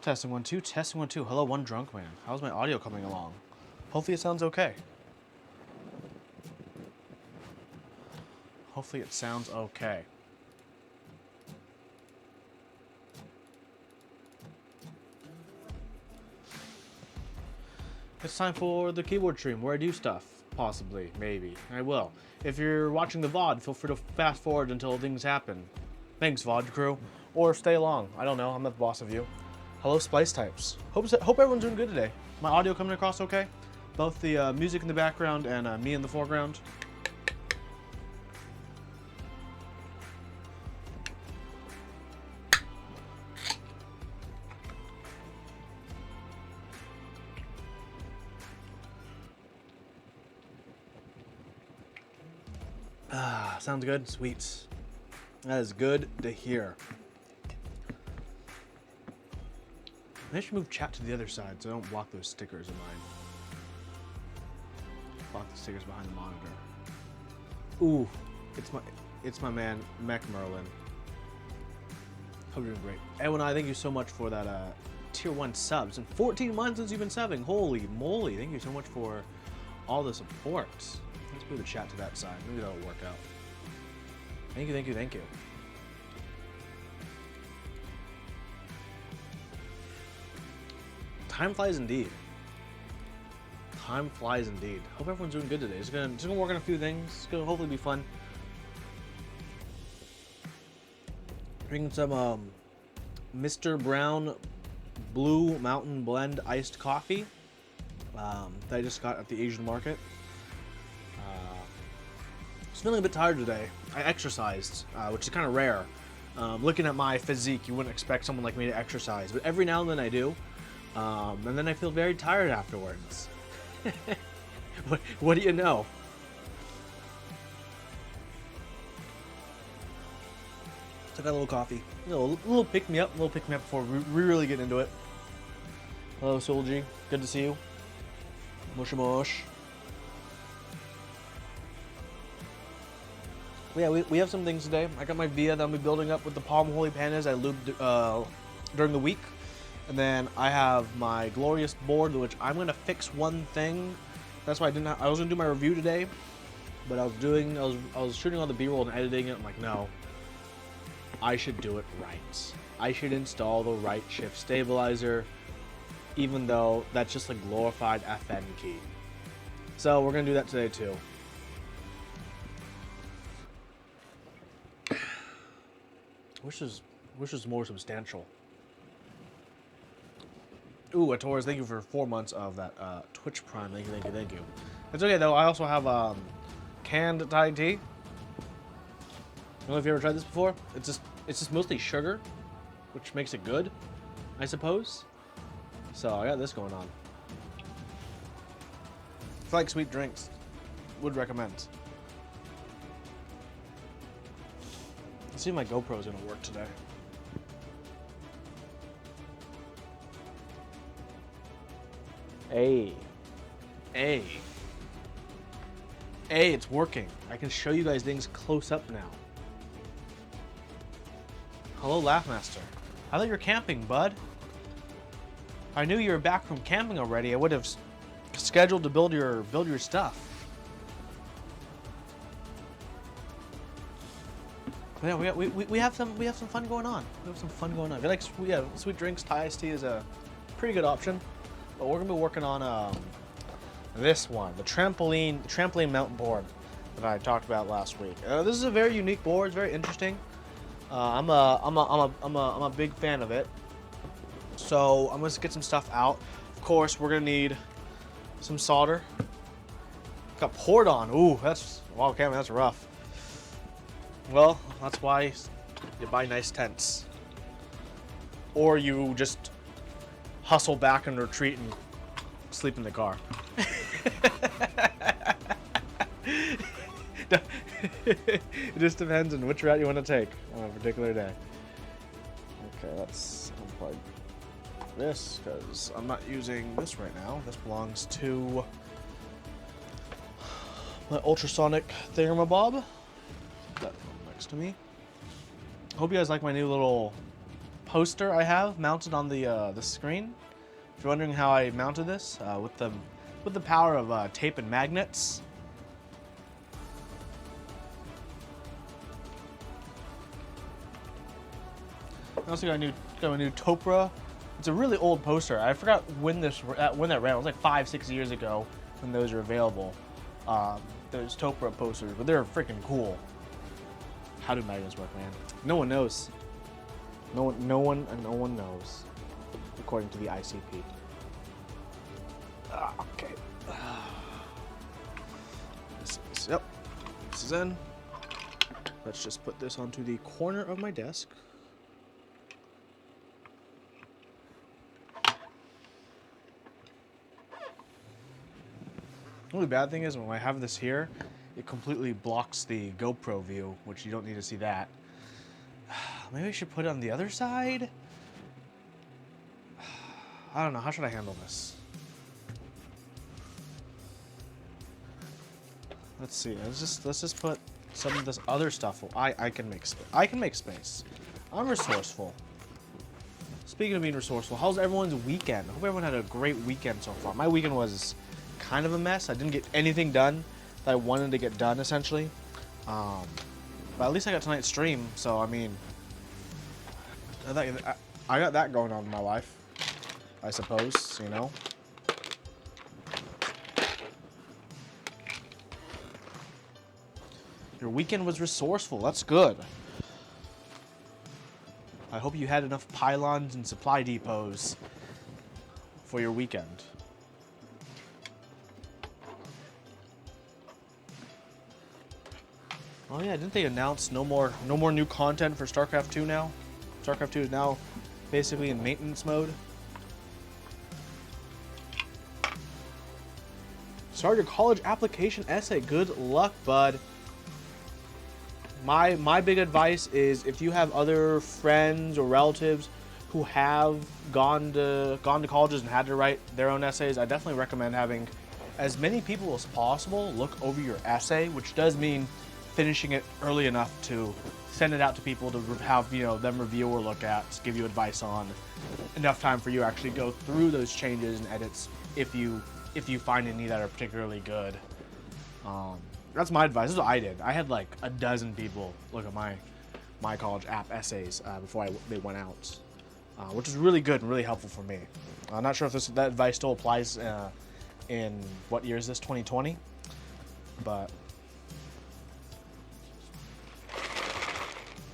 Testing 1 2, testing 1 2. Hello, one drunk man. How's my audio coming along? Hopefully it sounds okay. Hopefully it sounds okay. It's time for the keyboard stream where I do stuff. Possibly, maybe. I will. If you're watching the VOD, feel free to fast forward until things happen. Thanks, VOD crew. Or stay along. I don't know. I'm not the boss of you. Hello, Splice Types. Hope everyone's doing good today. My audio coming across okay? Both the music in the background and me in the foreground. Ah, sounds good. Sweet. That is good to hear. I should move chat to the other side so I don't block those stickers of mine. Block the stickers behind the monitor. Ooh, it's my man Mech Merlin. Hope you're doing great. Edwin, I thank you so much for that tier 1 subs. And 14 months since you've been subbing. Holy moly! Thank you so much for all the support. Let's move the chat to that side. Maybe that'll work out. Thank you, thank you, thank you. Time flies indeed. Time flies indeed. Hope everyone's doing good today. Just gonna work on a few things. It's gonna hopefully be fun. Drinking some Mr. Brown Blue Mountain Blend iced coffee that I just got at the Asian market. I was feeling a bit tired today. I exercised, which is kind of rare. Looking at my physique, you wouldn't expect someone like me to exercise, but every now and then I do. And then I feel very tired afterwards. What do you know? So I got a little coffee. A little pick me up before we really get into it. Hello, Solji. Good to see you. Mosh mosh. Yeah, we have some things today. I got my Via that I'll be building up with the POM Holy Pandas I lubed during the week. And then I have my glorious board, which I'm gonna fix one thing. That's why I was gonna do my review today, but I was shooting all the B-roll and editing it. I'm like, no, I should do it right. I should install the right shift stabilizer, even though that's just a glorified FN key. So we're gonna do that today too. Wish was more substantial. Ooh, Torres, thank you for 4 months of that Twitch Prime. Thank you, thank you, thank you. It's okay though. I also have canned Thai tea. I don't know if you ever tried this before. It's just mostly sugar, which makes it good, I suppose. So I got this going on. If you like sweet drinks, would recommend. Let's see if my GoPro's gonna work today. Hey, it's working. I can show you guys things close up now. Hello, Laughmaster. I thought you were camping, bud. I knew you were back from camping already. I would have scheduled to build your stuff. But yeah, we have some fun going on. We have some fun going on. If you like sweet drinks, Thai iced tea is a pretty good option. But we're gonna be working on this one, the trampoline mount board that I talked about last week. This is a very unique board. It's very interesting. I'm a big fan of it. So I'm gonna get some stuff out. Of course, we're gonna need some solder. Got poured on. Ooh, wow, Cameron, that's rough. Well, that's why you buy nice tents, or you just hustle back and retreat and sleep in the car. It just depends on which route you want to take on a particular day. Okay, let's unplug this because I'm not using this right now. This belongs to my ultrasonic thingamabob. That one next to me. Hope you guys like my new little poster I have mounted on the screen. If you're wondering how I mounted this, with the power of tape and magnets. I also got a new Topra. It's a really old poster. I forgot when that ran. It was like 5-6 years ago when those were available. Those Topra posters, but they're freaking cool. How do magnets work, man? No one knows. No one knows, according to the ICP. Okay. Yep. This is in. Let's just put this onto the corner of my desk. The only bad thing is when I have this here, it completely blocks the GoPro view, which you don't need to see that. Maybe I should put it on the other side? I don't know. How should I handle this? Let's see. Let's just put some of this other stuff. I can make space. I can make space. I'm resourceful. Speaking of being resourceful, how's everyone's weekend? I hope everyone had a great weekend so far. My weekend was kind of a mess. I didn't get anything done that I wanted to get done, essentially. But at least I got tonight's stream, so I mean, I got that going on in my life, I suppose, you know. Your weekend was resourceful. That's good. I hope you had enough pylons and supply depots for your weekend. Oh yeah, didn't they announce no more new content for StarCraft 2 now? StarCraft 2 is now basically in maintenance mode. Start your college application essay. Good luck, bud. My big advice is if you have other friends or relatives who have gone to colleges and had to write their own essays, I definitely recommend having as many people as possible look over your essay, which does mean finishing it early enough to send it out to people to have, you know, them review or look at, give you advice on, enough time for you to actually go through those changes and edits if you find any that are particularly good. That's my advice. This is what I did. I had like a dozen people look at my college app essays before they went out, which is really good and really helpful for me. I'm not sure if that advice still applies in what year is this, 2020, but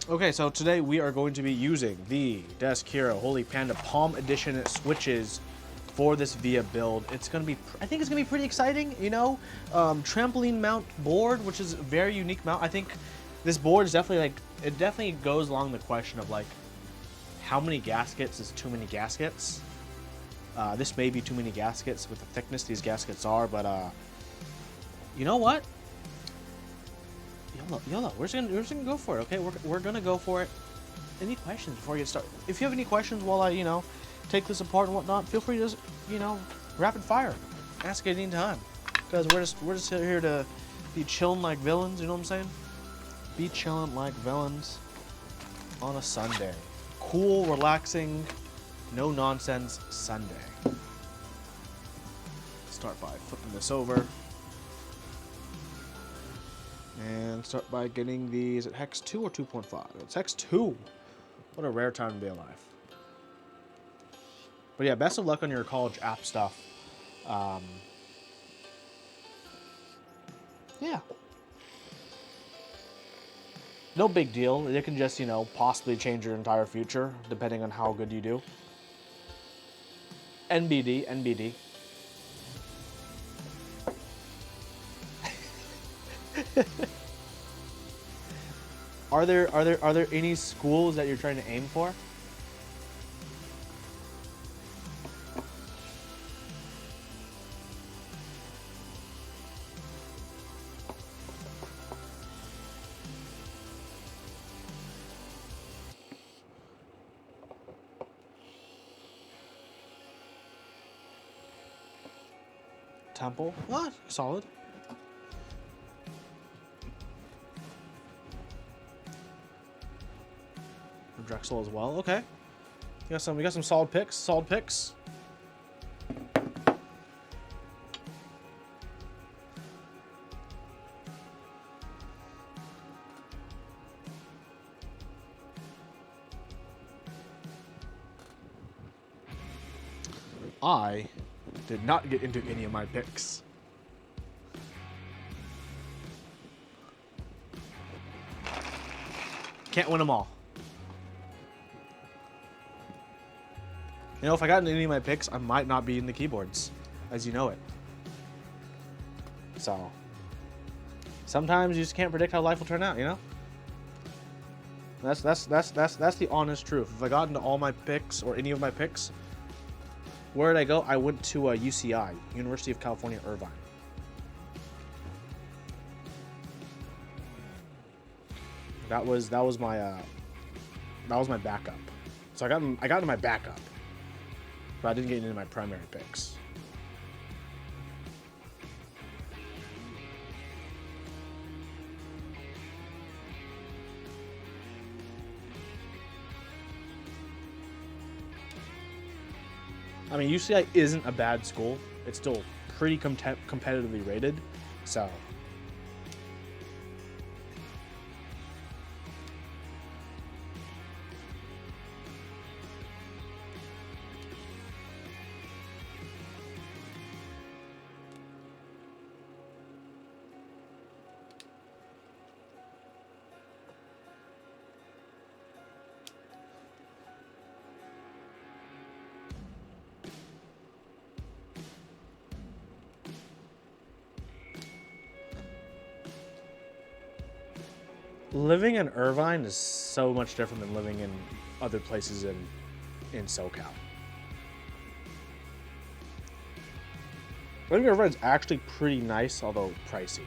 okay, so today we are going to be using the Desk Hero Holy Panda POM Edition switches for this VIA build. It's gonna be, I think it's gonna be pretty exciting, you know. Trampoline mount board, which is a very unique mount. I think this board is definitely like, it definitely goes along the question of like, how many gaskets is too many gaskets? This may be too many gaskets with the thickness these gaskets are, but you know what? YOLO, we're just gonna go for it, okay? We're gonna go for it. Any questions before you get started? If you have any questions while I, you know, take this apart and whatnot, feel free to just, you know, rapid fire. Ask at any time. Because we're just here to be chilling like villains, you know what I'm saying? Be chilling like villains on a Sunday. Cool, relaxing, no nonsense Sunday. Start by flipping this over. And start by getting these at Hex 2 or 2.5. It's Hex 2. What a rare time to be alive. But yeah, best of luck on your college app stuff. Yeah. No big deal. It can just, you know, possibly change your entire future, depending on how good you do. NBD, NBD. Are there any schools that you're trying to aim for? Temple? What? Solid. Drexel as well. Okay. We got some solid picks. Solid picks. I did not get into any of my picks. Can't win them all. You know, if I got into any of my picks, I might not be in the keyboards, as you know it. So, sometimes you just can't predict how life will turn out, you know? That's the honest truth. If I got into all my picks or any of my picks, where did I go? I went to UCI, University of California, Irvine. That was my backup. So I got into my backup, but I didn't get into my primary picks. I mean, UCI isn't a bad school. It's still pretty competitively rated, so. Living in Irvine is so much different than living in other places in SoCal. Living in Irvine is actually pretty nice, although pricey.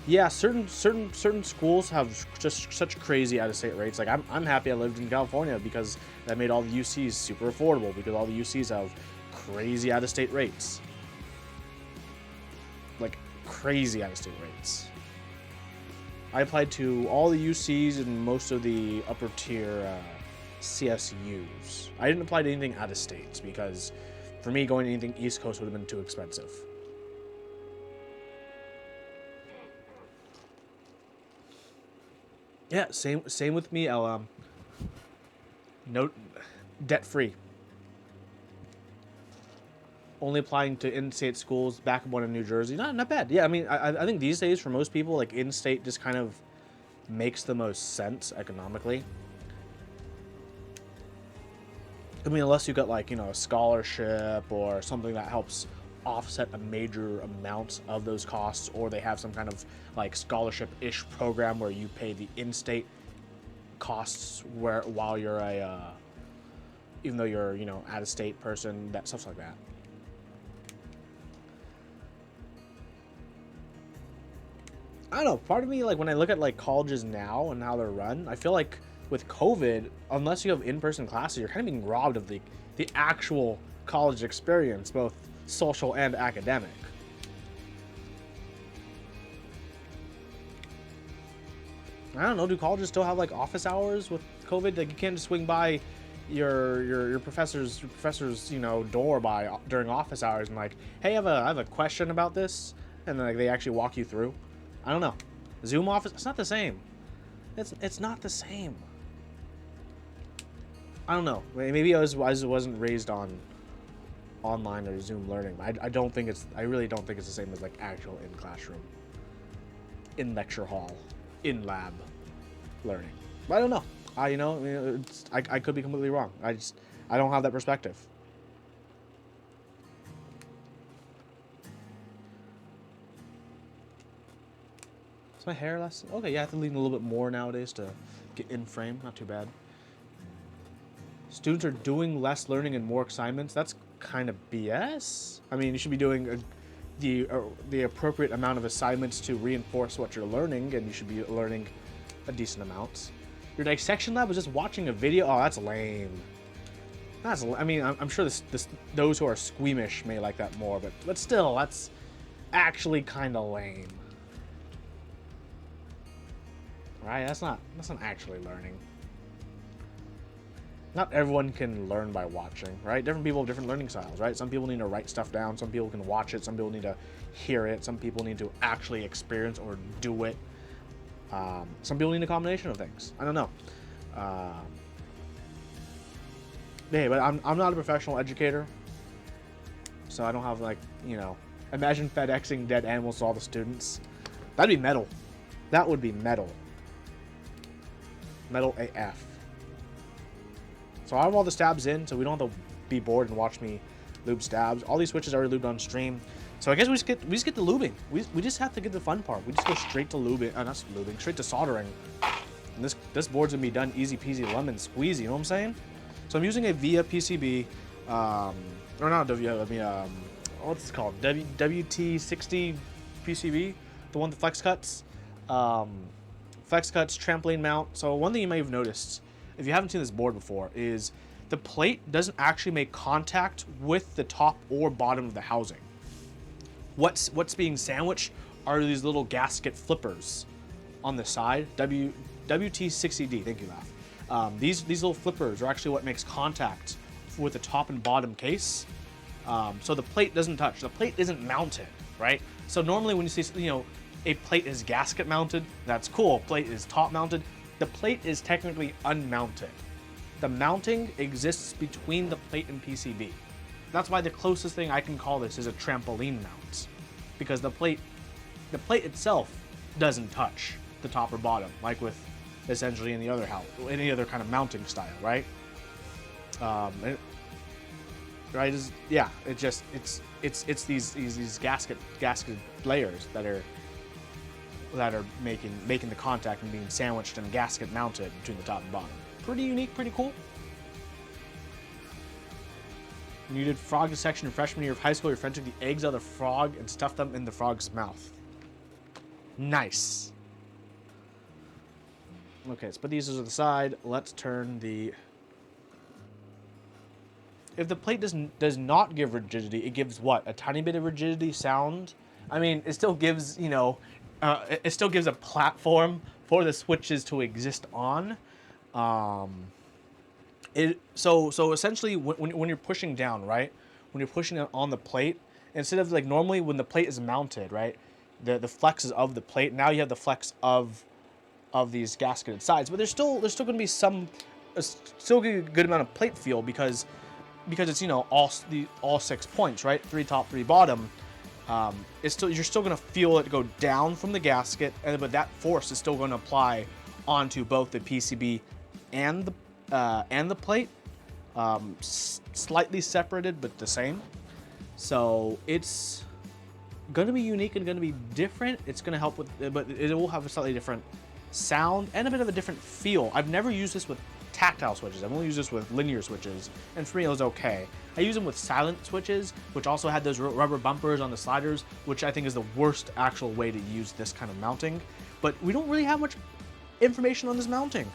Yeah, certain schools have just such crazy out-of-state rates. Like I'm happy I lived in California because that made all the UCs super affordable because all the UCs have crazy out-of-state rates. Like crazy out-of-state rates. I applied to all the UCs and most of the upper tier CSUs. I didn't apply to anything out of states because for me going to anything East Coast would have been too expensive. Yeah, same with me. I'll no debt free. Only applying to in-state schools, back one in New Jersey. Not bad. Yeah, I mean, I think these days for most people, like in-state just kind of makes the most sense economically. I mean, unless you got like, you know, a scholarship or something that helps offset a major amount of those costs, or they have some kind of like scholarship-ish program where you pay the in-state costs while you're a, even though you're, you know, out-of-state person, that stuff like that. I don't know, part of me, like, when I look at, like, colleges now and how they're run, I feel like with COVID, unless you have in-person classes, you're kind of being robbed of the actual college experience, both social and academic. I don't know, do colleges still have, like, office hours with COVID? Like, you can't just swing by your professor's, you know, door during office hours and, like, hey, I have a question about this, and then, like, they actually walk you through. I don't know. Zoom office, it's not the same. It's not the same. I don't know. Maybe I wasn't raised on online or Zoom learning. I really don't think it's the same as like actual in classroom, in lecture hall, in lab learning. But I don't know. I could be completely wrong. I don't have that perspective. Is my hair less? Okay, yeah, I have to lean a little bit more nowadays to get in frame. Not too bad. Students are doing less learning and more assignments. That's kind of BS. I mean, you should be doing the appropriate amount of assignments to reinforce what you're learning, and you should be learning a decent amount. Your dissection lab was just watching a video. Oh, that's lame. I mean, I'm sure those who are squeamish may like that more, but still, that's actually kind of lame. right? That's not actually learning. Not everyone can learn by watching, right? Different people have different learning styles, right? Some people need to write stuff down. Some people can watch it. Some people need to hear it. Some people need to actually experience or do it. Some people need a combination of things. I don't know. Yeah, but I'm not a professional educator, so I don't have, like, you know, imagine FedExing dead animals to all the students. That'd be metal. That would be metal. Metal AF. So I have all the stabs in, so we don't have to be bored and watch me lube stabs. All these switches are already lubed on stream. So I guess we just get to lubing. We just have to get the fun part. We just go straight to lubing. Not lubing, straight to soldering. And this board's gonna be done easy peasy lemon squeezy. You know what I'm saying? So I'm using a VIA PCB, or not VIA. I mean, what's it called? WT60 PCB, the one that flex cuts, trampoline mount. So one thing you may have noticed, if you haven't seen this board before, is the plate doesn't actually make contact with the top or bottom of the housing. What's being sandwiched are these little gasket flippers on the side. WT60D. Thank you, Laugh. These little flippers are actually what makes contact with the top and bottom case. So the plate doesn't touch. The plate isn't mounted, right? So normally when you see, you know, a plate is gasket mounted, that's cool. Plate is top mounted. The plate is technically unmounted. The mounting exists between the plate and PCB. That's why the closest thing I can call this is a trampoline mount, because the plate itself doesn't touch the top or bottom, like with essentially any other kind of mounting style, right? It's these gasket layers that are making the contact and being sandwiched and gasket mounted between the top and bottom. Pretty unique, pretty cool. When you did frog dissection in freshman year of high school, your friend took the eggs out of the frog and stuffed them in the frog's mouth. Nice. Okay, let's put these to the side. Let's turn the... If the plate does not give rigidity, it gives what? A tiny bit of rigidity sound? I mean, it still gives, you know, it still gives a platform for the switches to exist on. So essentially, when you're pushing down, right? When you're pushing it on the plate, instead of, like, normally when the plate is mounted, right? The flex is of the plate. Now you have the flex of these gasketed sides, but there's still going to be still a good amount of plate feel because it's, you know, all 6 points, right? 3 top, 3 bottom. You're still going to feel it go down from the gasket, but that force is still going to apply onto both the PCB and the plate, slightly separated but the same. So it's going to be unique and going to be different. It's going to help with, but it will have a slightly different sound and a bit of a different feel. I've never used this with tactile switches. I've only used this with linear switches, and for me it was okay. I use them with silent switches, which also had those rubber bumpers on the sliders, which I think is the worst actual way to use this kind of mounting. But we don't really have much information on this mounting,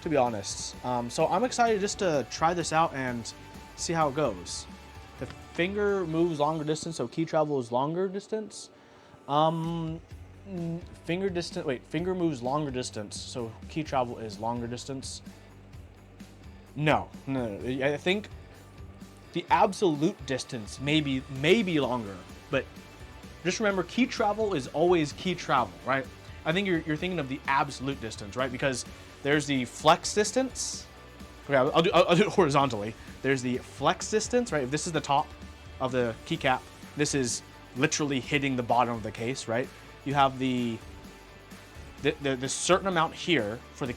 to be honest. So I'm excited just to try this out and see how it goes. The finger moves longer distance, so key travel is longer distance. Finger moves longer distance, so key travel is longer distance. No. I think the absolute distance may be longer, but just remember, key travel is always key travel, right? I think you're thinking of the absolute distance, right? Because there's the flex distance. Okay, I'll do it horizontally. There's the flex distance, right? If this is the top of the keycap, this is literally hitting the bottom of the case, right? You have the certain amount here for the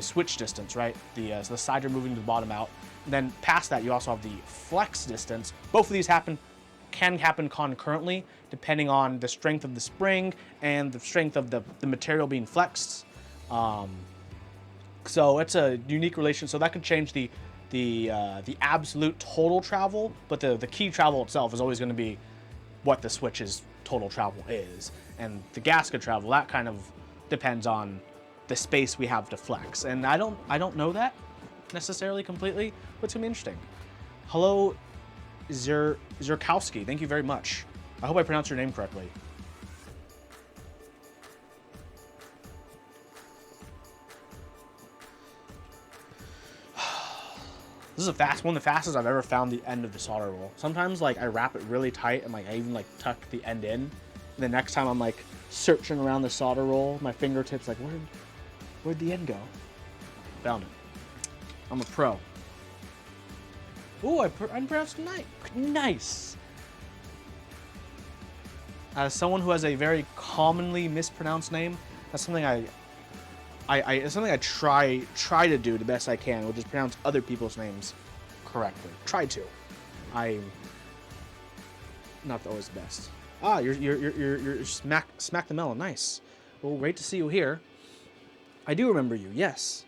switch distance, right? The side you're moving to the bottom out. And then past that, you also have the flex distance. Both of these can happen concurrently, depending on the strength of the spring and the strength of the material being flexed. So it's a unique relation. So that can change the absolute total travel, but the key travel itself is always going to be what the switch's total travel is. And the gasket travel, that kind of depends on the space we have to flex. And I don't know that necessarily completely, but it's gonna be interesting. Hello, Zerkowski. Thank you very much. I hope I pronounced your name correctly. This is one of the fastest I've ever found the end of the solder roll. Sometimes like I wrap it really tight and like I even like tuck the end in. And the next time I'm like searching around the solder roll, my fingertips like, where'd the end go? Found it. I'm a pro. Ooh, I pronounced nice. As someone who has a very commonly mispronounced name, that's something it's something I try to do the best I can, which is pronounce other people's names correctly. Try to. I'm not always the best. Ah, you're smack the melon. Nice. Well, great to see you here. I do remember you. Yes,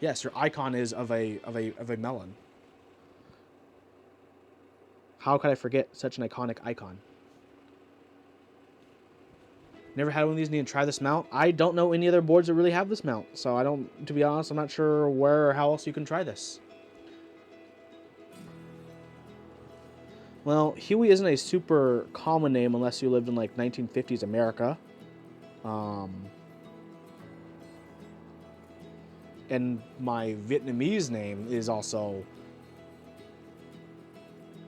your icon is of a melon. How could I forget such an iconic icon? Never had one of these. Need to try this mount. I don't know any other boards that really have this mount, so I don't. To be honest, I'm not sure where or how else you can try this. Well, Huey isn't a super common name unless you lived in like 1950s America. And my Vietnamese name is also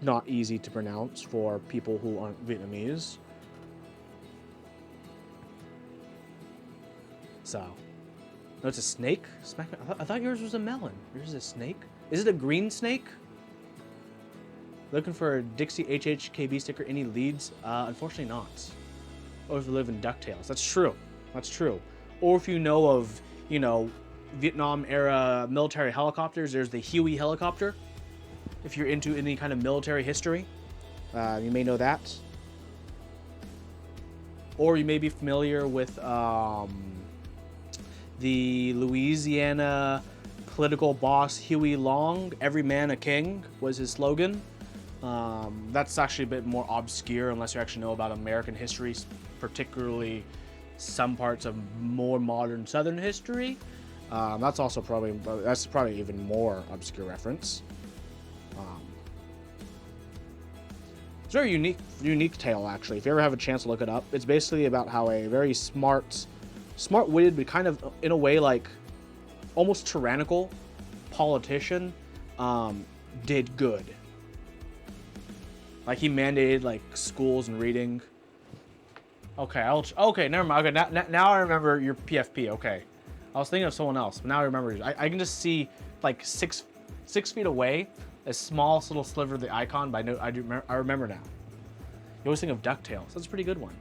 not easy to pronounce for people who aren't Vietnamese. So, no, it's a snake? I thought yours was a melon. Yours is a snake? Is it a green snake? Looking for a Dixie HHKB sticker. Any leads? Unfortunately not. Or if you live in DuckTales. That's true. That's true. Or if you know of, you know, Vietnam-era military helicopters, there's the Huey helicopter. If you're into any kind of military history, you may know that. Or you may be familiar with the Louisiana political boss Huey Long. Every man a king was his slogan. That's actually a bit more obscure unless you actually know about American history, particularly some parts of more modern Southern history. That's probably even more obscure reference. It's a very unique tale, actually. If you ever have a chance to look it up, it's basically about how a very smart-witted, but kind of in a way like almost tyrannical politician did good. Like he mandated like schools and reading. Okay, okay, never mind. Okay, now I remember your PFP. Okay, I was thinking of someone else, but now I remember. I can just see like six feet away a small little sliver of the icon. But I remember now. You always think of DuckTales. That's a pretty good one.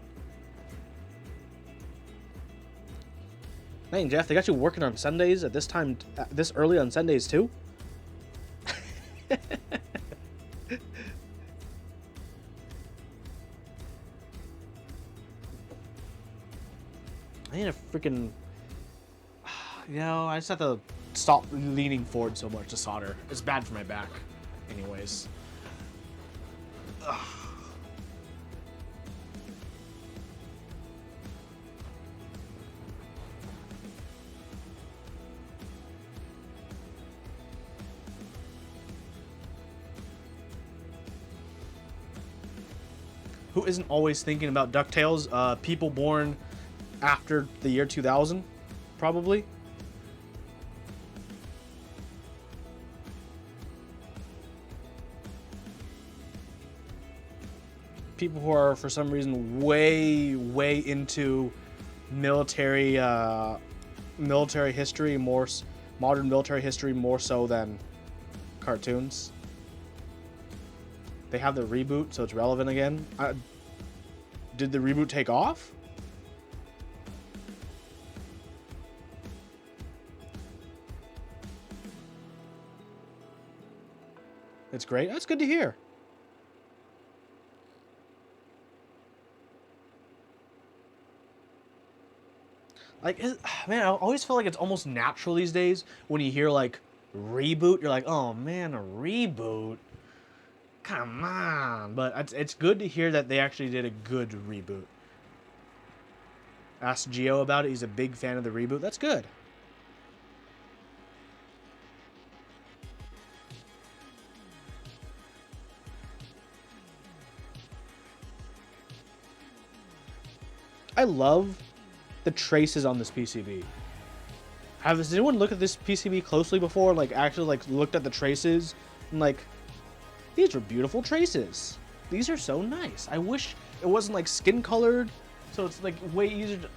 Hey, Jeff, they got you working on Sundays at this time, this early on Sundays too? I need a freaking... You know, I just have to stop leaning forward so much to solder. It's bad for my back. Anyways. Ugh. Who isn't always thinking about DuckTales? People born after the year 2000, probably. People who are, for some reason, way into military history, modern military history, more so than cartoons. They have the reboot, so it's relevant again. Did the reboot take off? It's great. That's good to hear. Like, man, I always feel like it's almost natural these days when you hear, like, reboot. You're like, oh, man, a reboot? Come on. But it's good to hear that they actually did a good reboot. Asked Gio about it. He's a big fan of the reboot. That's good. I love the traces on this PCB. Has anyone looked at this PCB closely before? Like, actually, like, looked at the traces And like, these are beautiful traces. These are so nice. I wish it wasn't like skin colored, so it's like way easier to...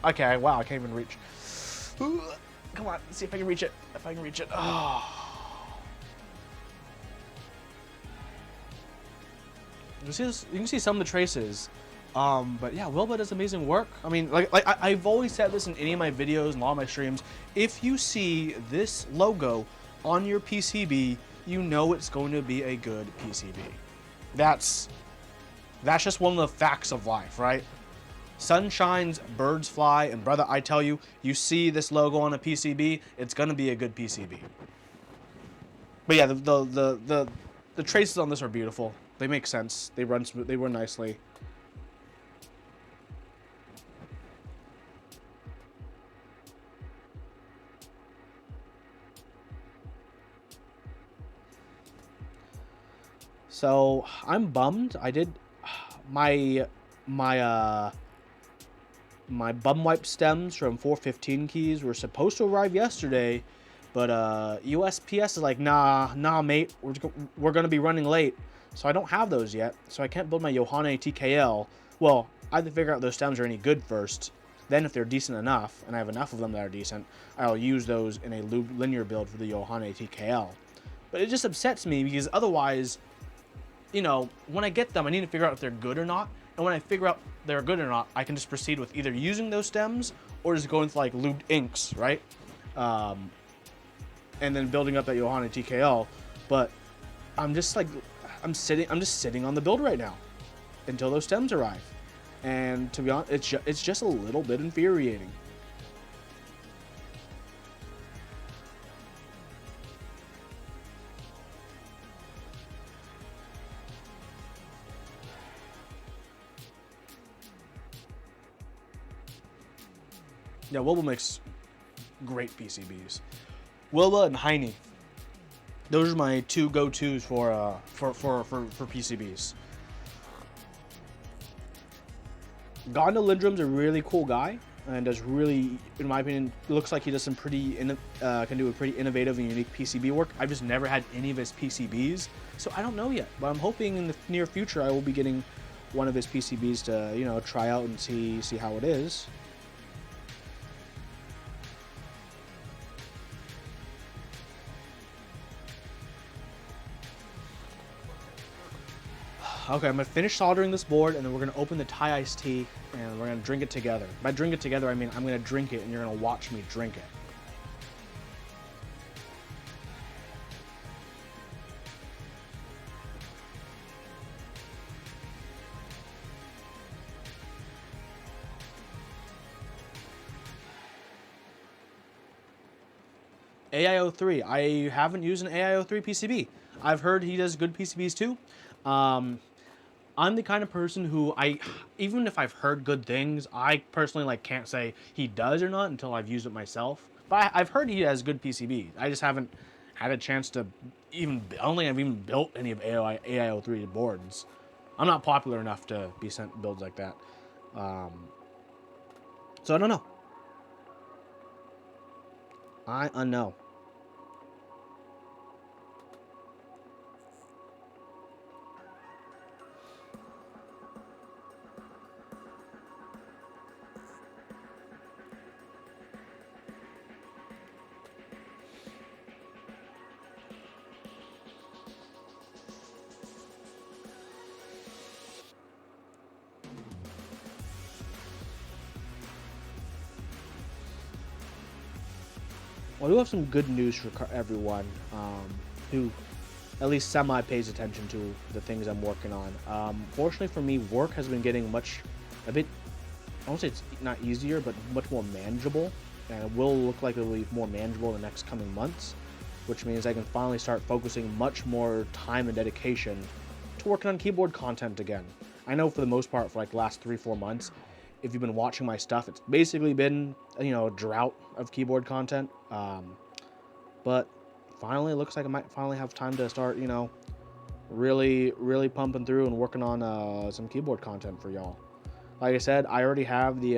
Okay, wow, I can't even reach. Come on, let's see if I can reach it. If I can reach it. Oh. You can see some of the traces. But yeah, Wilba does amazing work. I mean, I've always said this in any of my videos and a lot of my streams. If you see this logo on your PCB, you know it's going to be a good PCB. That's just one of the facts of life, right? Sun shines, birds fly, and brother, I tell you, you see this logo on a PCB, it's gonna be a good PCB. But yeah, the traces on this are beautiful. They make sense. They run smooth. They run nicely. So I'm bummed. I did my bum wipe stems from 415 keys were supposed to arrive yesterday, but USPS is like, nah, mate, we're gonna be running late, so I don't have those yet. So I can't build my Yohane TKL. Well, I have to figure out those stems are any good first. Then if they're decent enough, and I have enough of them that are decent, I'll use those in a linear build for the Yohane TKL. But it just upsets me because otherwise, you know, when I get them, I need to figure out if they're good or not. And when I figure out they're good or not, I can just proceed with either using those stems or just going with like lubed inks, right? And then building up that Yohane TKL. But I'm just like, I'm just sitting on the build right now until those stems arrive. And to be honest, it's just a little bit infuriating. Yeah, Wilba makes great PCBs. Wilba and Heine. Those are my two go-tos for PCBs. Gonda Lindrum's a really cool guy and does really, in my opinion, looks like he does some pretty can do a pretty innovative and unique PCB work. I've just never had any of his PCBs, so I don't know yet. But I'm hoping in the near future I will be getting one of his PCBs to, you know, try out and see how it is. Okay, I'm going to finish soldering this board, and then we're going to open the Thai iced tea, and we're going to drink it together. By drink it together, I mean I'm going to drink it, and you're going to watch me drink it. AIO3. I haven't used an AIO3 PCB. I've heard he does good PCBs too. I'm the kind of person who even if I've heard good things, I personally like can't say he does or not until I've used it myself. But I've heard he has good PCBs. I just haven't had a chance to I don't think I've even built any of AIO3 boards. I'm not popular enough to be sent builds like that. So I don't know. I unknow. Well, I do have some good news for everyone who at least semi pays attention to the things I'm working on. Fortunately for me, work has been getting a bit, I won't say it's not easier, but much more manageable. And it will look like it'll be more manageable in the next coming months, which means I can finally start focusing much more time and dedication to working on keyboard content again. I know for the most part, for like the last 3-4 months, if you've been watching my stuff, it's basically been, you know, a drought of keyboard content. But finally, it looks like I might finally have time to start, you know, really pumping through and working on some keyboard content for y'all. Like I said, I already have the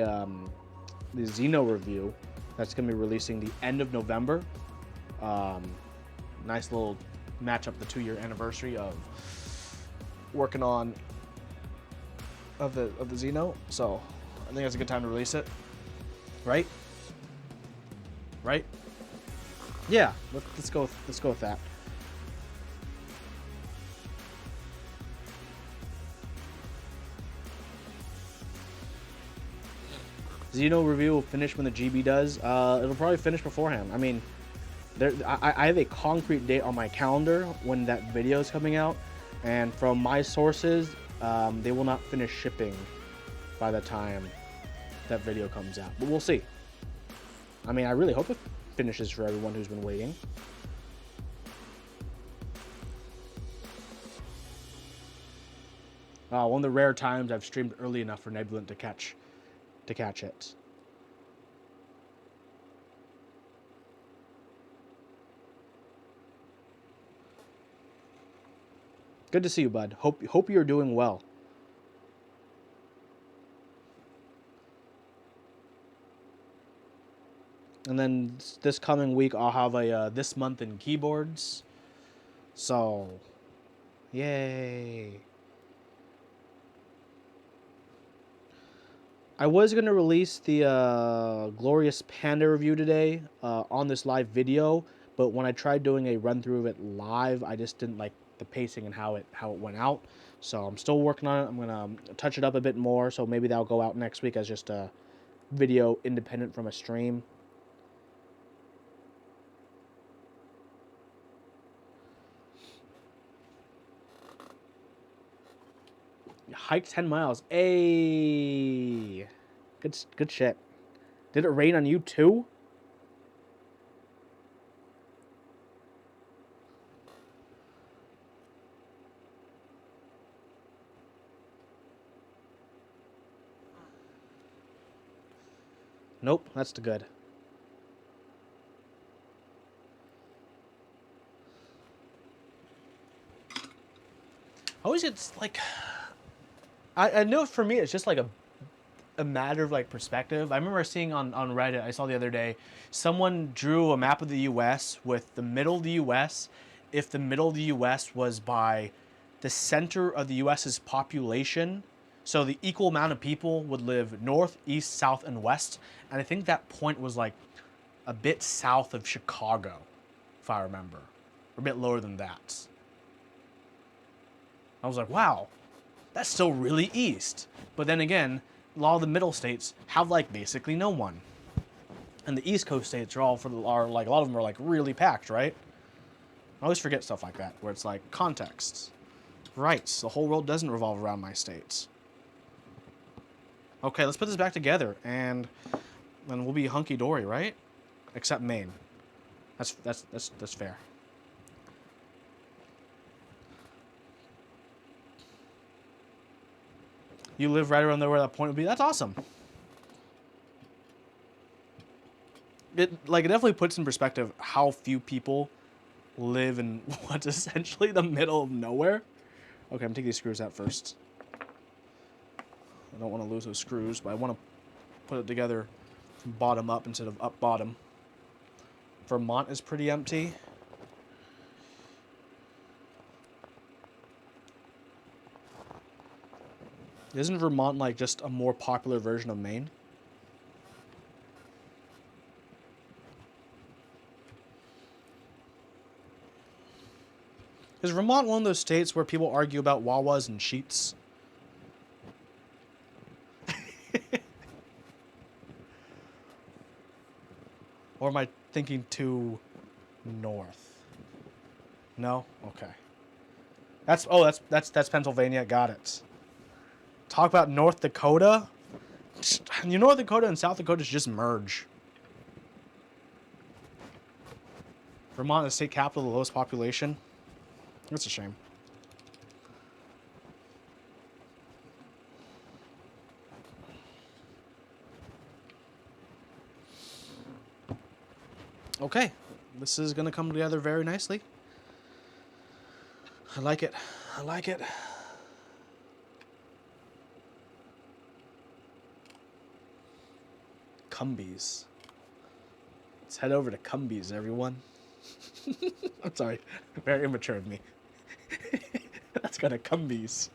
Xeno review that's going to be releasing the end of November. Nice little match up the 2-year anniversary of working on the Xeno. So I think it's a good time to release it, right? Right? Yeah, let's go with that. Xeno review will finish when the GB does. It'll probably finish beforehand. I mean, I have a concrete date on my calendar when that video is coming out, and from my sources, they will not finish shipping by the time that video comes out. But we'll see. I mean, I really hope it finishes for everyone who's been waiting. One of the rare times I've streamed early enough for Nebulant to catch it. Good to see you, bud. Hope you're doing well. And then this coming week, I'll have a this month in keyboards. So, yay. I was going to release the Glorious Panda review today on this live video, but when I tried doing a run-through of it live, I just didn't like the pacing and how it went out. So I'm still working on it. I'm going to touch it up a bit more, so maybe that'll go out next week as just a video independent from a stream. Hiked 10 miles. Ayy. Good shit. Did it rain on you too? Nope, that's the good. Always it's like I know for me it's just like a matter of like perspective. I remember seeing on Reddit, I saw the other day, someone drew a map of the US with the middle of the US. If the middle of the US was by the center of the US's population, so the equal amount of people would live north, east, south, and west. And I think that point was like a bit south of Chicago, if I remember, or a bit lower than that. I was like, wow, that's still really east. But then again, a lot of the middle states have like basically no one, and the East Coast states are like a lot of them are like really packed, right? I always forget stuff like that, where it's like context. Right, the whole world doesn't revolve around my states. Okay, let's put this back together, and then we'll be hunky dory, right? Except Maine. That's fair. You live right around there where that point would be. That's awesome. It definitely puts in perspective how few people live in what's essentially the middle of nowhere. Okay, I'm taking these screws out first. I don't want to lose those screws, but I want to put it together from bottom up instead of up bottom. Vermont is pretty empty. Isn't Vermont like just a more popular version of Maine? Is Vermont one of those states where people argue about Wawas and Sheets? Or am I thinking too north? No? Okay. That's Pennsylvania. Got it. Talk about North Dakota. North Dakota and South Dakota just merge. Vermont, the state capital, the lowest population. That's a shame. Okay, this is going to come together very nicely. I like it. I like it. Cumbies. Let's head over to Cumbies, everyone. I'm sorry. Very immature of me. That's kind of cumbies.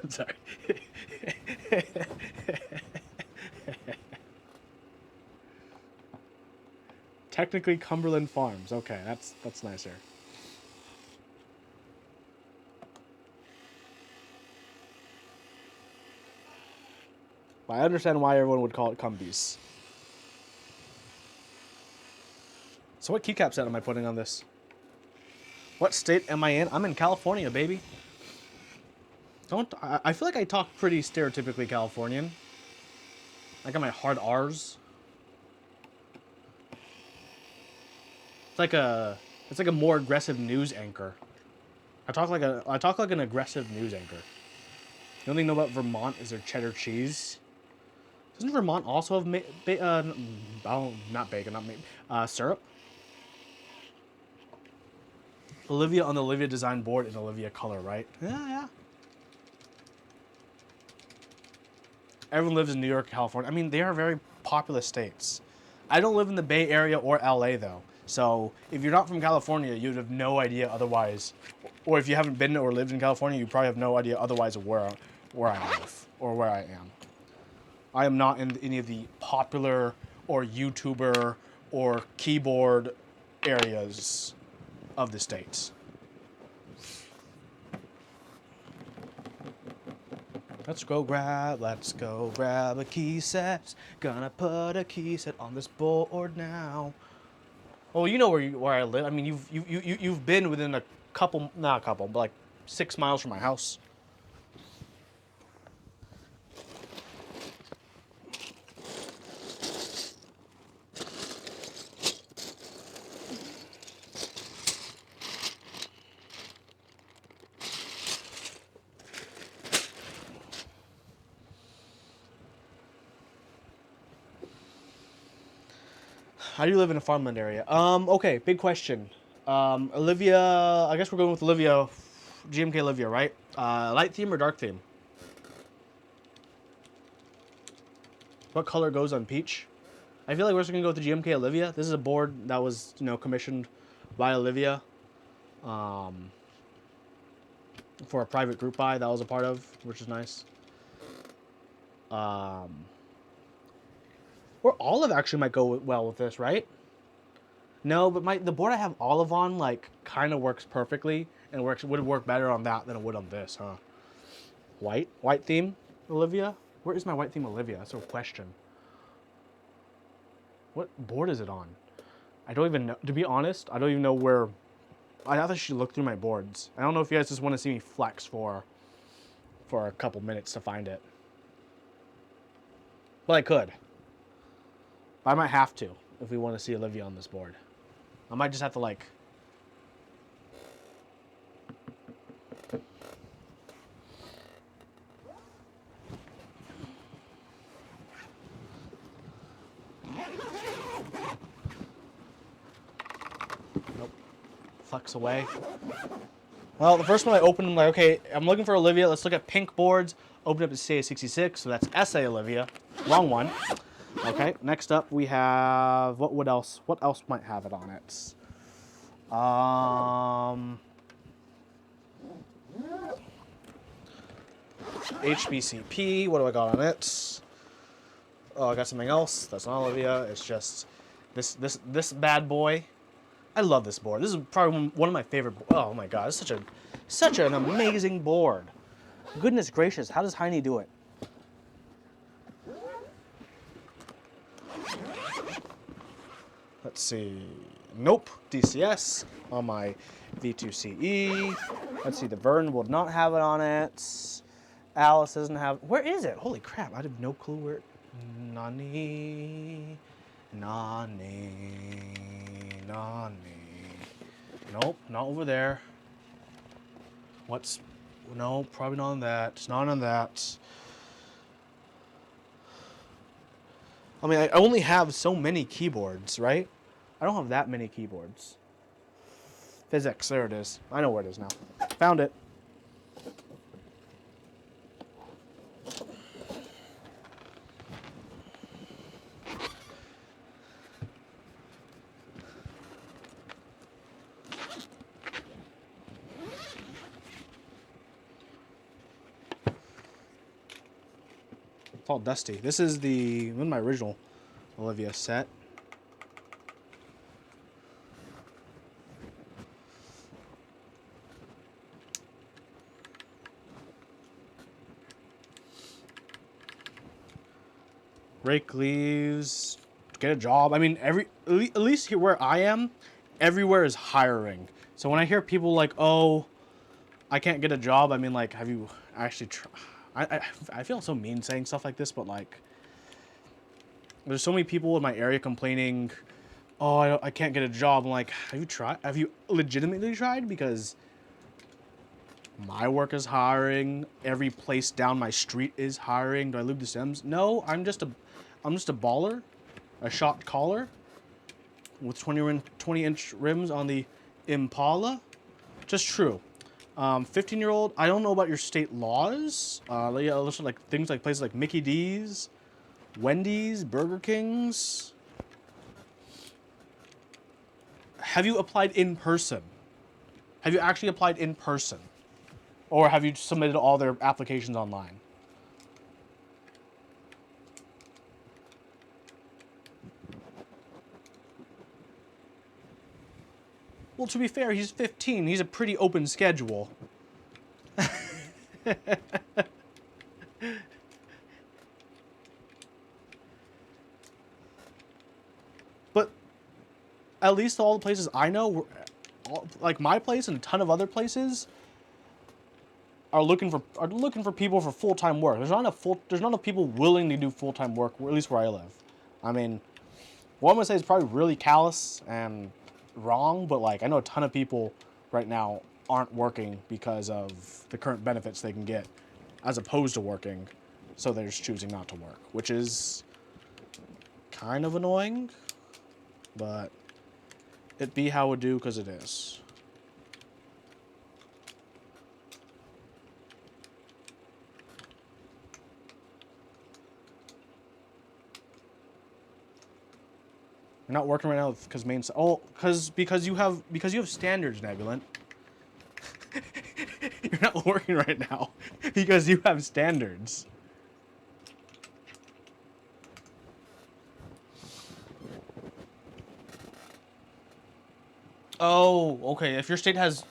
I'm sorry. Technically Cumberland Farms. Okay, that's nicer. Well, I understand why everyone would call it Cumbies. So what keycap set am I putting on this? What state am I in? I'm in California, baby. I feel like I talk pretty stereotypically Californian. I got my hard R's. It's like a more aggressive news anchor. I talk like an aggressive news anchor. The only thing I know about Vermont is their cheddar cheese. Doesn't Vermont also have not bacon, syrup? Olivia on the Olivia design board in Olivia color, right? Yeah. Everyone lives in New York, California. I mean, they are very populous states. I don't live in the Bay Area or LA, though. So if you're not from California, you'd have no idea otherwise. Or if you haven't been or lived in California, you probably have no idea otherwise of where I live or where I am. I am not in any of the popular or YouTuber or keyboard areas of the states. Let's go grab a key set. Gonna put a key set on this board now. Well, you know where I live. I mean, you've been within a couple, not a couple, but like 6 miles from my house. How do you live in a farmland area? Okay, big question. Olivia, I guess we're going with Olivia, GMK Olivia, right? Light theme or dark theme? What color goes on peach? I feel like we're just gonna go with the GMK Olivia. This is a board that was, commissioned by Olivia, for a private group buy that I was a part of, which is nice. Or olive actually might go well with this, right? No, but the board I have olive on, like, kind of works perfectly, and would work better on that than it would on this, huh? White theme, Olivia? Where is my white theme, Olivia? That's a question. What board is it on? I don't even know. To be honest, I don't even know where. I have to actually look through my boards. I don't know if you guys just want to see me flex for a couple minutes to find it. But I could. I might have to if we want to see Olivia on this board. I might just have to, like... Nope. Flex away. Well, the first one I opened, I'm like, okay, I'm looking for Olivia. Let's look at pink boards. Open up to CA66, so that's SA Olivia. Wrong one. Okay, next up we have... What else? What else might have it on it? HBCP, what do I got on it? Oh, I got something else. That's not Olivia. It's just this bad boy. I love this board. This is probably one of my favorite. Oh my god, it's such an amazing board. Goodness gracious, how does Heine do it? Let's see. Nope. DCS on my V2CE. Let's see. The Vern will not have it on it. Alice doesn't have. Where is it? Holy crap! I have no clue where. Nani. Nope, not over there. No, probably not on that. It's not on that. I mean, I only have so many keyboards, right? I don't have that many keyboards. Physics, there it is. I know where it is now. Found it. It's all dusty. This is my original Olivia set. Rake leaves, get a job. I mean, at least here where I am, everywhere is hiring. So when I hear people like, oh, I can't get a job, I mean, like, have you actually tried? I feel so mean saying stuff like this, but like, there's so many people in my area complaining, oh, I can't get a job. I'm like, have you tried? Have you legitimately tried? Because my work is hiring. Every place down my street is hiring. Do I lube the Sims? No, I'm just a baller, a shot caller with 20-inch rims on the Impala. Just true. 15-year-old, I don't know about your state laws. Yeah, like things like places like Mickey D's, Wendy's, Burger King's. Have you applied in person? Have you actually applied in person? Or have you submitted all their applications online? Well, to be fair, he's 15. He's a pretty open schedule. But at least all the places I know, like my place and a ton of other places, are looking for people for full-time work. There's not enough people willing to do full-time work, at least where I live. I mean, what I'm gonna say is probably really callous and wrong, but like I know a ton of people right now aren't working because of the current benefits they can get as opposed to working, so they're just choosing not to work, which is kind of annoying, but it be how it do because it is. You're not working right now because because you have standards, Nebulant. You're not working right now because you have standards. Oh, okay. If your state has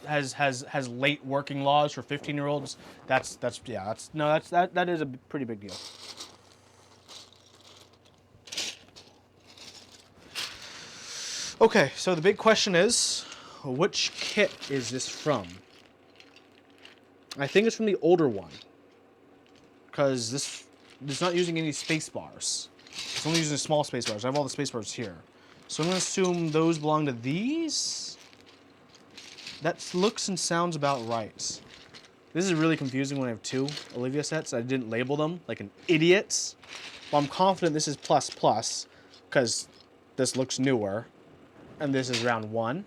late working laws for 15-year-olds, that is a pretty big deal. Okay, so the big question is, which kit is this from? I think it's from the older one, because it's not using any space bars. It's only using small space bars. I have all the space bars here. So I'm going to assume those belong to these. That looks and sounds about right. This is really confusing when I have two Olivia sets. I didn't label them like an idiot. Well, I'm confident this is plus plus, because this looks newer. And this is round 1.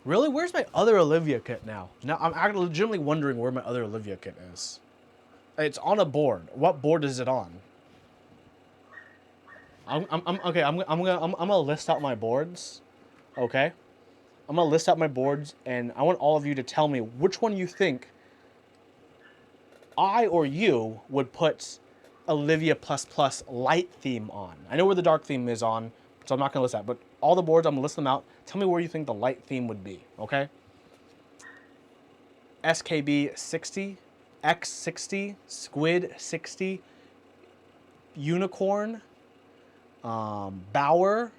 Really? Where's my other Olivia kit now? Now I'm actually legitimately wondering where my other Olivia kit is. It's on a board. What board is it on? I'm gonna list out my boards. Okay? I'm gonna list out my boards, and I want all of you to tell me which one you think I or you would put Olivia ++ light theme on. I know where the dark theme is on, so I'm not gonna list that, but all the boards, I'm gonna list them out. Tell me where you think the light theme would be, okay? SKB 60, X 60, Squid 60, Unicorn, Bauer,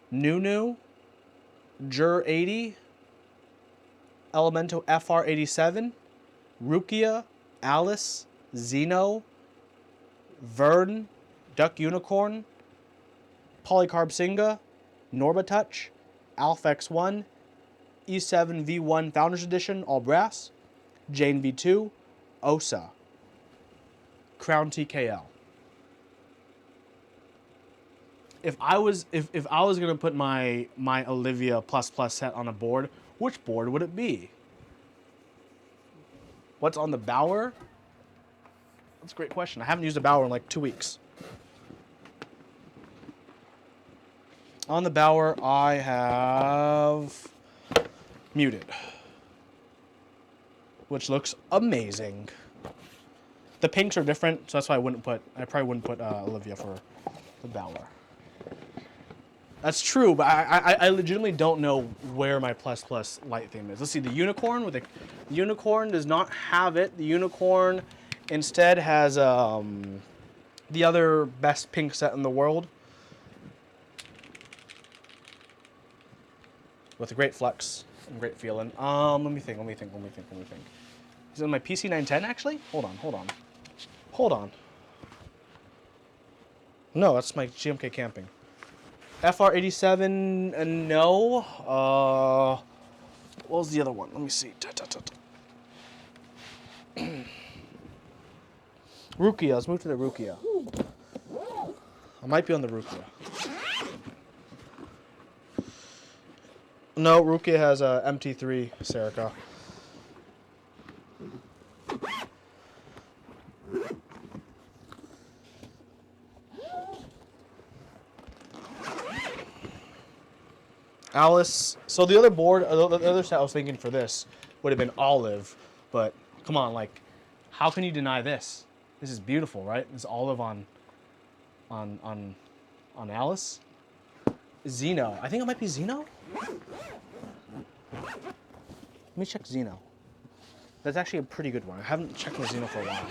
Nunu, Jur 80, Elemento FR 87, Rukia, Alice, Xeno, Vern, Duck Unicorn, Polycarb Singa, Norbatouch, Alpha X1, E7 V1 Founders Edition, all brass, Jane V2, Osa, Crown TKL. If I was gonna put my Olivia ++ set on a board, which board would it be? What's on the Bauer? That's a great question. I haven't used a Bower in like 2 weeks. On the Bower, I have Muted, which looks amazing. The pinks are different, so that's why I probably wouldn't put Olivia for the Bower. That's true, but I legitimately don't know where my plus light theme is. Let's see, the unicorn the unicorn does not have it. The unicorn instead has the other best pink set in the world with a great flex and great feeling. Let me think. Is it my PC 910 actually? Hold on. No, that's my GMK camping. FR87, no. What was the other one? Let me see. Rukia, let's move to the Rukia. I might be on the Rukia. No, Rukia has a MT3 Serica. Alice. So the other board, the other set I was thinking for this would have been Olive, but come on, like, how can you deny this? This is beautiful, right? This Olive on Alice. Xeno. I think it might be Xeno. Let me check Xeno. That's actually a pretty good one. I haven't checked my Xeno for a while.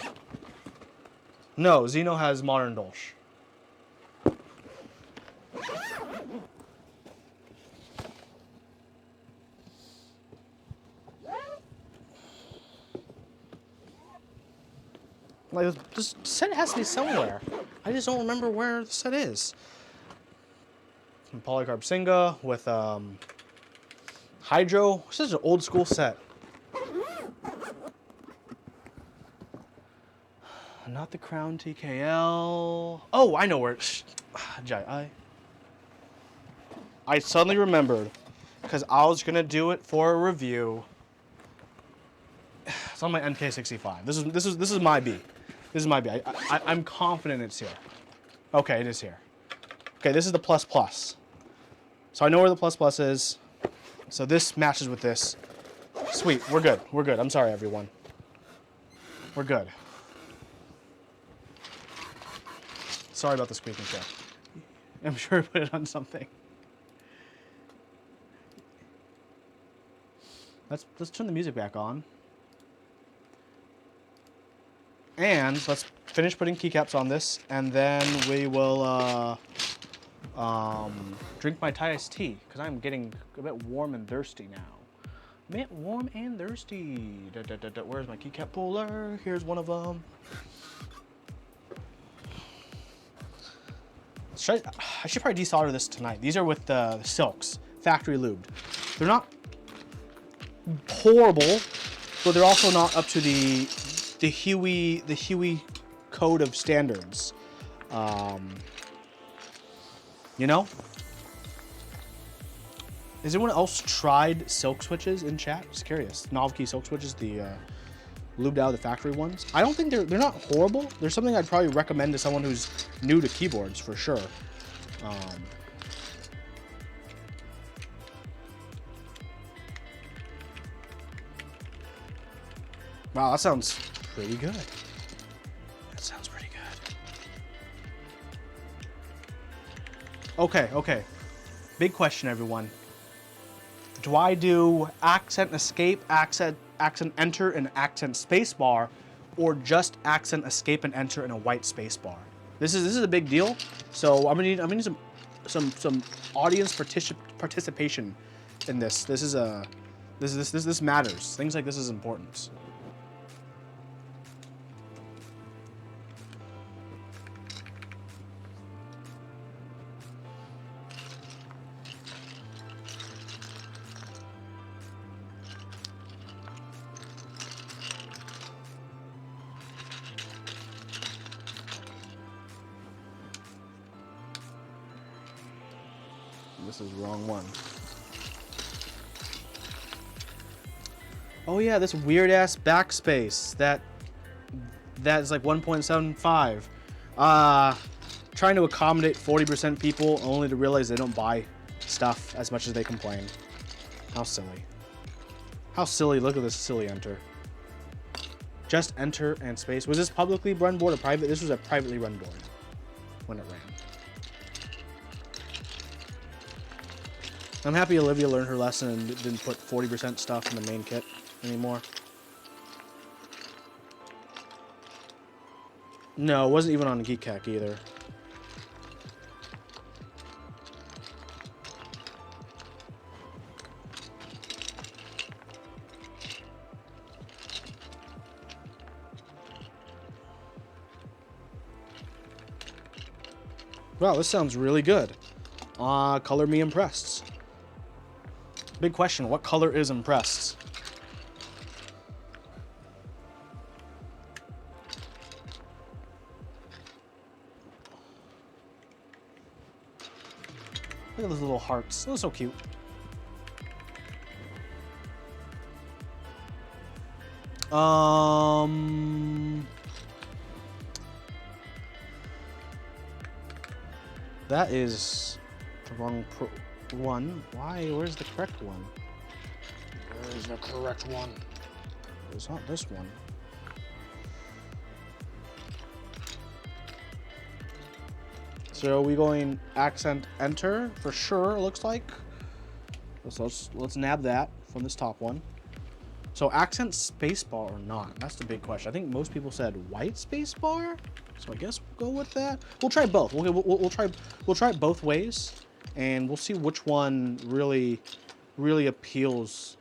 No, Xeno has Modern Dolch. Like, this set has to be somewhere. I just don't remember where the set is. Polycarb Singa with Hydro. This is an old school set. Not the Crown TKL. Oh, I know where. I suddenly remembered because I was gonna do it for a review. It's on my MK65. This is my B. This is my B. I'm confident it's here. Okay, it is here. Okay, this is the plus plus. So I know where the plus plus is. So this matches with this. Sweet, we're good. We're good. I'm sorry, everyone. We're good. Sorry about the squeaking chair. I'm sure I put it on something. Let's turn the music back on. And let's finish putting keycaps on this, and then we will drink my Thai iced tea, because I'm getting a bit warm and thirsty now. A bit warm and thirsty. Where's my keycap puller? Here's one of them. I should probably desolder this tonight. These are with the silks, factory lubed. They're not horrible, but they're also not up to the Huey code of standards. You know? Has anyone else tried silk switches in chat? Just curious. Novelty silk switches, the lubed out of the factory ones. I don't think they're not horrible. They're something I'd probably recommend to someone who's new to keyboards for sure. Wow, that sounds pretty good. That sounds pretty good. Okay. Big question, everyone. Do I do accent escape, accent enter, and accent spacebar, or just accent escape and enter in a white spacebar? This is a big deal. So I'm gonna need some audience participation in this. This matters. Things like this is important. This is the wrong one. Oh yeah, this weird ass backspace that That's like 1.75. Trying to accommodate 40% people only to realize they don't buy stuff as much as they complain. How silly. How silly. Look at this silly enter. Just enter and space. Was this publicly run board or private? This was a privately run board when it ran. I'm happy Olivia learned her lesson and didn't put 40% stuff in the main kit anymore. No, it wasn't even on the Keycap either. Wow, this sounds really good. Color me impressed. Big question, what color is impressed? Look at those little hearts. Those are so cute. That is the wrong one. Why? Where's the correct one? Where's the correct one? It's not this one. So are we going accent enter for sure, it looks like. Let's nab that from this top one. So accent spacebar or not? That's the big question. I think most people said white spacebar. So I guess we'll go with that. We'll try both. We'll try it both ways, and we'll see which one really appeals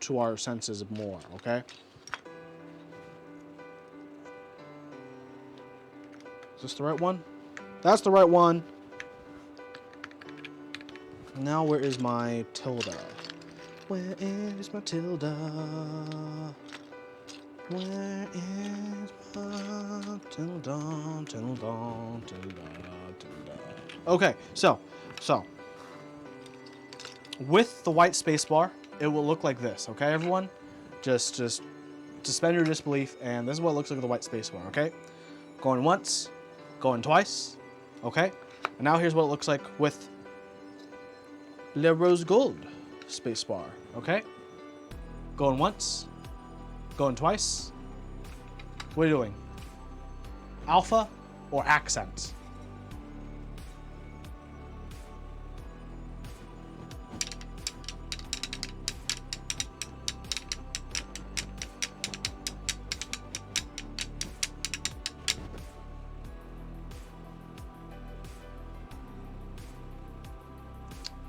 to our senses more. Okay. Is this the right one? That's the right one. Now where is my tilde? Where is my tilde? Where is my tilde? Okay, so with the white spacebar, it will look like this. Okay, everyone, just suspend your disbelief, and this is what it looks like with the white spacebar. Okay, going once, going twice. Okay, and now here's what it looks like with Le Rose Gold spacebar. Okay, going once, going twice. What are you doing? Alpha or accent?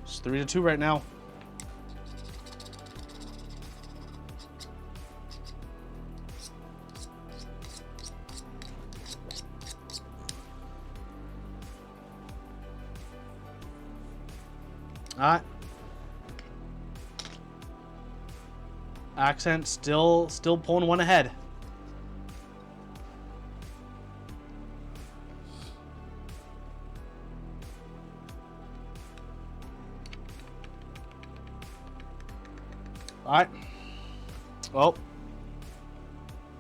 It's 3-2 right now. Alright. Accent still pulling one ahead. Alright. Well,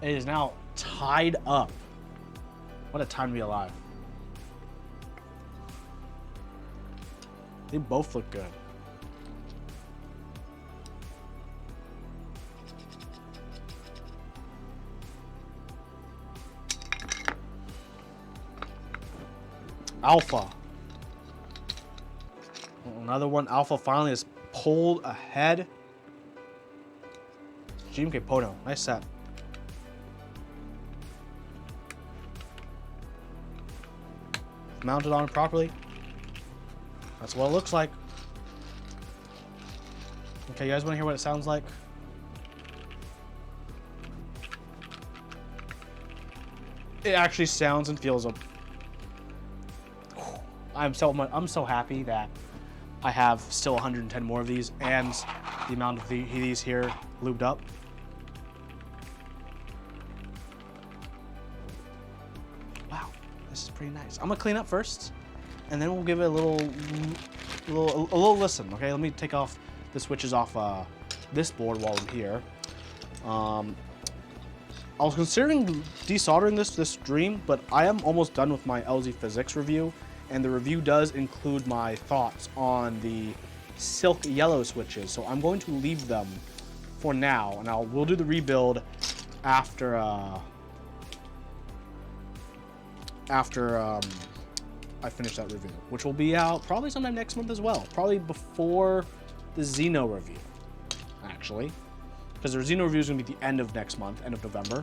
it is now tied up. What a time to be alive. They both look good. Alpha. Another one. Alpha finally is pulled ahead. GMK Pono. Nice set. Mounted on properly. That's what it looks like. Okay, you guys want to hear what it sounds like? It actually sounds and feels a... I'm so happy that I have still 110 more of these and the amount of these here lubed up. Wow, this is pretty nice. I'm gonna clean up first, and then we'll give it a little listen. Okay, let me take off the switches off this board while I'm here. I was considering desoldering this stream, but I am almost done with my LZ Physics review, and the review does include my thoughts on the silk yellow switches, so I'm going to leave them for now, and we'll do the rebuild after I finish that review, which will be out probably sometime next month as well, probably before the Xeno review, actually. Because their Xeno review is going to be the end of next month, end of November.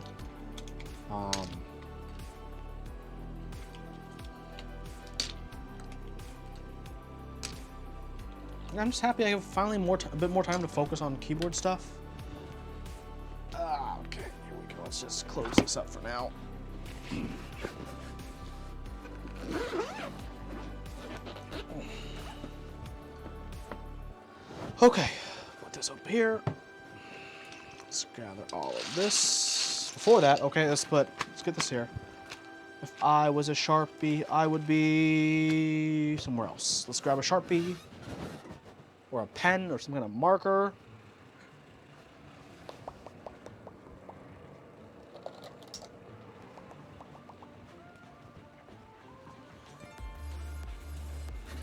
And I'm just happy I have finally a bit more time to focus on keyboard stuff. Okay, here we go. Let's just close this up for now. Okay, put this up here. Let's gather all of this. Before that, okay, let's get this here. If I was a Sharpie, I would be somewhere else. Let's grab a Sharpie or a pen or some kind of marker.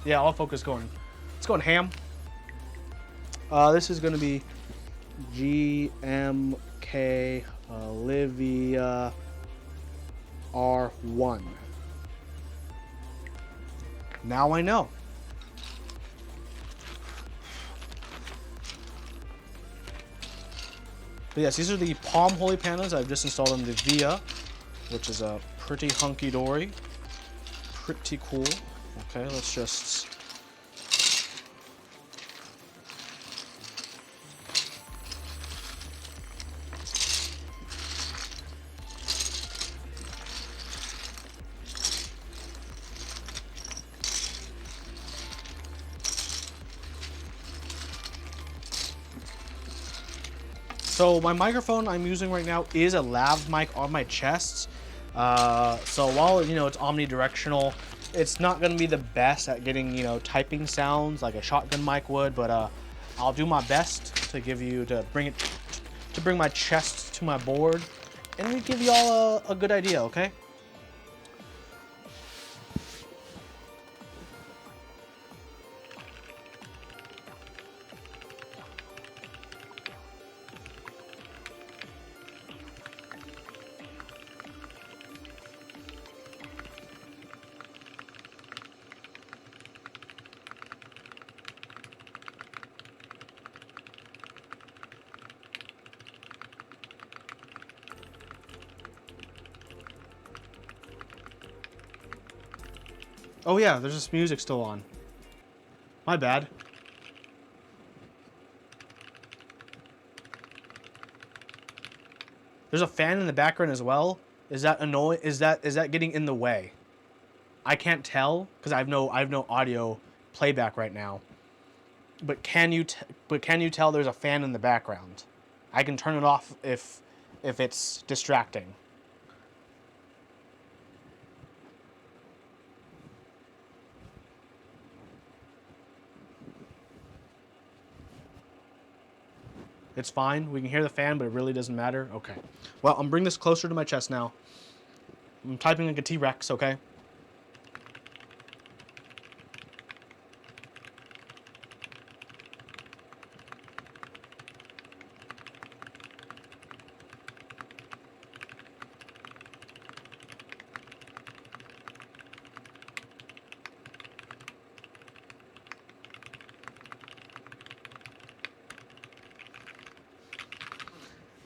Yeah, autofocus going. It's going ham. This is going to be GMK Olivia R1. Now I know. But yes, these are the POM Holy Pandas I've just installed on the VIA, which is a pretty hunky-dory. Pretty cool. Okay, let's just... So my microphone I'm using right now is a lav mic on my chest. So while, you know, it's omnidirectional, it's not going to be the best at getting, you know, typing sounds like a shotgun mic would, but I'll do my best to bring my chest to my board and give you all a good idea, okay? Oh yeah, there's this music still on. My bad. There's a fan in the background as well. Is that annoying? Is that getting in the way? I can't tell because I have no audio playback right now. But can you tell there's a fan in the background? I can turn it off if it's distracting. It's fine. We can hear the fan, but it really doesn't matter. Okay. Well, I'm bringing this closer to my chest now. I'm typing like a T-Rex, okay?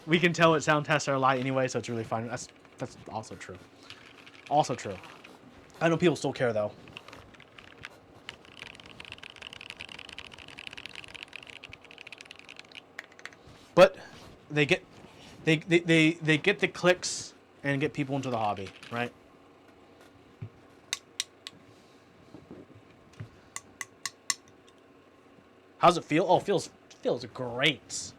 We can tell what sound tests are like anyway, so it's really fine. That's also true. Also true. I know people still care though. But they get the clicks and get people into the hobby, right? How's it feel? Oh, it feels great.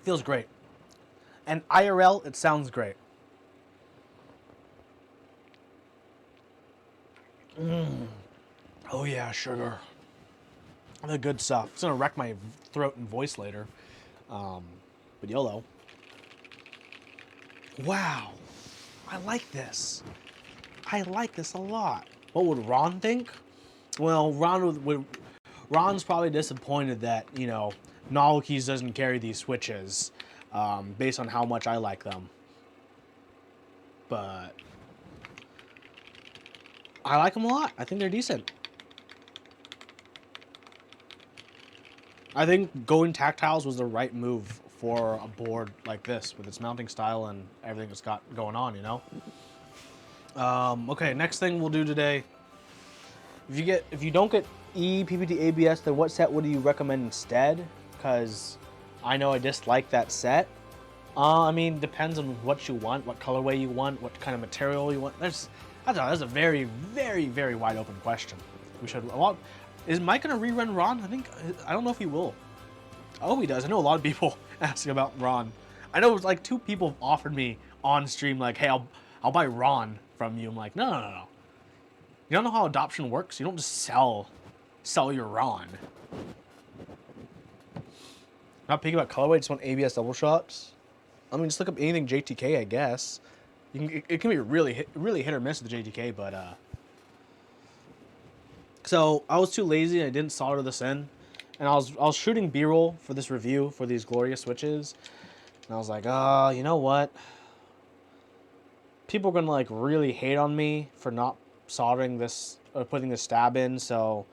Feels great. And IRL, it sounds great. yeah, sugar. The good stuff. It's gonna wreck my throat and voice later. But YOLO. Wow. I like this. I like this a lot. What would Ron think? Well, Ron's probably disappointed that, you know, Novel Keys doesn't carry these switches based on how much I like them. But I like them a lot. I think they're decent. I think going tactiles was the right move for a board like this with its mounting style and everything it's got going on, you know? Okay, next thing we'll do today. If you don't get PPT ABS, then what set would you recommend instead? Because I know I dislike that set. I mean, depends on what you want, what colorway you want, what kind of material you want. That's a very, very, very wide open question. Is Mike gonna rerun Ron? I don't know if he will. I hope he does. I know a lot of people asking about Ron. I know like 2 people offered me on stream like, hey, I'll buy Ron from you. I'm like, no. You don't know how adoption works? You don't just sell your Ron. Not picky about colorway, just want ABS double shots. I mean, just look up anything JTK, I guess. It can be really hit or miss with the JTK, but so I was too lazy and I didn't solder this in, and I was shooting B-roll for this review for these glorious switches, and I was like, you know what? People are gonna like really hate on me for not soldering this or putting the stab in, so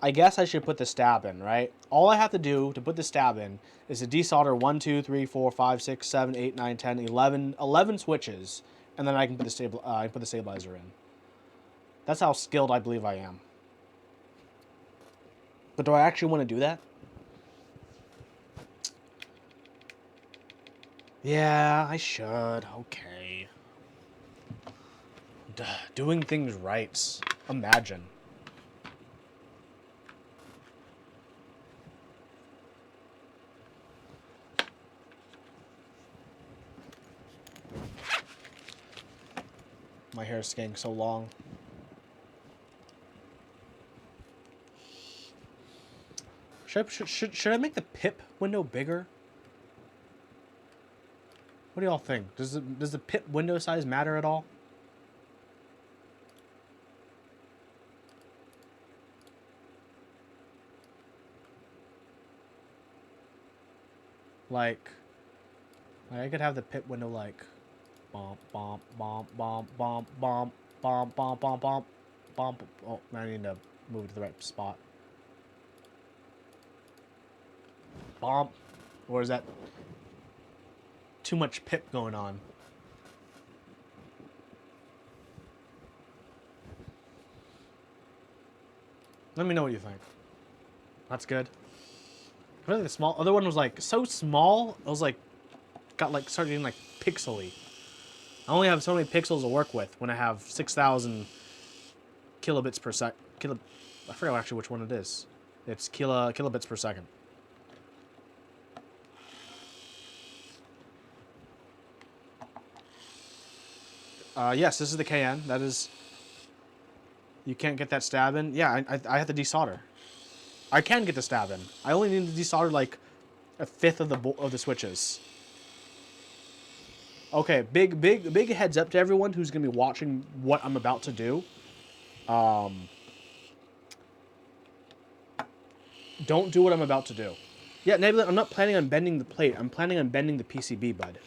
I guess I should put the stab in, right? All I have to do to put the stab in is to desolder 1, 2, 3, 4, 5, 6, 7, 8, 9, 10, 11 switches, and then I can put the stabilizer in. That's how skilled I believe I am. But do I actually want to do that? Yeah, I should. Okay. Doing things right. Imagine. My hair is getting so long. Should I make the pip window bigger? What do y'all think? Does the pip window size matter at all? Like I could have the pip window like bump bump bump bump bump bump bump bump bump bump bump. Oh, I need to move it to the right spot. Bump. Or is that too much pip going on? Let me know what you think. That's good. I think the small other one was like so small. It was like started getting like pixely. I only have so many pixels to work with when I have 6,000 kilobits per sec. I forgot actually which one it is. It's kilobits per second. Yes, this is the KN. That is. You can't get that stab in. Yeah, I have to desolder. I can get the stab in. I only need to desolder like a fifth of the switches. Okay, big heads up to everyone who's gonna be watching what I'm about to do. Don't do what I'm about to do. Yeah, Nebula, I'm not planning on bending the plate. I'm planning on bending the PCB, bud.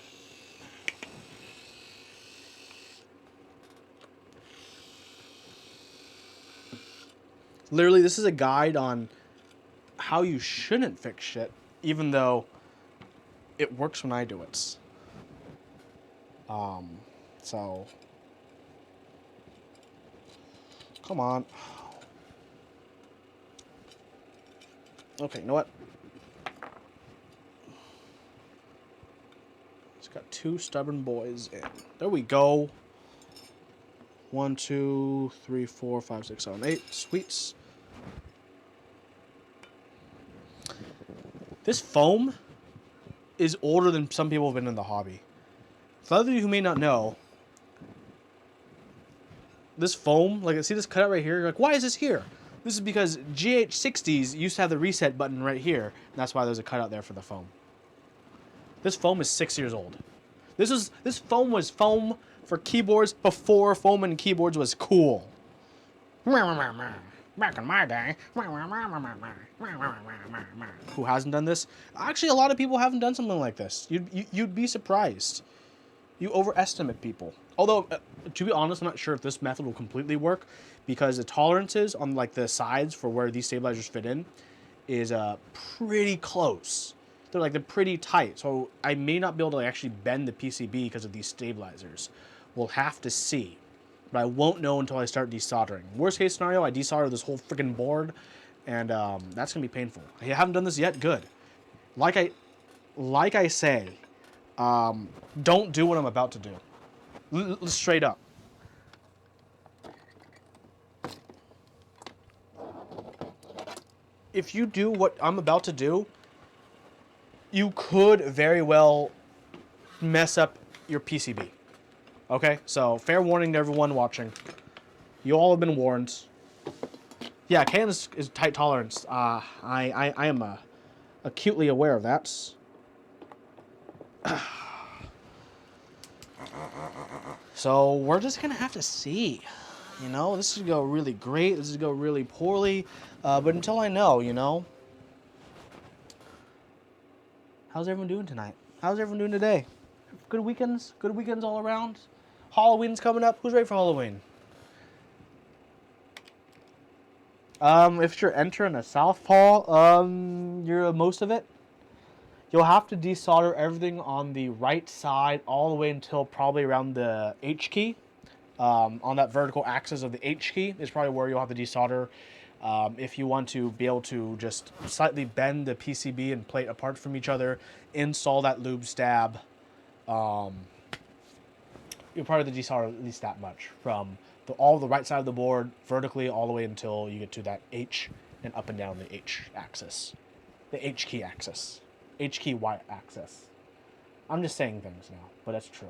Literally, this is a guide on how you shouldn't fix shit, even though it works when I do it. So come on. Okay, you know what? It's got 2 stubborn boys in. There we go. 1, 2, 3, 4, 5, 6, 7, 8. Sweets. This foam is older than some people have been in the hobby. For those of you who may not know, this foam, like, see this cutout right here? You're like, why is this here? This is because GH60s used to have the reset button right here. And that's why there's a cutout there for the foam. This foam is 6 years old. This foam was foam for keyboards before foam and keyboards was cool. Back in my day. Who hasn't done this? Actually, a lot of people haven't done something like this. You'd be surprised. You overestimate people. Although, to be honest, I'm not sure if this method will completely work because the tolerances on like the sides for where these stabilizers fit in is pretty close. They're pretty tight. So I may not be able to actually bend the PCB because of these stabilizers. We'll have to see. But I won't know until I start desoldering. Worst case scenario, I desolder this whole freaking board, and that's gonna be painful. I haven't done this yet. Good. Like I say, don't do what I'm about to do. Straight up. If you do what I'm about to do, you could very well mess up your PCB. Okay, so fair warning to everyone watching. You all have been warned. Yeah, Canon is tight tolerance. I am acutely aware of that. So we're just gonna have to see. You know, this could go really great. This could go really poorly. But until I know, you know. How's everyone doing tonight? How's everyone doing today? Good weekends? Good weekends all around? Halloween's coming up. Who's ready for Halloween? If you're entering a southpaw, you're most of it. You'll have to desolder everything on the right side all the way until probably around the H key. On that vertical axis of the H key is probably where you'll have to desolder. If you want to be able to just slightly bend the PCB and plate apart from each other, install that lube stab. You'll probably have to desolder at least that much from all the right side of the board vertically all the way until you get to that H and up and down the H axis. The H key axis. H key Y axis. I'm just saying things now, but that's true.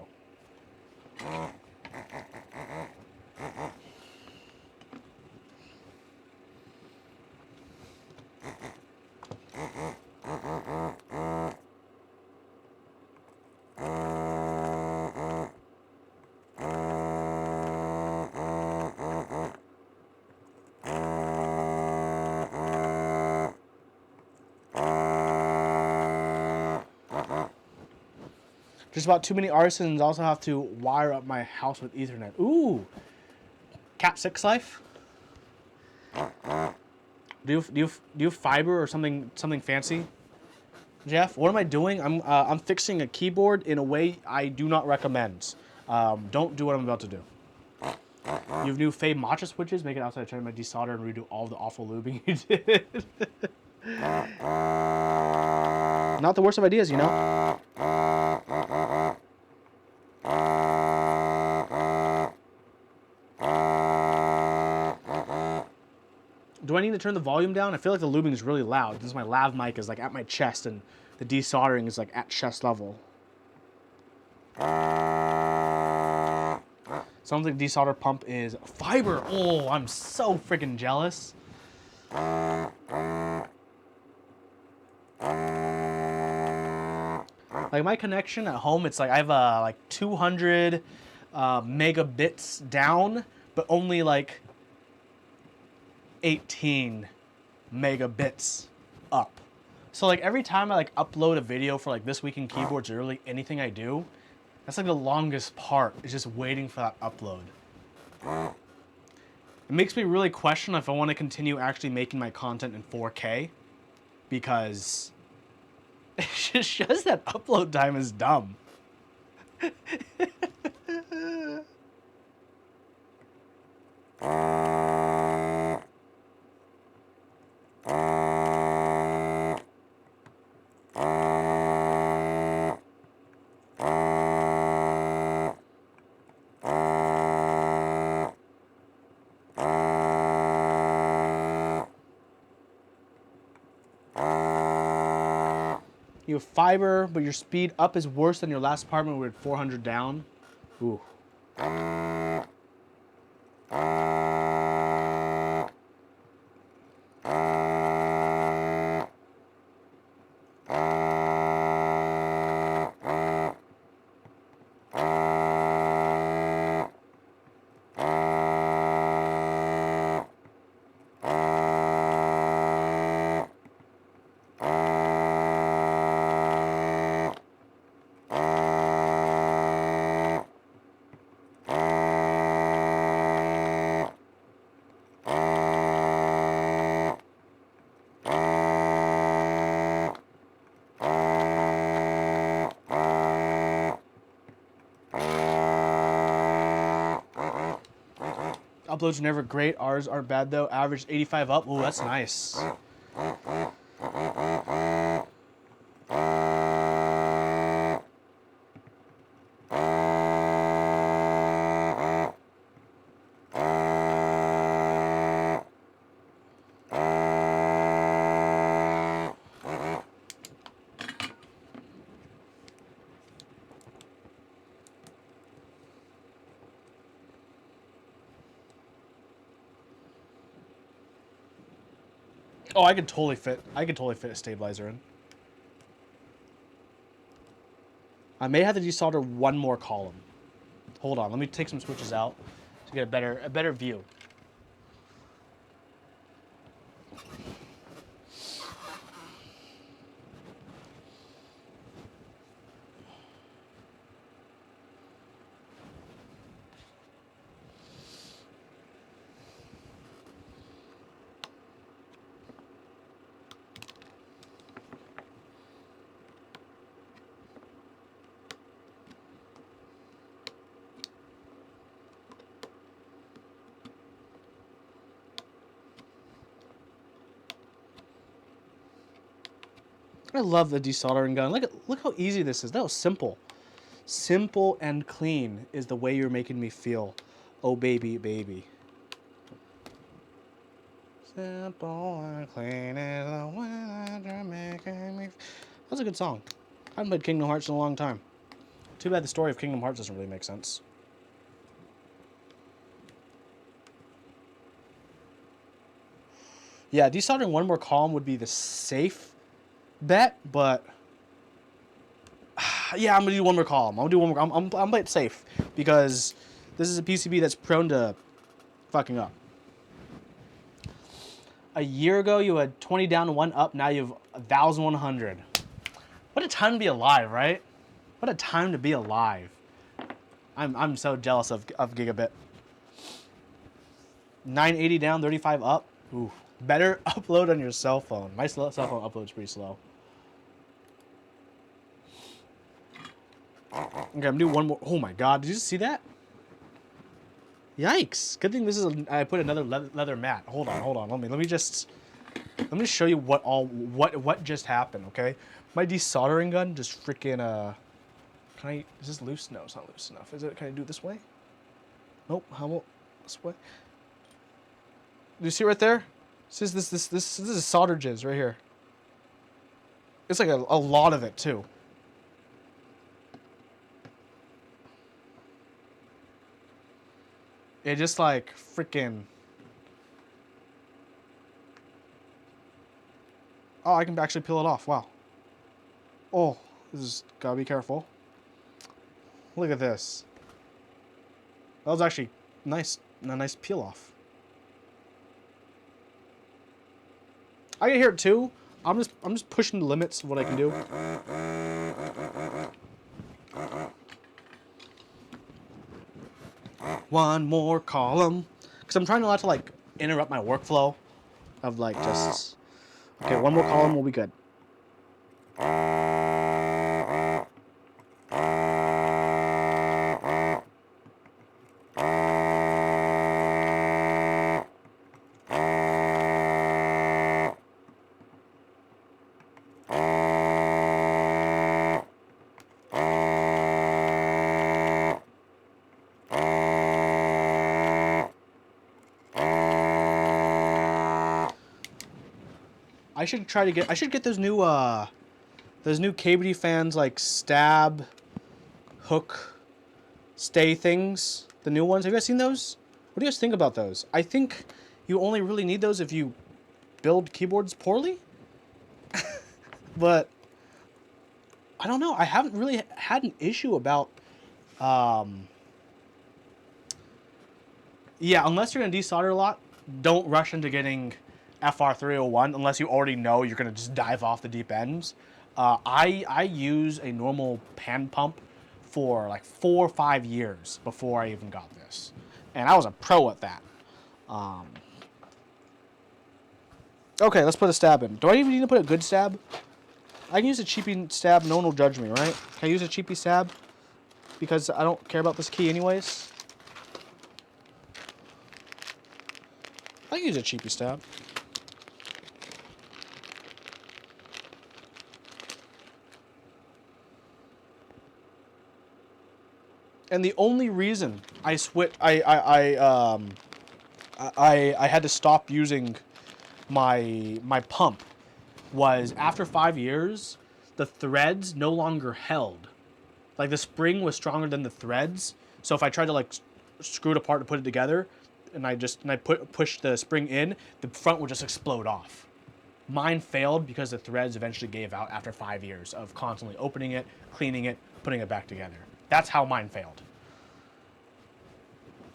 Just about too many arsons. Also have to wire up my house with Ethernet. Ooh, Cat 6 life. Do you fiber or something fancy, Jeff? What am I doing? I'm fixing a keyboard in a way I do not recommend. Don't do what I'm about to do. You have new Fey matcha switches. Make it outside. Try to desolder and redo all the awful lubing you did. Not the worst of ideas, you know. Do I need to turn the volume down? I feel like the lubing is really loud. This is my lav mic is like at my chest and the desoldering is like at chest level. Sounds like desolder pump is fiber. Oh, I'm so freaking jealous. Like my connection at home, it's like I have like 200 megabits down, but only like 18 megabits up. So like every time I like upload a video for like This Week in Keyboards or really anything I do, that's like the longest part, is just waiting for that upload. It makes me really question if I want to continue actually making my content in 4K, because it's just that upload time is dumb. You have fiber, but your speed up is worse than your last apartment where we had 400 down. Ooh. Uploads are never great. Ours aren't bad though. Average 85 up. Oh, that's nice. Oh, I could totally fit a stabilizer in. I may have to desolder one more column. Hold on, let me take some switches out to get a better view. I love the desoldering gun. Look how easy this is. That was simple. Simple and clean is the way you're making me feel. Oh baby, baby. Simple and clean is the way that you're making me. That's a good song. I haven't played Kingdom Hearts in a long time. Too bad the story of Kingdom Hearts doesn't really make sense. Yeah, desoldering one more column would be the safe bet, but yeah, I'm gonna do one more column. I'm gonna do one more. I'm playing it safe because this is a PCB that's prone to fucking up. A year ago, you had 20 down and 1 up. Now you have 1,100. What a time to be alive, right? What a time to be alive. I'm so jealous of Gigabit. 980 down, 35 up. Ooh, better upload on your cell phone. My cell phone uploads pretty slow. Okay, I'm doing one more. Oh my god, did you just see that? Yikes! Good thing this is. I put another leather mat. Hold on. Let me just show you what just happened. Okay, my desoldering gun just freaking Can I? Is this loose? No, it's not loose enough. Is it? Can I do it this way? Nope. How about this way? Do you see right there? This is solder jizz right here. It's like a lot of it too. It just like freaking. Oh, I can actually peel it off. Wow. Oh, this is gotta be careful. Look at this. That was actually nice. A nice peel off. I can hear it too. I'm just pushing the limits of what I can do. One more column, because I'm trying not to like interrupt my workflow of like just. Okay, one more column will be good. I should get those new KBD fans like stab, hook, stay things. The new ones. Have you guys seen those? What do you guys think about those? I think you only really need those if you build keyboards poorly. But I don't know. I haven't really had an issue about. Yeah, unless you're gonna desolder a lot, don't rush into getting FR301 unless you already know you're gonna just dive off the deep ends. I use a normal pan pump for like 4 or 5 years before I even got this, and I was a pro at that. Okay, let's put a stab in. Do I even need to put a good stab? I can use a cheapy stab. No one will judge me, right? Can I use a cheapy stab? Because I don't care about this key anyways. I can use a cheapy stab. And the only reason I had to stop using my pump was after 5 years, the threads no longer held. Like the spring was stronger than the threads. So if I tried to like screw it apart to put it together, and I pushed the spring in, the front would just explode off. Mine failed because the threads eventually gave out after 5 years of constantly opening it, cleaning it, putting it back together. That's how mine failed.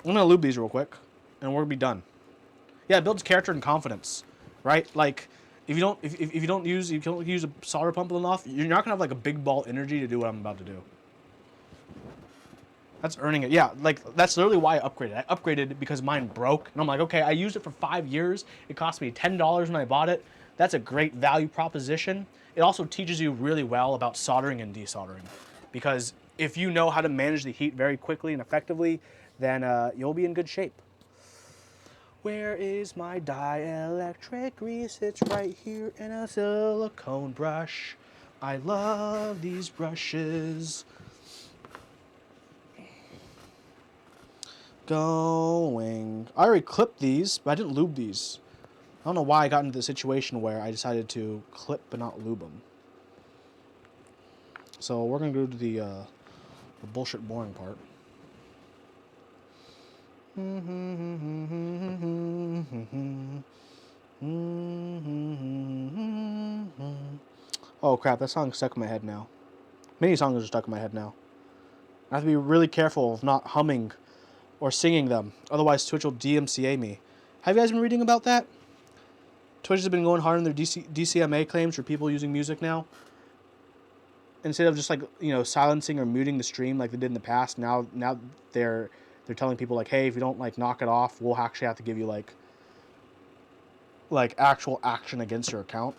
I'm gonna lube these real quick, and we're gonna be done. Yeah, it builds character and confidence, right? Like, if you don't use a solder pump enough, you're not gonna have like a big ball energy to do what I'm about to do. That's earning it. Yeah, like that's literally why I upgraded. I upgraded because mine broke, and I'm like, okay, I used it for 5 years. It cost me $10 when I bought it. That's a great value proposition. It also teaches you really well about soldering and desoldering, because if you know how to manage the heat very quickly and effectively, then you'll be in good shape. Where is my dielectric grease? It's right here in a silicone brush. I love these brushes. Going. I already clipped these, but I didn't lube these. I don't know why I got into the situation where I decided to clip but not lube them. So we're going to go to the bullshit boring part. Oh crap, that song's stuck in my head now. Many songs are stuck in my head now. I have to be really careful of not humming or singing them, otherwise Twitch will DMCA me. Have you guys been reading about that? Twitch has been going hard on their DCMA claims for people using music now. Instead of just like, you know, silencing or muting the stream like they did in the past, now they're telling people like, hey, if you don't like knock it off, we'll actually have to give you like actual action against your account.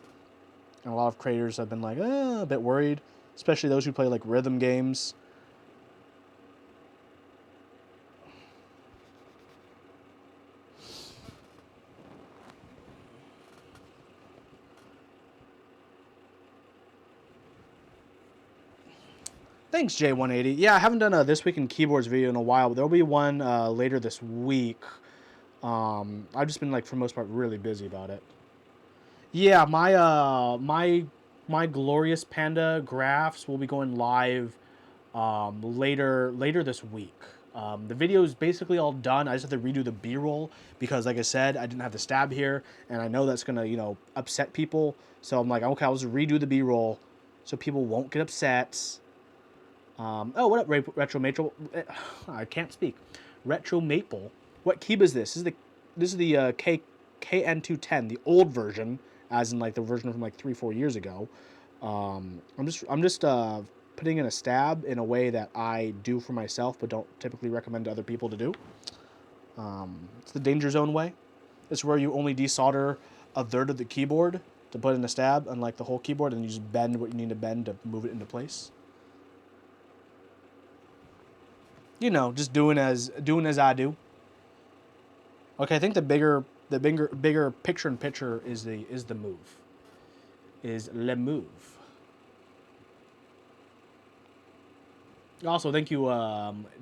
And a lot of creators have been like, a bit worried, especially those who play like rhythm games. Thanks, J180. Yeah, I haven't done a This Week in Keyboards video in a while, but there'll be one later this week. I've just been, like, for the most part, really busy about it. Yeah, my Glorious Panda graphs will be going live later this week. The video is basically all done. I just have to redo the B-roll because, like I said, I didn't have the stab here, and I know that's gonna, you know, upset people. So I'm like, okay, I'll just redo the B-roll so people won't get upset. Oh, what up, Retro Maple? I can't speak. Retro Maple. What keyboard is this? This is the KN210, the old version, as in like the version from like 3-4 years ago. I'm just putting in a stab in a way that I do for myself, but don't typically recommend to other people to do. It's the danger zone way. It's where you only desolder a third of the keyboard to put in a stab, unlike the whole keyboard, and you just bend what you need to bend to move it into place. You know, just doing as I do. Okay, I think the bigger picture-in-picture is the move. Is le move. Also, thank you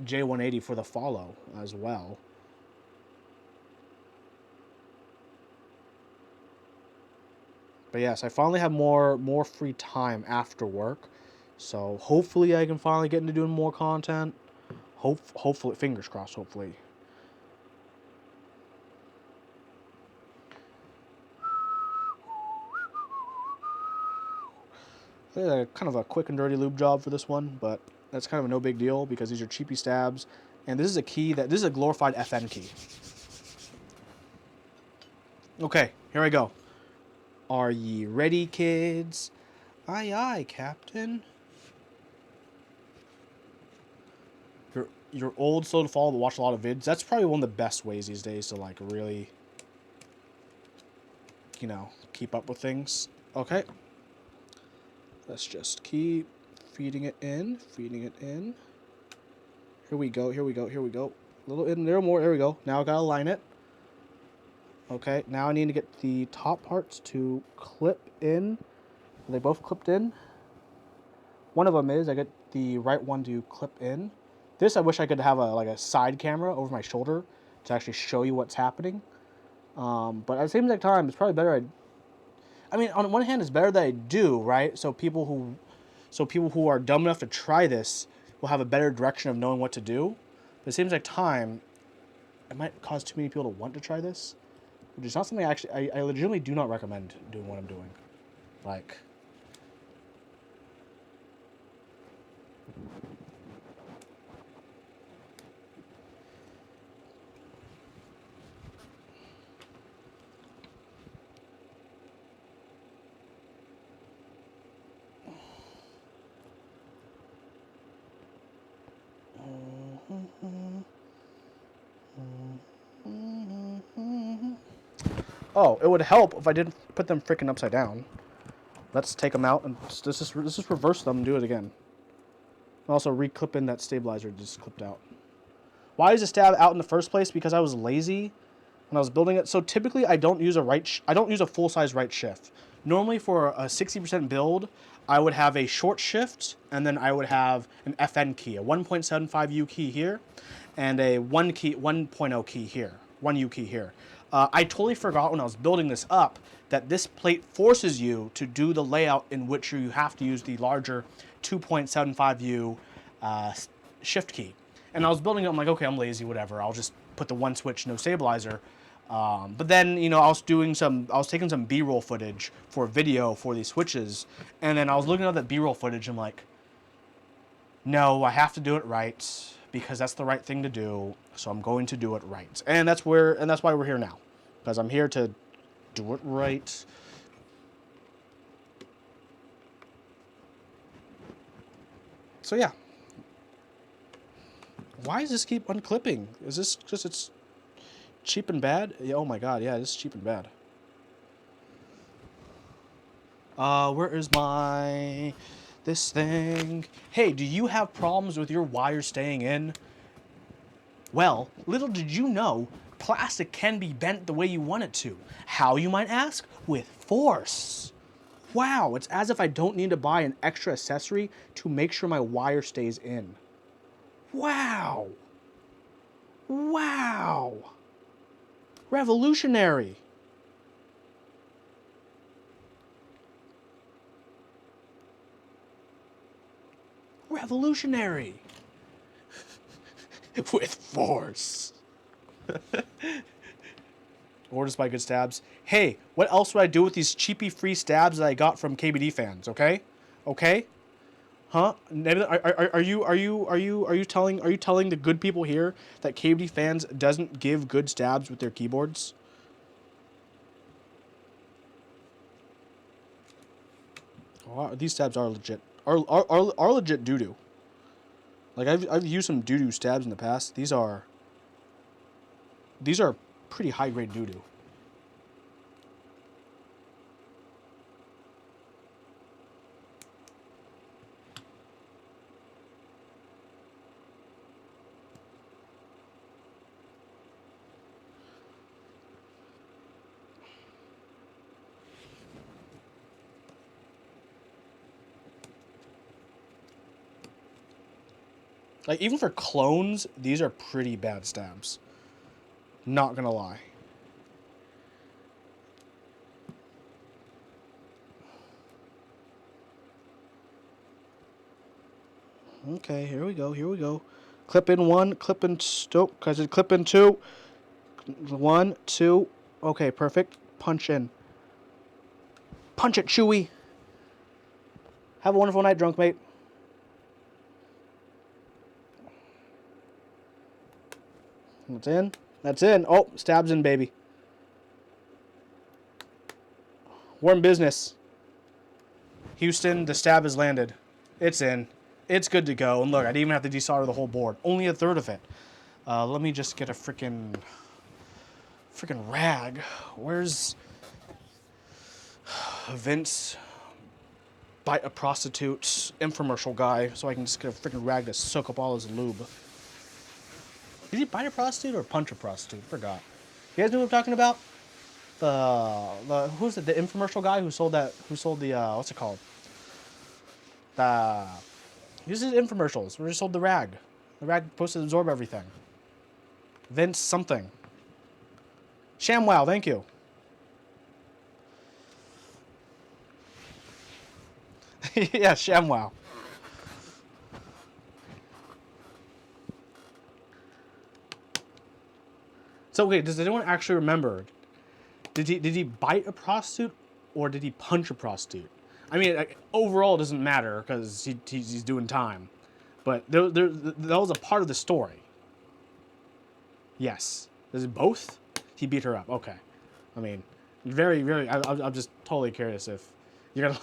J180 for the follow as well. But yes, I finally have more free time after work, so hopefully I can finally get into doing more content. Hopefully, fingers crossed, hopefully. Kind of a quick and dirty lube job for this one, but that's kind of a no big deal because these are cheapy stabs, and this is a glorified FN key. Okay, here I go. Are ye ready, kids? Aye, aye, Captain. You're old, slow to follow, but watch a lot of vids. That's probably one of the best ways these days to like really, you know, keep up with things. Okay. Let's just keep feeding it in, feeding it in. Here we go, here we go, here we go. A little in there more, there we go. Now I gotta line it. Okay, now I need to get the top parts to clip in. Are they both clipped in? One of them is. I get the right one to clip in. This I wish I could have like a side camera over my shoulder to actually show you what's happening. But at the same exact time, it's probably better. I mean, on one hand, it's better that I do, right? So people who are dumb enough to try this will have a better direction of knowing what to do. But at the same exact time, it might cause too many people to want to try this, which is not something I legitimately do not recommend doing what I'm doing. Like, oh, it would help if I didn't put them freaking upside down. Let's take them out and let's just reverse them and do it again. And also reclip in that stabilizer just clipped out. Why is the stab out in the first place? Because I was lazy when I was building it. So typically I don't use a full size right shift. Normally for a 60% build, I would have a short shift and then I would have an FN key, a 1.75 U key here, and a 1.0 key here, 1 U key here. I totally forgot when I was building this up that this plate forces you to do the layout in which you have to use the larger 2.75 U shift key. And I was building it, I'm like, okay, I'm lazy, whatever. I'll just put the one switch, no stabilizer. But then, you know, I was taking some B-roll footage for video for these switches. And then I was looking at that B-roll footage and I'm like, no, I have to do it right because that's the right thing to do. So I'm going to do it right. And that's why we're here now. Because I'm here to do it right. So yeah. Why does this keep unclipping? Is this just it's cheap and bad? Yeah, oh my god, yeah, this is cheap and bad. Where is this thing? Hey, do you have problems with your wires staying in? Well, little did you know, plastic can be bent the way you want it to. How, you might ask? With force. Wow, it's as if I don't need to buy an extra accessory to make sure my wire stays in. Wow. Wow. Revolutionary. Revolutionary. With force. Or just buy good stabs. Hey, what else would I do with these cheapy free stabs that I got from KBD fans? Okay, okay, huh? Are you telling the good people here that KBD fans doesn't give good stabs with their keyboards? Oh, these stabs are legit. Are legit doo doo. Like I've used some doo doo stabs in the past. These are pretty high grade doo doo. Like, even for clones, these are pretty bad stabs. Not gonna lie. Okay, here we go. Clip in one, clip in two, because it clip in two. 1, 2. Okay, perfect. Punch in. Punch it, Chewy. Have a wonderful night, drunk mate. That's in. That's in. Oh, stabs in, baby. We're in business. Houston, the stab has landed. It's in. It's good to go. And look, I didn't even have to desolder the whole board. Only a third of it. Let me just get a freaking rag. Where's Vince? Bite a prostitute infomercial guy, so I can just get a freaking rag to soak up all his lube. Did he bite a prostitute or punch a prostitute? Forgot. You guys know what I'm talking about? who's it? The infomercial guy who sold that? Who sold the what's it called? The he uses infomercials. We just sold the rag. The rag supposed to absorb everything. Vince something. ShamWow, thank you. Yeah, ShamWow. So wait, does anyone actually remember? Did he bite a prostitute or did he punch a prostitute? I mean, like, overall it doesn't matter because he's doing time, but that was a part of the story. Yes. Is it both? He beat her up. Okay. I mean, very. I'm just totally curious if you're gonna.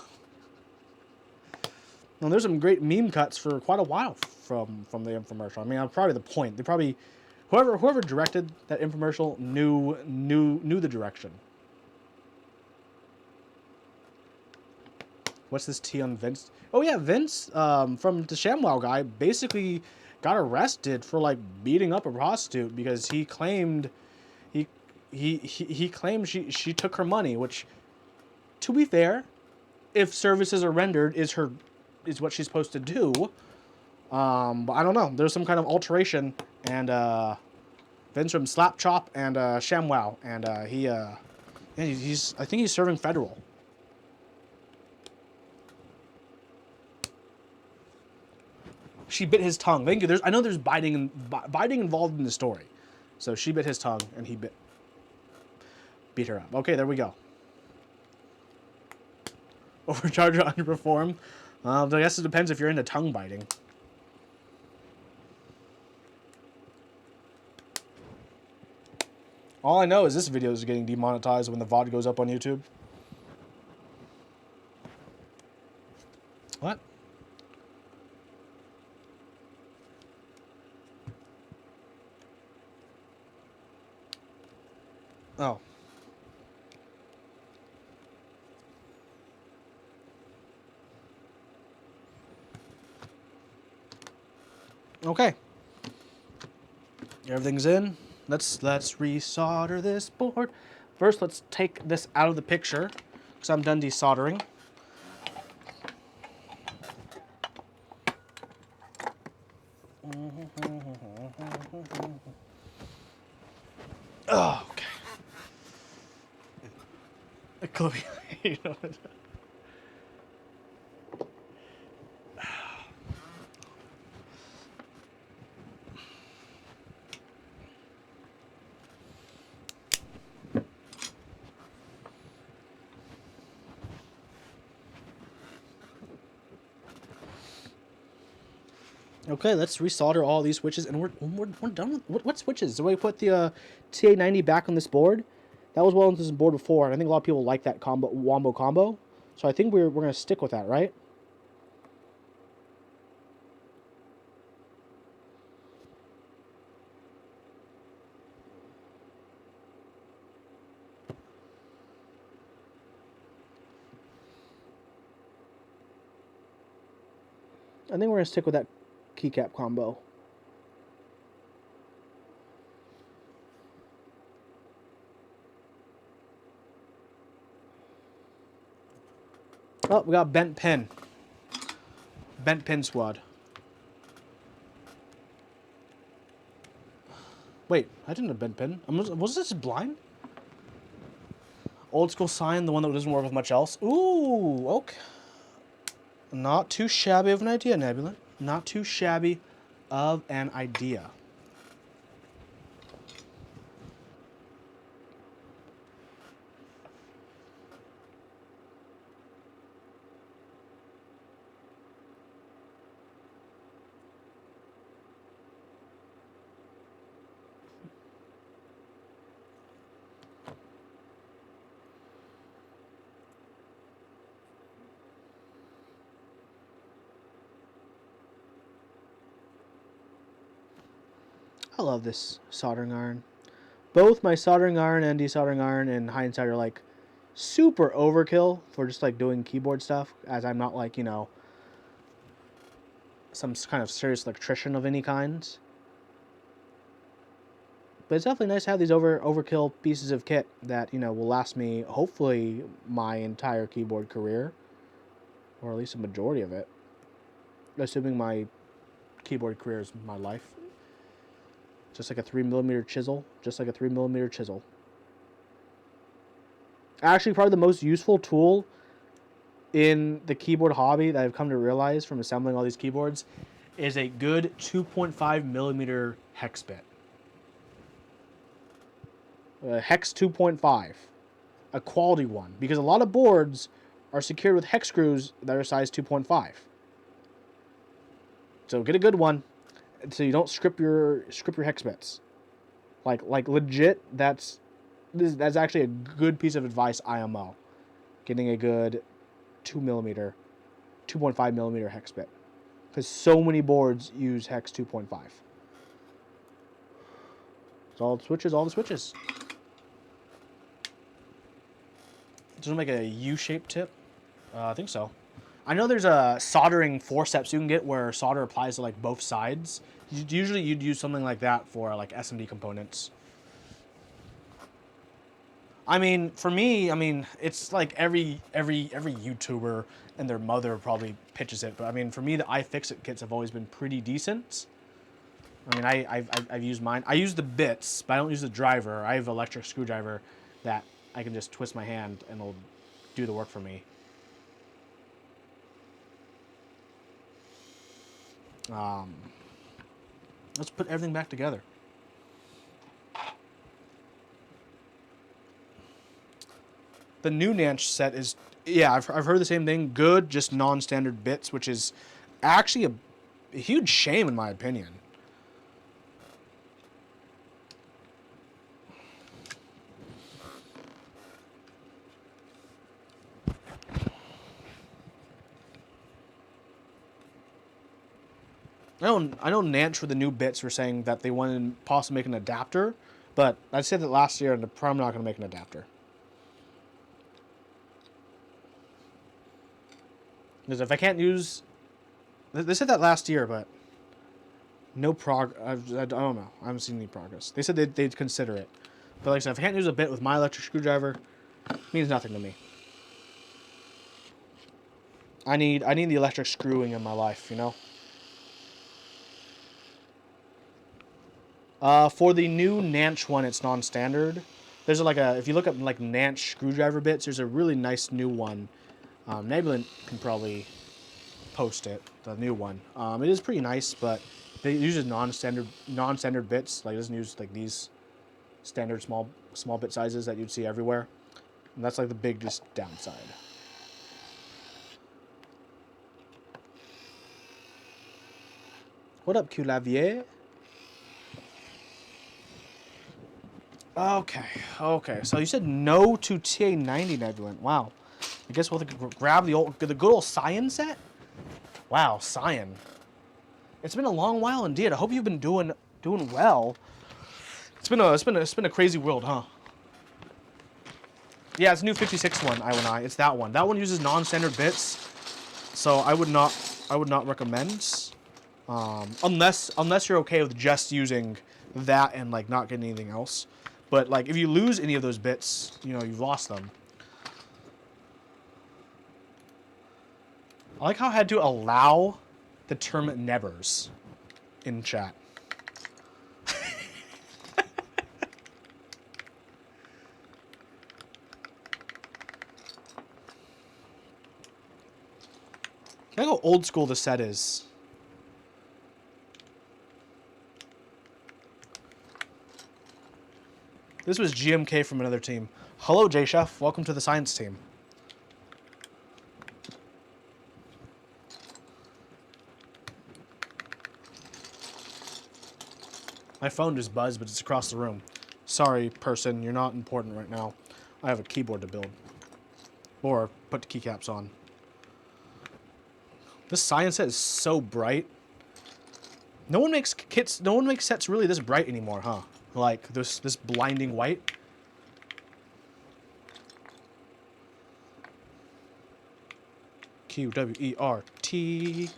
Well, there's some great meme cuts for quite a while from the infomercial. I mean, probably the point. They probably whoever directed that infomercial knew the direction. What's this tea on Vince? Oh yeah, Vince from the ShamWow guy basically got arrested for like beating up a prostitute because he claimed he claimed she took her money, which, to be fair, if services are rendered, is what she's supposed to do. But I don't know. There's some kind of alteration, and Vince from Slap Chop and ShamWow, and he's I think he's serving federal. She bit his tongue. Thank you. I know there's biting involved in the story, so she bit his tongue and he beat her up. Okay, there we go. Overcharge or underperform? I guess it depends if you're into tongue biting. All I know is this video is getting demonetized when the VOD goes up on YouTube. What? Oh. Okay. Everything's in. Let's resolder this board. First, let's take this out of the picture because I'm done desoldering. Oh, okay. Chloe, you know. Okay, let's resolder all these switches, and we're done with what switches? So we put the TA90 back on this board. That was well into this board before, and I think a lot of people like that wombo combo. So I think we're gonna stick with that, right? I think we're gonna stick with that keycap combo. Oh, we got bent pin. Bent pin squad. Wait, I didn't have bent pin. Was this blind? Old school sign, the one that doesn't work with much else. Ooh, okay. Not too shabby of an idea, Nebula. Not too shabby of an idea. I love this soldering iron. Both my soldering iron and desoldering iron in hindsight are like super overkill for just like doing keyboard stuff, as I'm not like, you know, some kind of serious electrician of any kind. But it's definitely nice to have these overkill pieces of kit that, you know, will last me, hopefully, my entire keyboard career. Or at least a majority of it. Assuming my keyboard career is my life. Just like a 3mm chisel. Just like a 3mm chisel. Actually, probably the most useful tool in the keyboard hobby that I've come to realize from assembling all these keyboards is a good 2.5mm hex bit. Hex 2.5. A quality one. Because a lot of boards are secured with hex screws that are size 2.5. So get a good one so you don't script your hex bits. Like legit, that's actually a good piece of advice, IMO. Getting a good 2mm, 2.5mm hex bit. Because so many boards use hex 2.5. It's all the switches, all the switches. Does it make a U-shaped tip? I think so. I know there's a soldering forceps you can get where solder applies to like both sides. Usually you'd use something like that for like SMD components. I mean, for me, I mean, it's like every YouTuber and their mother probably pitches it. But I mean, for me, the iFixit kits have always been pretty decent. I mean, I've used mine. I use the bits, but I don't use the driver. I have an electric screwdriver that I can just twist my hand and it'll do the work for me. Let's put everything back together. The new Nanch set is, yeah, I've heard the same thing. Good, just non-standard bits, which is actually a huge shame in my opinion. I know Nanch for the new bits were saying that they wanted to possibly make an adapter, but I said that last year and they're probably not going to make an adapter. Because if I can't use... They said that last year, but no I don't know. I haven't seen any progress. They said they'd consider it. But like I said, if I can't use a bit with my electric screwdriver, it means nothing to me. I need the electric screwing in my life, you know? For the new Nanch one, it's non-standard. There's like if you look up like Nanch screwdriver bits, there's a really nice new one. Nebulin can probably post it, the new one. It is pretty nice, but it uses non-standard bits. Like it doesn't use like these standard small bit sizes that you'd see everywhere. And that's like the biggest downside. What up, Culavier? Okay. So you said no to TA90 Nebulin. Wow. I guess we'll grab the good old Cyan set. Wow, Cyan. It's been a long while indeed. I hope you've been doing well. It's been a crazy world, huh? Yeah, it's a new 56 one. It's that one. That one uses non-standard bits, so I would not recommend. Unless you're okay with just using that and like not getting anything else. But like if you lose any of those bits, you know you've lost them. I like how I had to allow the term nebbers in chat. Look how old school the set is. This was GMK from another team. Hello, J-Chef. Welcome to the science team. My phone just buzzed, but it's across the room. Sorry, person. You're not important right now. I have a keyboard to build. Or put the keycaps on. This science set is so bright. No one makes sets really this bright anymore, huh? Like this blinding white. QWERT.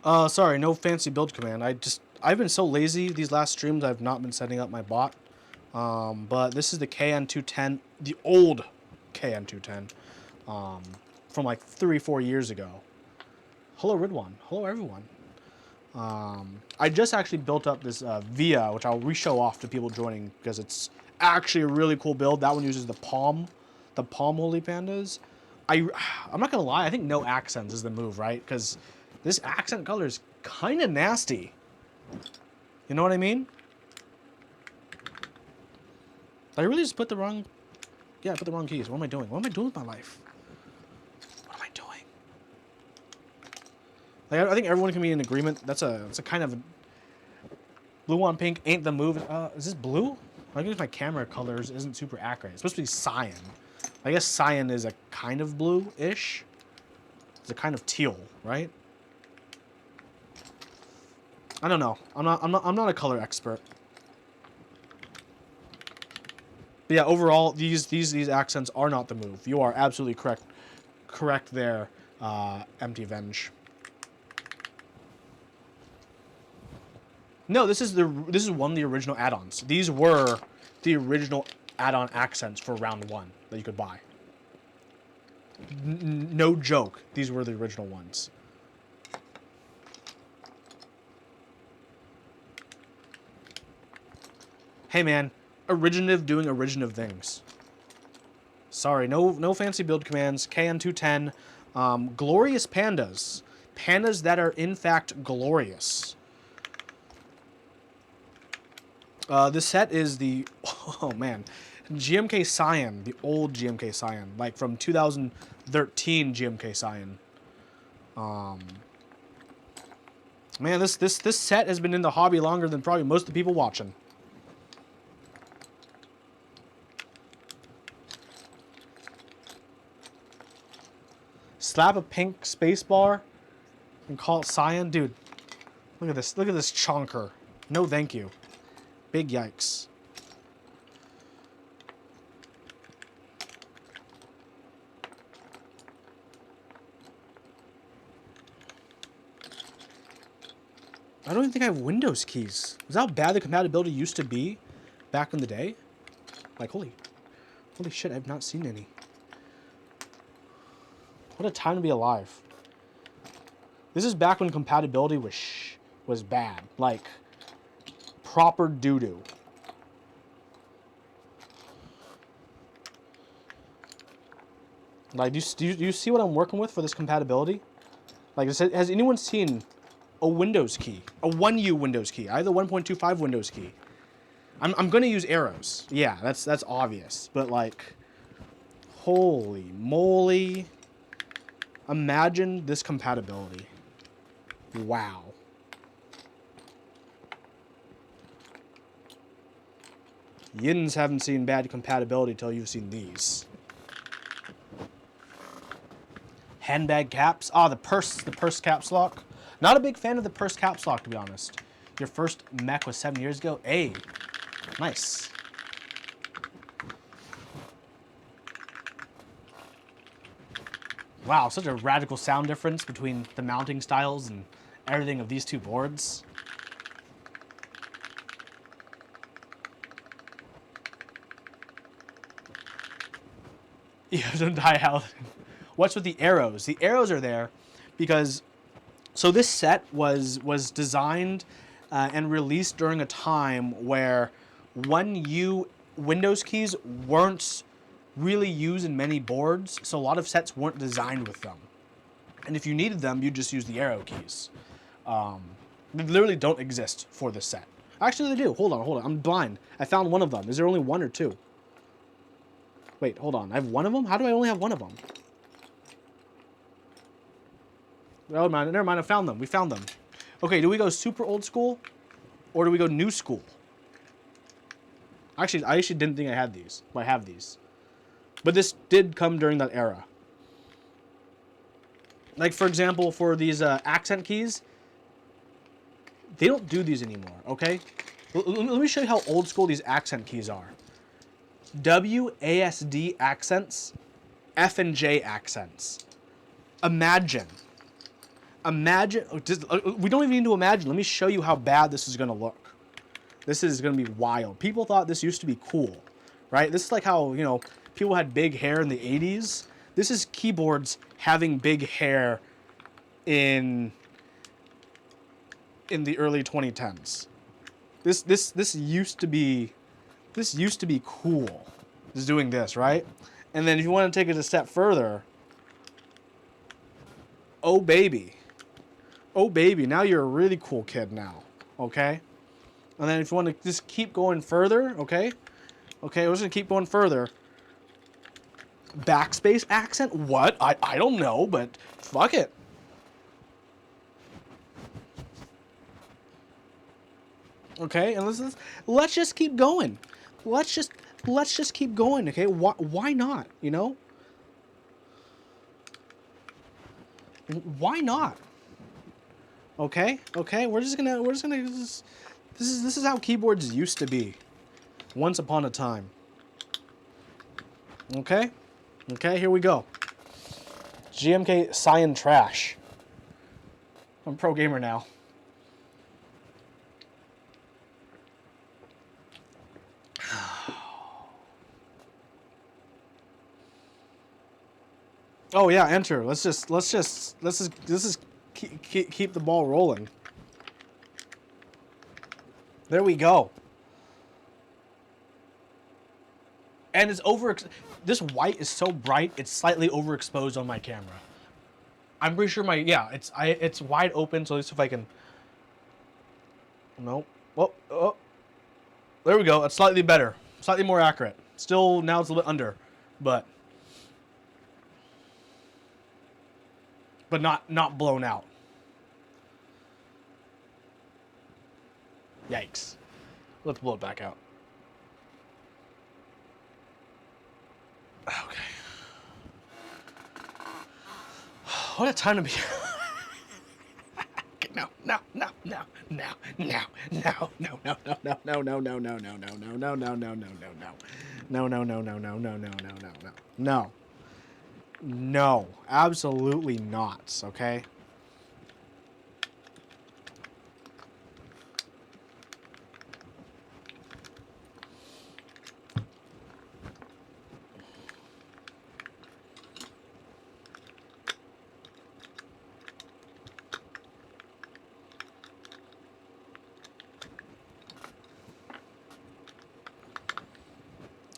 Sorry, no fancy build command. I've been so lazy these last streams. I've not been setting up my bot. But this is the KN210, the old KN210, from like 3-4 years ago. Hello, Ridwan. Hello, everyone. I just actually built up this Via, which I'll re-show off to people joining because it's actually a really cool build. That one uses the POM Holy Pandas. I'm not gonna lie, I think no accents is the move, right? Because this accent color is kind of nasty. You know what I mean? I really just put the wrong... Yeah, I put the wrong keys. What am I doing? What am I doing with my life? What am I doing? Like, I think everyone can be in agreement. That's a kind of... Blue on pink ain't the move. Is this blue? I guess my camera colors isn't super accurate. It's supposed to be cyan. I guess cyan is a kind of blue-ish. It's a kind of teal, right? I don't know. I'm not a color expert. But yeah, overall, these accents are not the move. You are absolutely correct there, Empty Venge. No, this is one of the original add-ons. These were the original add-on accents for round 1 that you could buy. No joke. These were the original ones. Hey man, originative doing originative things. Sorry, no fancy build commands. KN210, glorious pandas. Pandas that are in fact glorious. This set is the, oh man, GMK Cyan, the old GMK Cyan, like from 2013 GMK Cyan. Man, this set has been in the hobby longer than probably most of the people watching. Slap a pink space bar and call it cyan, dude. Look at this chonker. No, thank you. Big yikes. I don't even think I have Windows keys. Is that how bad the compatibility used to be back in the day? Like, holy shit, I've not seen any. What a time to be alive. This is back when compatibility was bad. Like, proper doo-doo. Like, do you see what I'm working with for this compatibility? Like, has anyone seen a Windows key? A 1U Windows key? I have the 1.25 Windows key. I'm going to use arrows. Yeah, that's obvious. But, like, holy moly. Imagine this compatibility. Wow. Yins haven't seen bad compatibility till you've seen these. Handbag caps. Ah, the purse caps lock. Not a big fan of the purse caps lock, to be honest. Your first mech was 7 years ago. Hey, nice. Wow, such a radical sound difference between the mounting styles and everything of these two boards. Yeah, don't die out. What's with the arrows? The arrows are there because, so this set was designed and released during a time where 1U Windows keys weren't really used in many boards, so a lot of sets weren't designed with them. And if you needed them, you just use the arrow keys. They literally don't exist for this set. Actually, they do. Hold on. I'm blind. I found one of them. Is there only one or two? Wait, hold on. I have one of them? How do I only have one of them? Oh, never mind. I found them. We found them. Okay, do we go super old school? Or do we go new school? Actually, I didn't think I had these. But I have these. But this did come during that era. Like, for example, for these accent keys, they don't do these anymore, okay? Let me show you how old school these accent keys are. WASD accents, F and J accents. Imagine imagine, we don't even need to imagine. Let me show you how bad this is going to look. This is going to be wild. People thought this used to be cool, right? This is like how, you know, people had big hair in the 80s. This is keyboards having big hair in the early 2010s. This used to be cool. Just doing this, right? And then if you want to take it a step further, oh baby, now you're a really cool kid now, okay? And then if you want to just keep going further, okay, we're just gonna keep going further. Backspace accent? What? I don't know, but fuck it. Okay, and let's just keep going. Let's just keep going. Okay, why not? You know, why not? Okay, we're just gonna this is how keyboards used to be, once upon a time. Okay, here we go. GMK Cyan Trash. I'm pro gamer now. Oh yeah, enter. Let's just keep the ball rolling. There we go. And it's this white is so bright, it's slightly overexposed on my camera. I'm pretty sure it's wide open, so let's see if I can. Nope. Oh. There we go. That's slightly better. Slightly more accurate. Still, now it's a little bit under, but not blown out. Yikes. Let's blow it back out. Okay. What a time to be. No. No, absolutely not, okay?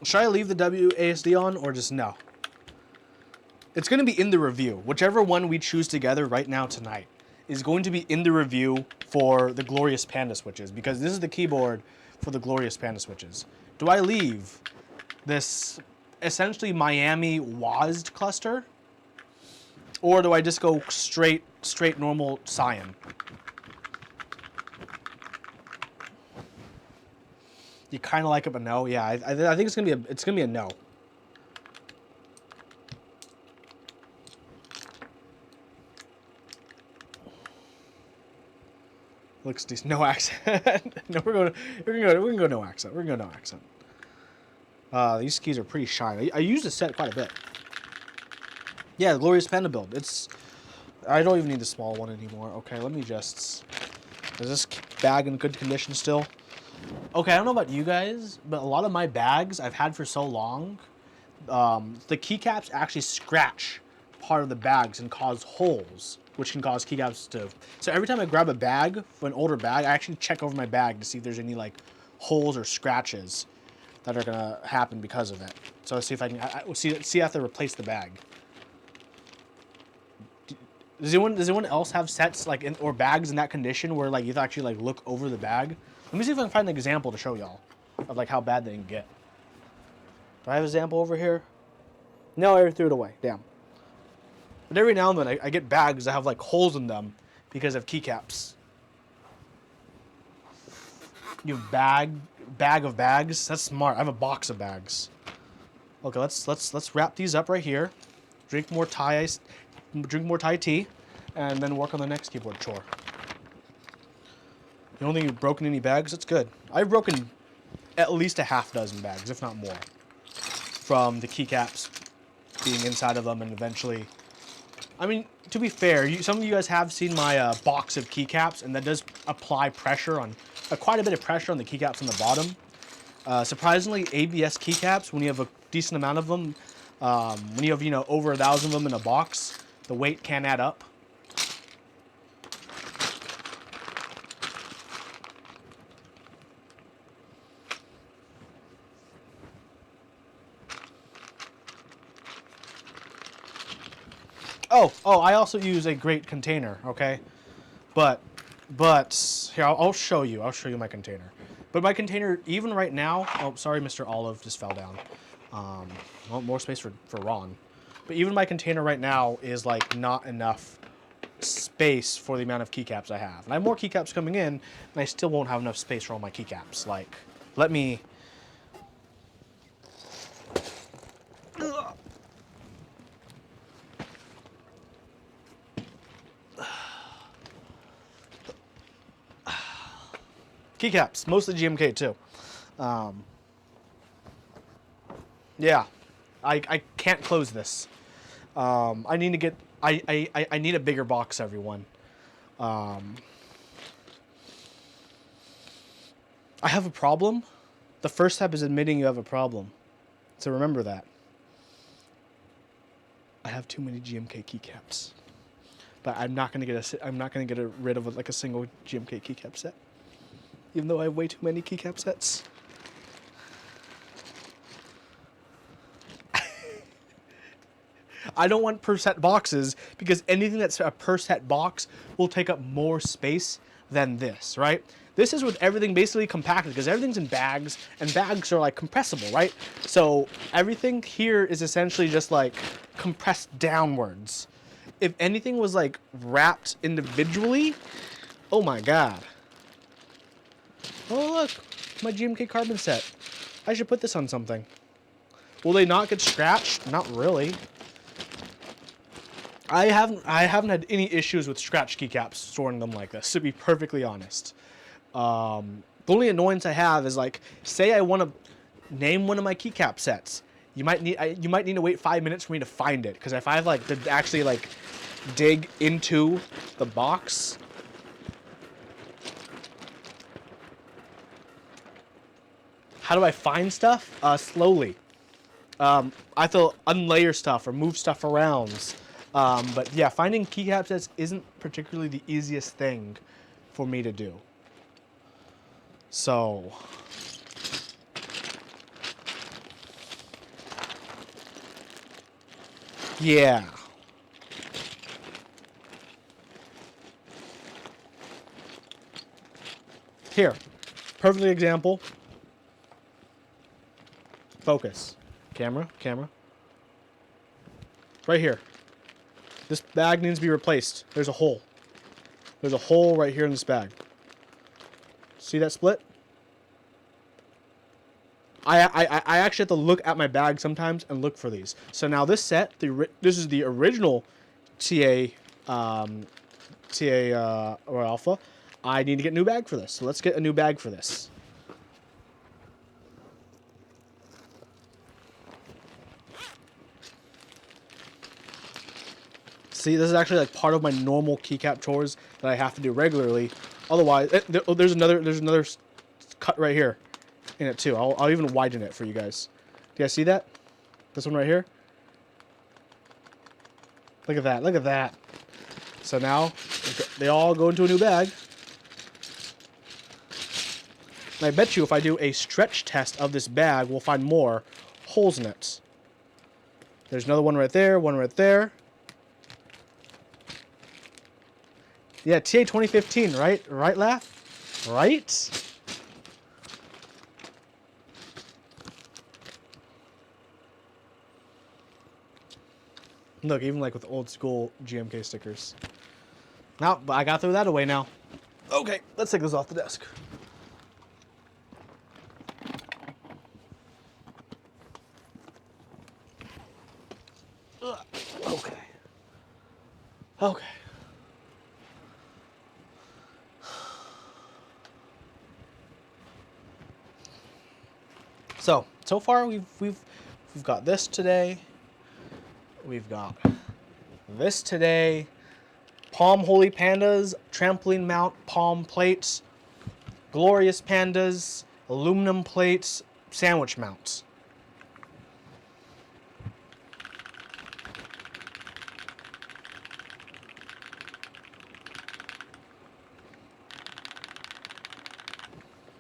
Should I leave the WASD on or just no? It's going to be in the review. Whichever one we choose together right now tonight is going to be in the review for the Glorious Panda switches, because this is the keyboard for the Glorious Panda switches. Do I leave this essentially Miami WASD cluster, or do I just go straight normal cyan? You kind of like it, but no. Yeah, I think it's gonna be a no. Looks decent. No accent. No, we're gonna go no accent. We're gonna go no accent. These keys are pretty shiny. I use the set quite a bit. Yeah, the Glorious Panda build. I don't even need the small one anymore. Okay, let me just. Is this bag in good condition still? Okay, I don't know about you guys, but a lot of my bags I've had for so long, the keycaps actually scratch part of the bags and cause holes, which can cause keycaps to. So every time I grab a bag, an older bag, I actually check over my bag to see if there's any like holes or scratches that are gonna happen because of it. So let's see if I can see if I have to replace the bag. Does anyone else have sets like or bags in that condition where like you have to actually like look over the bag? Let me see if I can find an example to show y'all of like how bad they can get. Do I have an example over here? No, I threw it away. Damn. But every now and then I get bags that have like holes in them because of keycaps. You have bag of bags? That's smart. I have a box of bags. Okay, let's wrap these up right here. Drink more Thai tea, and then work on the next keyboard chore. You don't think you've broken any bags? That's good. I've broken at least a half dozen bags, if not more, from the keycaps being inside of them and eventually I mean, to be fair, some of you guys have seen my box of keycaps, and that does apply pressure on, quite a bit of pressure on the keycaps on the bottom. Surprisingly, ABS keycaps, when you have a decent amount of them, when you have, you know, over 1,000 of them in a box, the weight can add up. Oh, I also use a great container, okay? But here, I'll show you. I'll show you my container. But my container, even right now, oh, sorry, Mr. Olive just fell down. Well, more space for Ron. But even my container right now is like not enough space for the amount of keycaps I have. And I have more keycaps coming in, and I still won't have enough space for all my keycaps. Like, let me... Keycaps, mostly GMK too. Yeah, I can't close this. I need to get, I need a bigger box, everyone. I have a problem. The first step is admitting you have a problem. So remember that. I have too many GMK keycaps. But I'm not gonna get rid of like a single GMK keycap set. Even though I have way too many keycap sets. I don't want per set boxes because anything that's a per set box will take up more space than this, right? This is with everything basically compacted because everything's in bags, and bags are like compressible, right? So everything here is essentially just like compressed downwards. If anything was like wrapped individually, oh my god. Oh look, my GMK carbon set. I should put this on something. Will they not get scratched? Not really. I haven't had any issues with scratch keycaps storing them like this, to be perfectly honest. The only annoyance I have is like, say I want to name one of my keycap sets. You might need to wait 5 minutes for me to find it, because if I have like to actually like dig into the box. How do I find stuff? Slowly. I have to unlayer stuff or move stuff around. But yeah, finding keycap sets isn't particularly the easiest thing for me to do. So, yeah. Here, perfect example. Focus. Camera. Right here. This bag needs to be replaced. There's a hole. There's a hole right here in this bag. See that split? I actually have to look at my bag sometimes and look for these. So now this set, this is the original TA or Alpha. I need to get a new bag for this. So let's get a new bag for this. See, this is actually like part of my normal keycap chores that I have to do regularly. Otherwise, there's another cut right here in it too. I'll even widen it for you guys. Do you guys see that? This one right here. Look at that. Look at that. So now they all go into a new bag. And I bet you if I do a stretch test of this bag, we'll find more holes in it. There's another one right there. One right there. Yeah, TA 2015, right? Right, Laugh? Right? Look, even like with old school GMK stickers. Now, but I got to throw that away now. Okay, let's take this off the desk. Okay. Okay. So far we've got this today. We've got this today. POM Holy Pandas, trampoline mount, POM plates, Glorious Pandas, aluminum plates, sandwich mounts.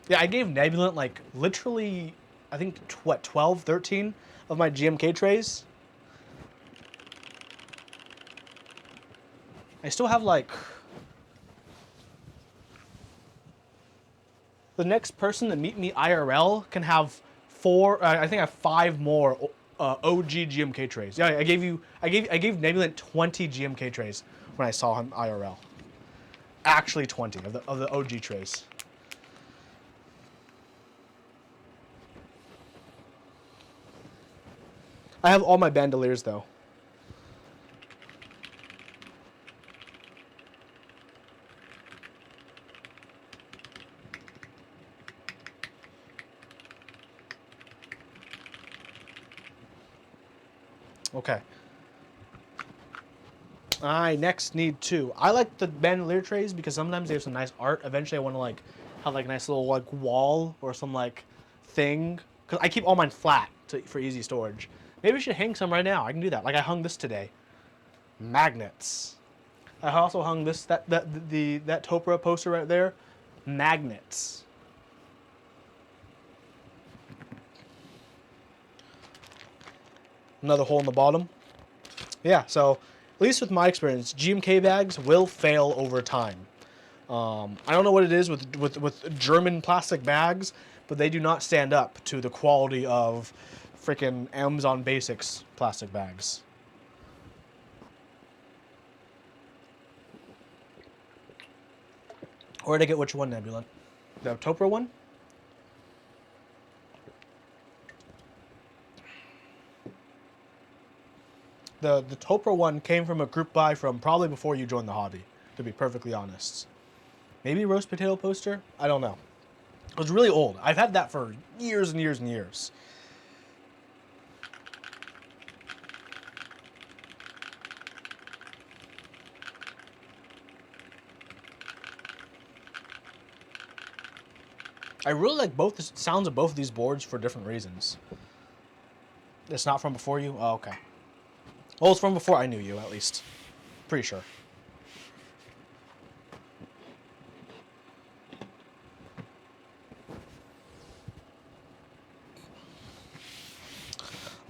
Yeah, I gave Nebulant like literally, I think, what, 12, 13 of my GMK trays. I still have like, the next person to meet me IRL can have I think I have 5 more OG GMK trays. Yeah, I gave Nebulant 20 GMK trays when I saw him IRL. Actually 20 of the OG trays. I have all my bandoliers though. Okay. I next need 2. I like the bandolier trays because sometimes they have some nice art. Eventually I want to like have like a nice little like wall or some like thing. Because I keep all mine flat for easy storage. Maybe we should hang some right now. I can do that. Like I hung this today. Magnets. I also hung that Topra poster right there. Magnets. Another hole in the bottom. Yeah, so at least with my experience, GMK bags will fail over time. I don't know what it is with German plastic bags, but they do not stand up to the quality of freaking Amazon Basics plastic bags. Where did I get which one, Nebula? The Topra one? The Topra one came from a group buy from probably before you joined the hobby, to be perfectly honest. Maybe roast potato poster? I don't know. It was really old. I've had that for years and years and years. I really like both the sounds of both of these boards for different reasons. It's not from before you? Oh, okay. Well, it's from before I knew you, at least. Pretty sure.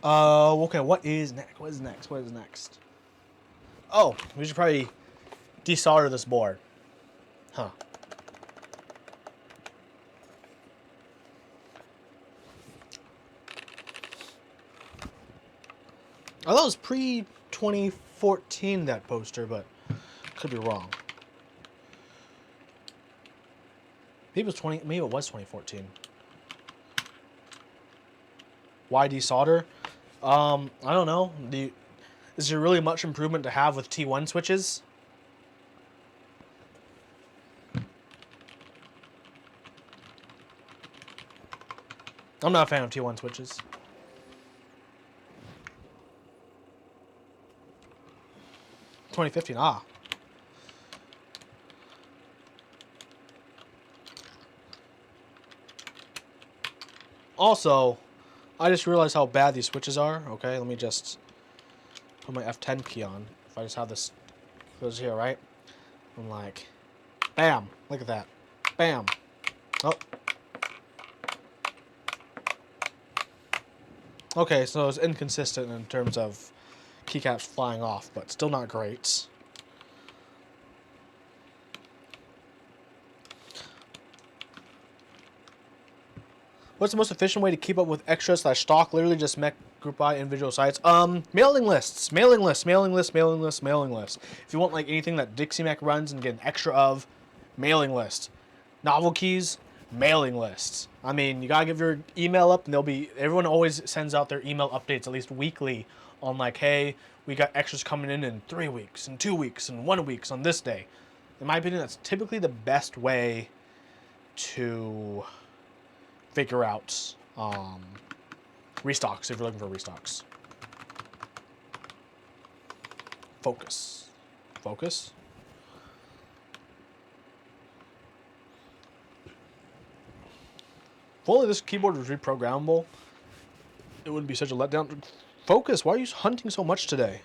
Okay, what is next? What is next? What is next? Oh, we should probably desolder this board. Huh. I thought it was pre-2014, that poster, but could be wrong. Maybe it was 2014. Why desolder? I don't know. Is there really much improvement to have with T1 switches? I'm not a fan of T1 switches. Ah. Also, I just realized how bad these switches are. Okay, let me just put my F10 key on. If I just have this goes here, right? I'm like, bam! Look at that. Bam! Oh. Okay, so it's inconsistent in terms of keycaps flying off, but still not great. What's the most efficient way to keep up with extra/stock? Literally just mech group buy individual sites. Mailing lists. If you want like anything that Dixie Mech runs and get an extra of, mailing list. Novel keys, mailing lists. I mean, you gotta give your email up, and everyone always sends out their email updates at least weekly on like, hey, we got extras coming in 3 weeks, and 2 weeks, and 1 week on this day. In my opinion, that's typically the best way to figure out restocks if you're looking for restocks. Focus. Focus. If only this keyboard was reprogrammable, it wouldn't be such a letdown. Focus, why are you hunting so much today?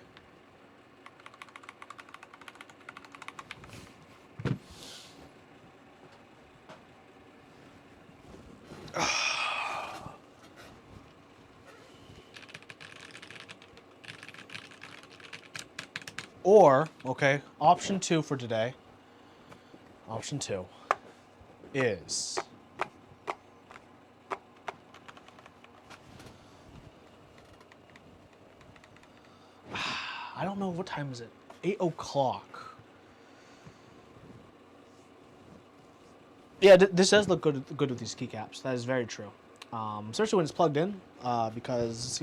Or, okay, option 2 for today. Option 2 is I don't know, what time is it? 8 o'clock. Yeah, this does look good with these keycaps. That is very true. Especially when it's plugged in, because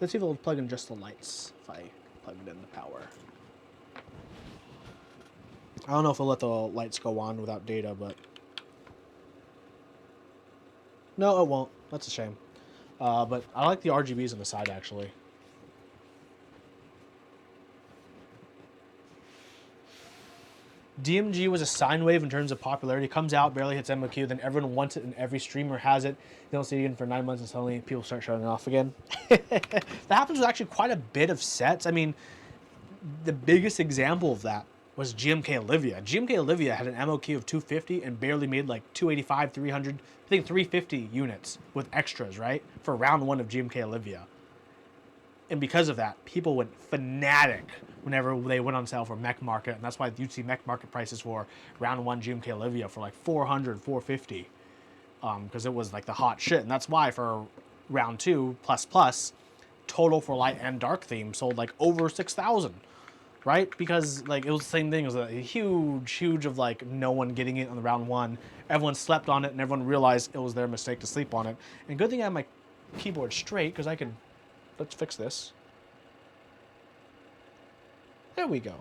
let's see if it'll plug in just the lights if I plug it in the power. I don't know if it'll let the lights go on without data, but no, it won't. That's a shame. But I like the RGBs on the side, actually. DMG was a sine wave in terms of popularity. Comes out, barely hits MOQ, then everyone wants it and every streamer has it. They don't see it again for 9 months and suddenly people start shutting it off again. That happens with actually quite a bit of sets. I mean, the biggest example of that was GMK Olivia. GMK Olivia had an MOQ of 250 and barely made like 285, 300, I think 350 units with extras, right? For round 1 of GMK Olivia. And because of that, people went fanatic whenever they went on sale for Mech Market. And that's why you'd see Mech Market prices for round 1 GMK Olivia for like 400, 450. Because it was like the hot shit. And that's why for round 2 plus, total for light and dark theme sold like over 6,000. Right? Because like it was the same thing. It was a huge of like no one getting it on the round 1. Everyone slept on it and everyone realized it was their mistake to sleep on it. And good thing I have my keyboard straight because I could, let's fix this. There we go.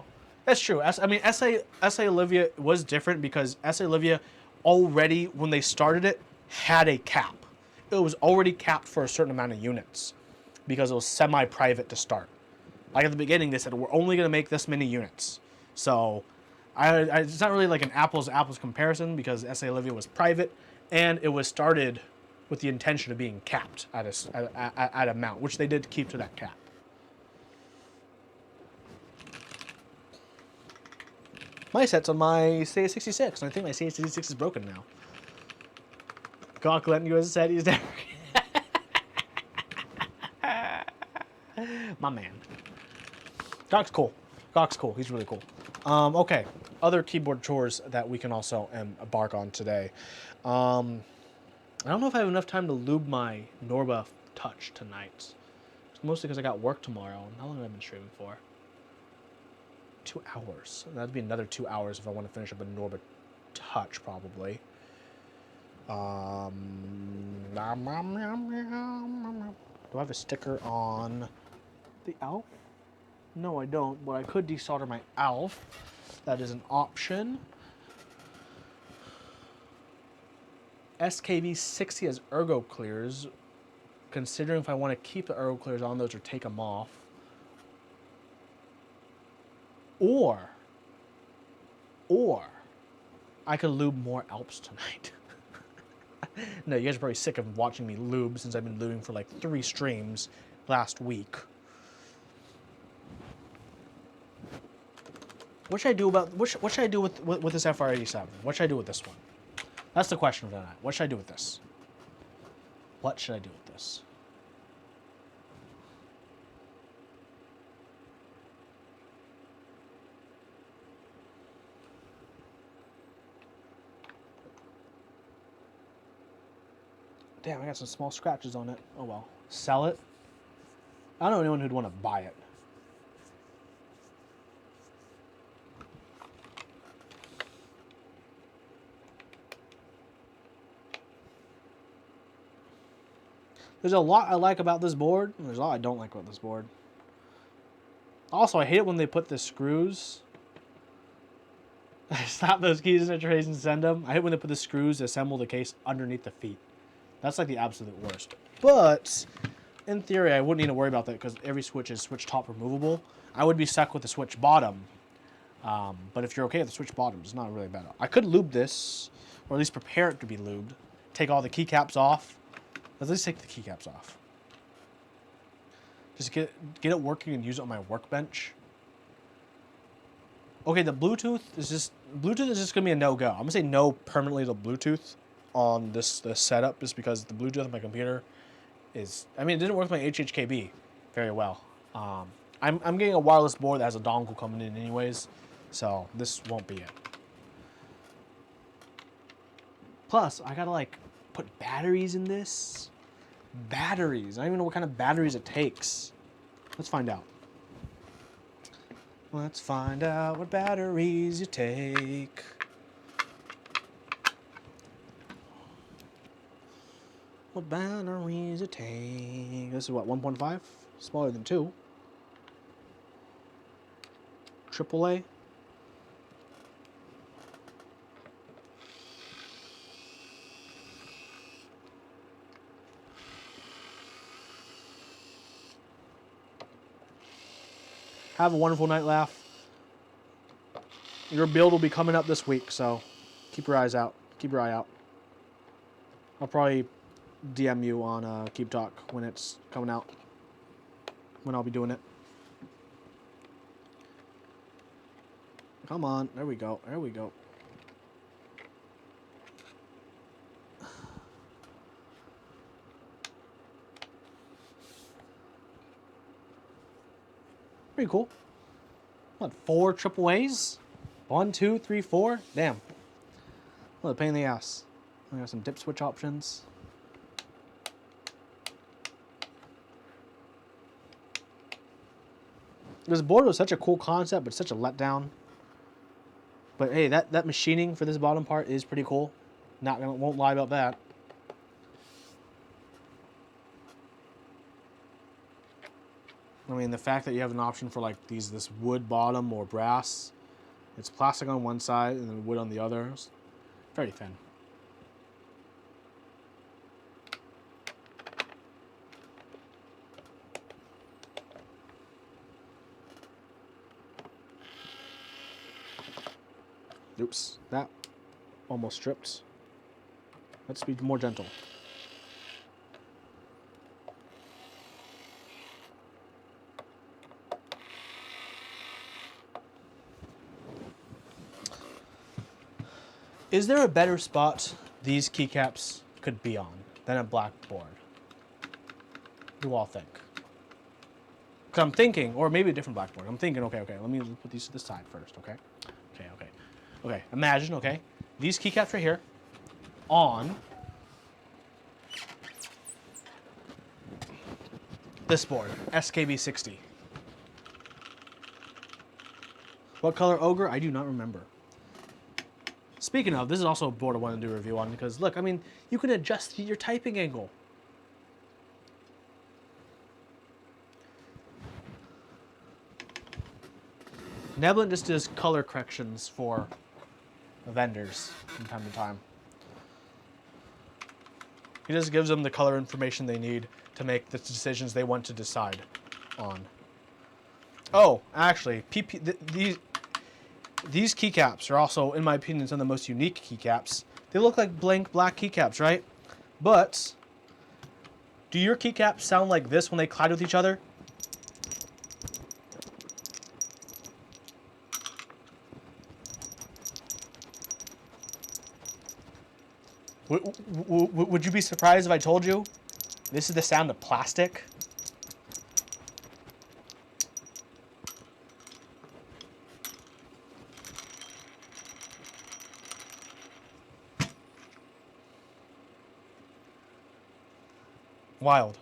That's true. I mean, SA Olivia was different because SA Olivia already, when they started it, had a cap. It was already capped for a certain amount of units because it was semi-private to start. Like at the beginning, they said, we're only going to make this many units. So it's not really like an apples to apples comparison because SA Olivia was private and it was started with the intention of being capped at a amount, which they did keep to that cap. My set's on my CA66, and I think my CA66 is broken now. Gawk letting you as a set, he's there. My man. Gawk's cool. Gawk's cool. He's really cool. Okay. Other keyboard chores that we can also embark on today. I don't know if I have enough time to lube my Norba Touch tonight. It's mostly because I got work tomorrow. How long have I been streaming for? 2 hours. That'd be another 2 hours if I want to finish up a Norba Touch, probably. Do I have a sticker on the ALF? No, I don't, but I could desolder my ALF. That is an option. SKV60 has ergo clears. Considering if I want to keep the ergo clears on those or take them off. Or I could lube more Alps tonight. No, you guys are probably sick of watching me lube since I've been lubing for like 3 streams last week. What should I do about what should I do with this FR87? What should I do with this one? That's the question for tonight. What should I do with this? What should I do with this? Damn, I got some small scratches on it. Oh well. Sell it? I don't know anyone who'd want to buy it. There's a lot I like about this board, and there's a lot I don't like about this board. Also, I hate it when they put the screws. Slap those keys in their trays and send them. I hate when they put the screws to assemble the case underneath the feet. That's like the absolute worst. But in theory, I wouldn't need to worry about that because every switch is switch top removable. I would be stuck with the switch bottom. But if you're okay with the switch bottom, it's not really bad. I could lube this, or at least prepare it to be lubed. Take all the keycaps off. Let's at least take the keycaps off. Just get it working and use it on my workbench. Okay, the Bluetooth is just gonna be a no-go. I'm gonna say no permanently to Bluetooth on this setup, just because the Bluetooth on my computer is. I mean, it didn't work with my HHKB very well. I'm getting a wireless board that has a dongle coming in anyways, so this won't be it. Plus, I gotta like put batteries in this. Batteries. I don't even know what kind of batteries it takes. Let's find out. Let's find out what batteries you take. What batteries you take. This is what, 1.5? Smaller than 2. AAA. Have a wonderful night, Laugh. Your build will be coming up this week, so keep your eyes out. Keep your eye out. I'll probably DM you on Keep Talk when it's coming out. When I'll be doing it. Come on. There we go. There we go. Pretty cool. What, 4 AAAs? 1, 2, 3, 4? Damn. What a pain in the ass. We got some dip switch options. This board was such a cool concept, but such a letdown. But hey, that machining for this bottom part is pretty cool. Won't lie about that. I mean, the fact that you have an option for like this wood bottom or brass, it's plastic on one side and then wood on the other. It's very thin. Oops, that almost stripped. Let's be more gentle. Is there a better spot these keycaps could be on than a blackboard? Do you all think? Because I'm thinking, or maybe a different blackboard. I'm thinking, okay, let me put these to the side first, okay? Okay, imagine, okay, these keycaps right here on this board, SKB60. What color ogre? I do not remember. Speaking of, this is also a board I want to do a review on because, look, I mean, you can adjust your typing angle. Neblin just does color corrections for vendors from time to time. He just gives them the color information they need to make the decisions they want to decide on. Oh, actually, these keycaps are also, in my opinion, some of the most unique keycaps. They look like blank black keycaps, right? But do your keycaps sound like this when they collide with each other? Would you be surprised if I told you this is the sound of plastic? Wild.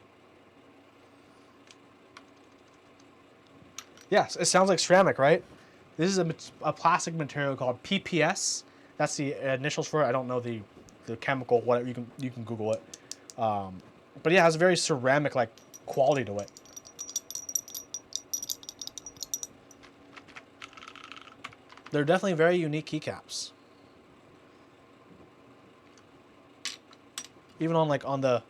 Yes, it sounds like ceramic, right? This is a plastic material called PPS. That's the initials for it. I don't know the chemical, whatever, you can Google it. But yeah, it has a very ceramic-like quality to it. They're definitely very unique keycaps. Even on the,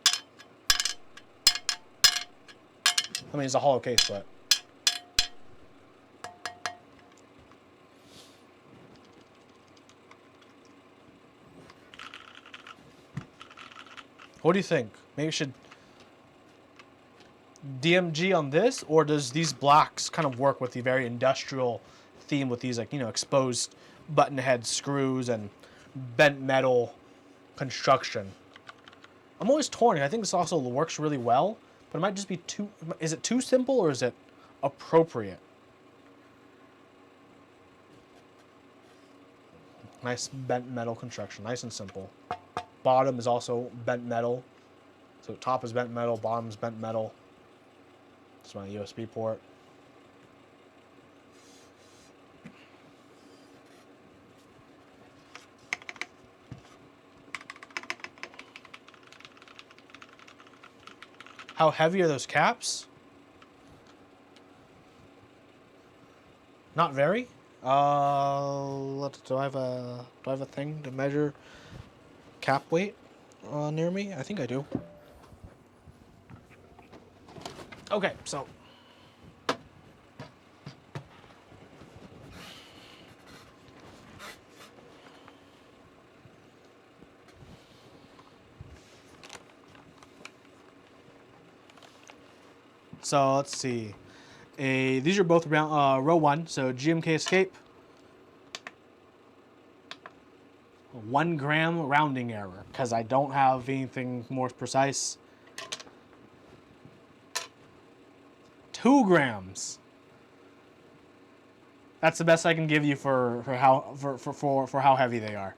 I mean, it's a hollow case, but What do you think? Maybe we should DMG on this, or does these blacks kind of work with the very industrial theme with these, like, you know, exposed button head screws and bent metal construction? I'm always torn. I think this also works really well, but it might just be too... Is it too simple, or is it appropriate? Nice bent metal construction. Nice and simple. Bottom is also bent metal. So top is bent metal, bottom is bent metal. This is my USB port. How heavy are those caps? Not very. Do I have a thing to measure cap weight near me? I think I do. Okay, so let's see. These are both row 1, so GMK Escape. 1 gram rounding error, because I don't have anything more precise. 2 grams. That's the best I can give you for how heavy they are.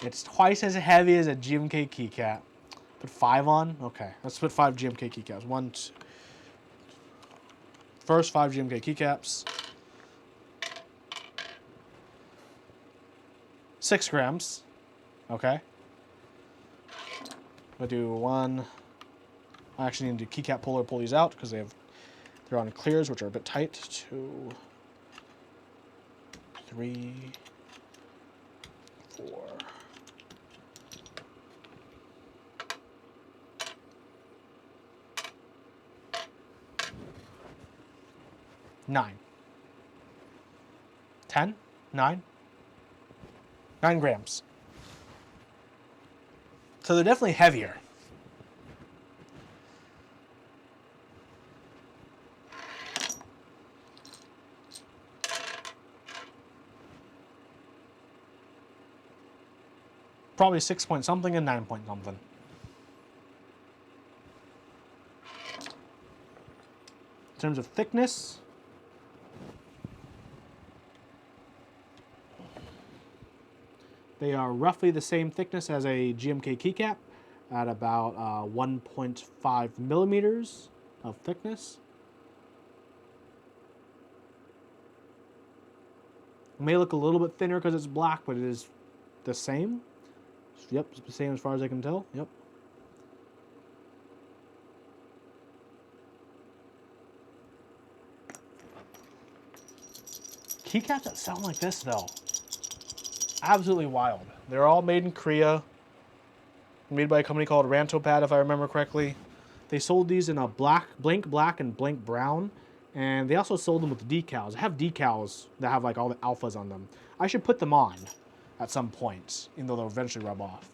It's twice as heavy as a GMK keycap. Put 5 on? Okay, let's put 5 GMK keycaps. 1, 2. First 5 GMK keycaps. 6 grams. Okay. I'll do 1. I actually need to keycap puller pull these out because they're on clears, which are a bit tight. 2, 3, 4. 9. 10? 9? 9 grams. So they're definitely heavier. Probably 6 point something and 9 point something. In terms of thickness, they are roughly the same thickness as a GMK keycap at about 1.5 millimeters of thickness. It may look a little bit thinner because it's black, but it is the same. Yep, it's the same as far as I can tell. Yep. Keycaps that sound like this, though. Absolutely wild. They're all made in Korea. Made by a company called Rantopad, if I remember correctly. They sold these in a blank black and blank brown. And they also sold them with decals. I have decals that have like all the alphas on them. I should put them on at some point, even though they'll eventually rub off.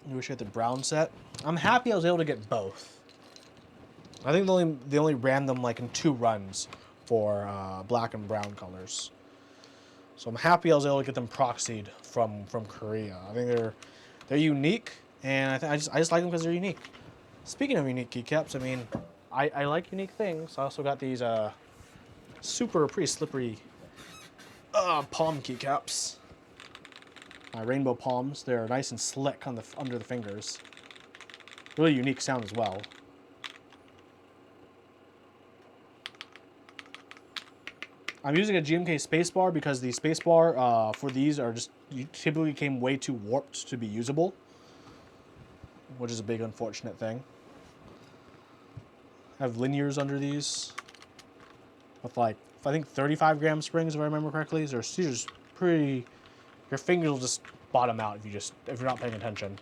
I wish I had the brown set. I'm happy I was able to get both. I think they only ran them like in 2 runs for black and brown colors. So I'm happy I was able to get them proxied from Korea. I think they're unique, and I just like them because they're unique. Speaking of unique keycaps, I mean, I like unique things. I also got these pretty slippery palm keycaps. Rainbow palms. They're nice and slick on under the fingers. Really unique sound as well. I'm using a GMK spacebar because the spacebar for these typically came way too warped to be usable, which is a big unfortunate thing. I have linears under these with like, I think 35 gram springs if I remember correctly. These are just pretty, your fingers will just bottom out if you're not paying attention.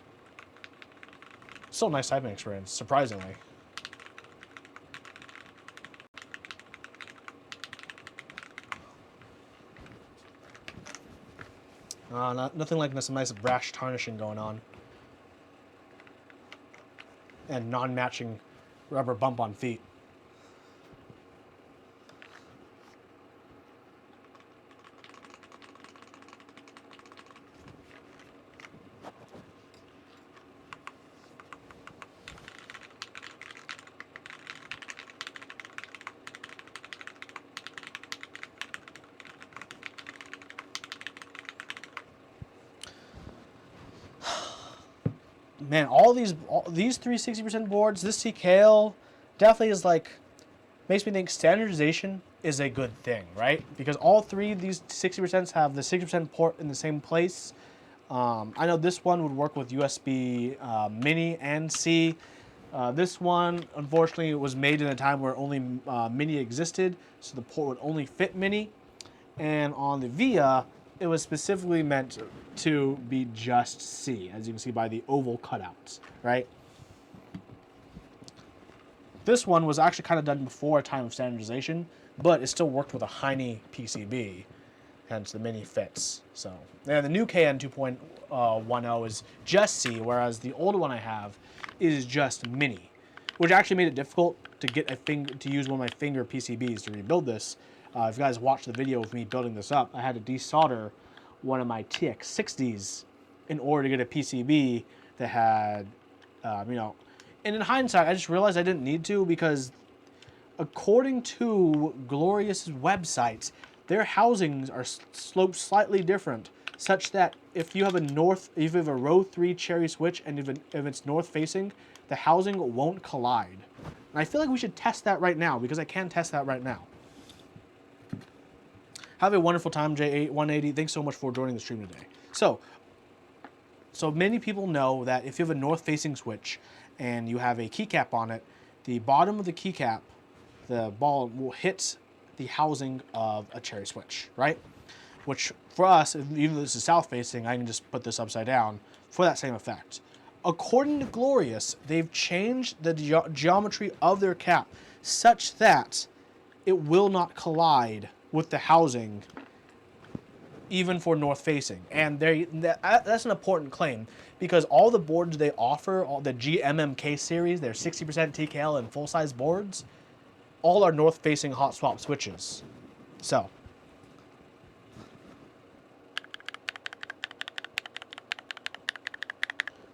Still a nice typing experience, surprisingly. Nothing like some nice brash tarnishing going on. And non-matching rubber bump on feet. Man, all these 360% boards, this TKL definitely is like, makes me think standardization is a good thing, right? Because all three of these 60% have the 60% port in the same place. I know this one would work with USB Mini and C. This one, unfortunately, was made in a time where only Mini existed, so the port would only fit Mini. And on the VIA, it was specifically meant to be just C, as you can see by the oval cutouts, right? This one was actually kind of done before a time of standardization, but it still worked with a Heine PCB, hence the Mini fits. So, yeah, the new KN 2.10 is just C, whereas the old one I have is just Mini, which actually made it difficult to get to use one of my finger PCBs to rebuild this. If you guys watched the video of me building this up, I had to desolder one of my TX60s in order to get a PCB that had, you know, and in hindsight, I just realized I didn't need to because according to Glorious's website, their housings are sloped slightly different, such that if you have a row 3 cherry switch and if it's north facing, the housing won't collide. And I feel like we should test that right now because I can test that right now. Have a wonderful time, J180. Thanks so much for joining the stream today. So many people know that if you have a north-facing switch and you have a keycap on it, the bottom of the keycap, the ball will hit the housing of a cherry switch, right? Which for us, even though this is south-facing, I can just put this upside down for that same effect. According to Glorious, they've changed the geometry of their cap such that it will not collide with the housing, even for north facing. And that's an important claim because all the boards they offer, all the GMMK series, their 60% TKL and full size boards, all are north facing hot swap switches. So,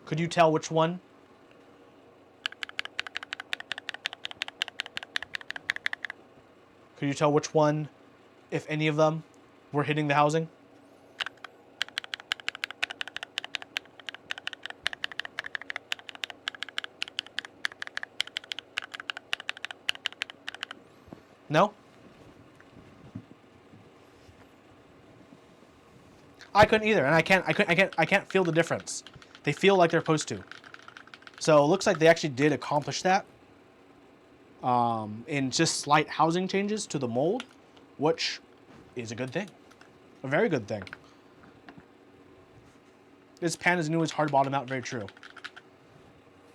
could you tell which one? Could you tell which one, if any of them, were hitting the housing? No? I couldn't either, and I can't feel the difference. They feel like they're supposed to. So it looks like they actually did accomplish that in just slight housing changes to the mold, which is a good thing. A very good thing. This pan is new, it's hard to bottom out, very true.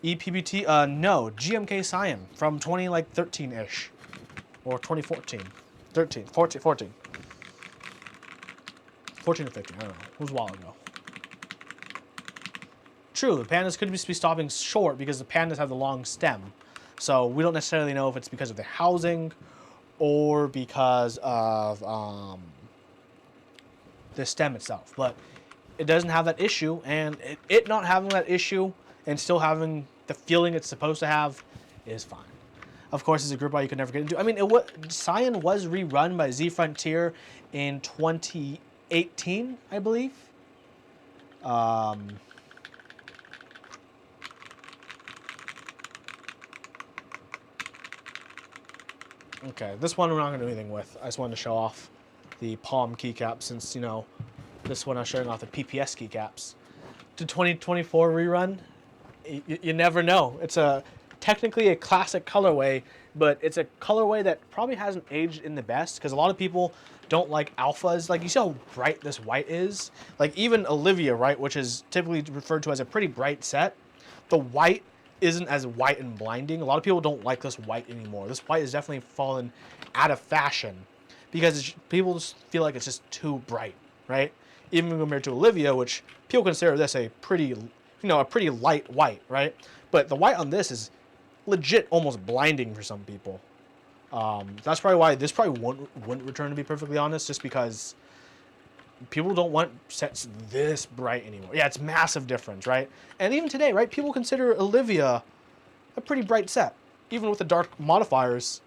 EPBT, no, GMK Cyan from 2013-ish. Or 2014. 14 or 15, I don't know. It was a while ago. True, the pandas could be stopping short because the pandas have the long stem. So we don't necessarily know if it's because of the housing or because of the stem itself. But it doesn't have that issue, and it not having that issue and still having the feeling it's supposed to have is fine. Of course, it's a group buy you could never get into. I mean, Cyan was rerun by Z Frontier in 2018, I believe. Okay, this one we're not going to do anything with. I just wanted to show off the POM keycaps since, you know, this one I'm showing off the PPS keycaps. To 2024 rerun, you never know. It's a technically a classic colorway, but it's a colorway that probably hasn't aged in the best because a lot of people don't like alphas. Like, you see how bright this white is? Like, even Olivia, right, which is typically referred to as a pretty bright set, the white isn't as white and blinding. A lot of people don't like this white anymore. This white has definitely fallen out of fashion because people just feel like it's just too bright, right? Even compared to Olivia, which people consider this a pretty, a pretty light white, right? But the white on this is legit almost blinding for some people. That's probably why this probably wouldn't return, to be perfectly honest, just because people don't want sets this bright anymore. Yeah, it's massive difference, right? And even today, right, people consider Olivia a pretty bright set, even with the dark modifiers.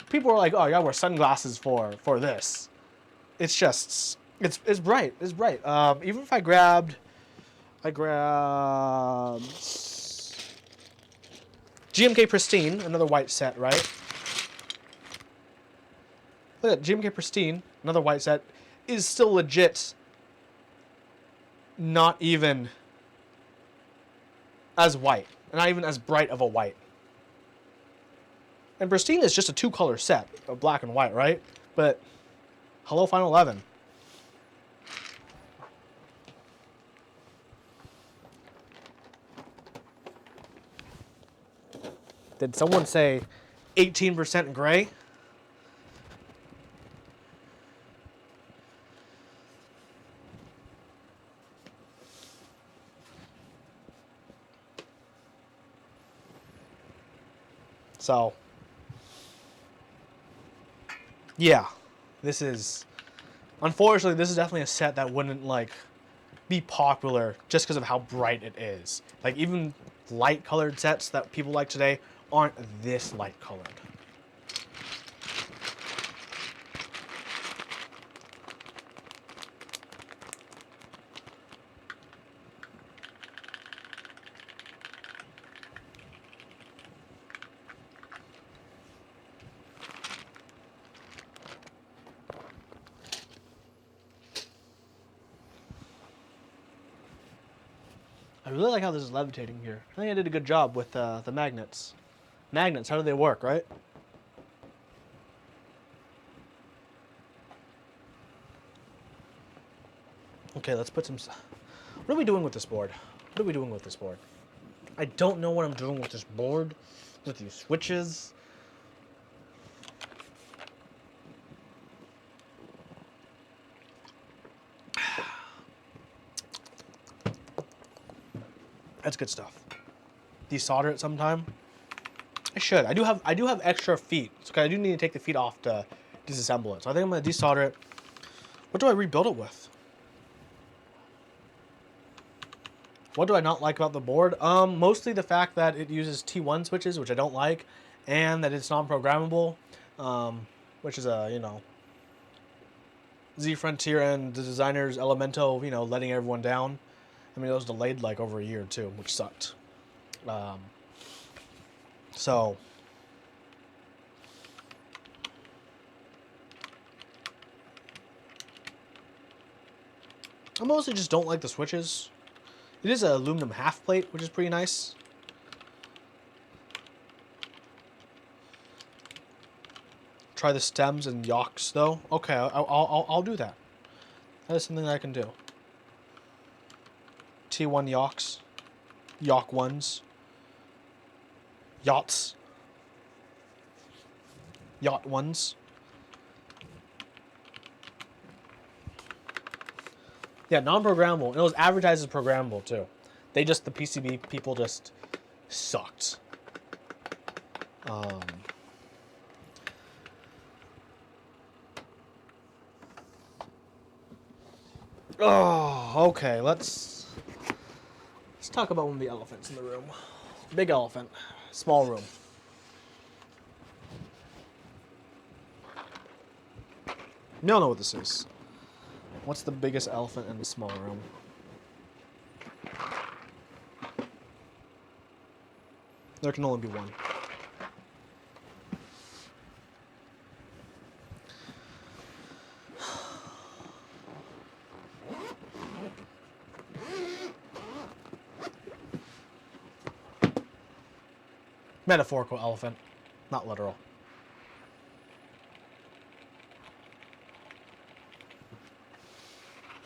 People are like, oh, you gotta wear sunglasses for this. It's just, it's bright. It's bright. Even if I grabbed GMK Pristine, another white set, right? Look at GMK Pristine, another white set, is still legit not even as white, and not even as bright of a white. And Pristine is just a 2-color set of black and white, right? But hello, Final 11. Did someone say 18% gray? So, yeah, unfortunately, this is definitely a set that wouldn't, like, be popular just because of how bright it is. Like, even light colored sets that people like today aren't this light colored. I really like how this is levitating here. I think I did a good job with the magnets. Magnets, how do they work, right? Okay, let's put some... What are we doing with this board? What are we doing with this board? I don't know what I'm doing with this board, with these switches. That's good stuff. Desolder it sometime. I should. I do have extra feet, so I do need to take the feet off to disassemble it. So I think I'm gonna desolder it. What do I rebuild it with? What do I not like about the board? Mostly the fact that it uses T1 switches, which I don't like, and that it's non-programmable, which is a, Z Frontier and the designers Elemento, letting everyone down. I mean, it was delayed like over a year too, which sucked. So I mostly just don't like the switches. It is an aluminum half plate, which is pretty nice. Try the stems and yocks though. Okay, I'll do that. That is something that I can do. T1 yocks, yock ones, yachts, yacht ones. Yeah, non-programmable. And it was advertised as programmable too. The PCB people just sucked. Oh, okay. Let's talk about one of the elephants in the room. Big elephant, small room. You all know what this is. What's the biggest elephant in the small room? There can only be one. Metaphorical elephant, not literal.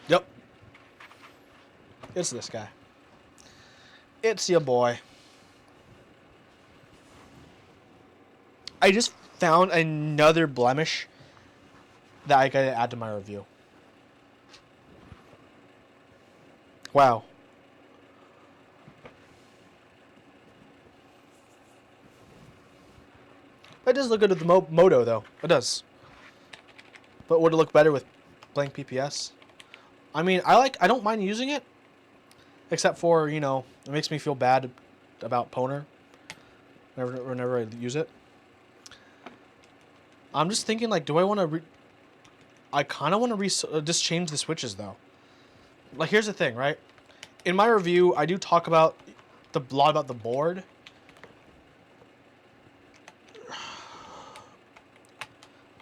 Yep. It's this guy. It's your boy. I just found another blemish that I gotta add to my review. Wow. It does look good with the Moto, though. It does. But would it look better with blank PPS? I mean, I don't mind using it. Except for, you know, it makes me feel bad about Poner whenever I use it. I'm just thinking, like, do I want to... I kind of want to just change the switches, though. Like, here's the thing, right? In my review, I do talk about a lot about the board.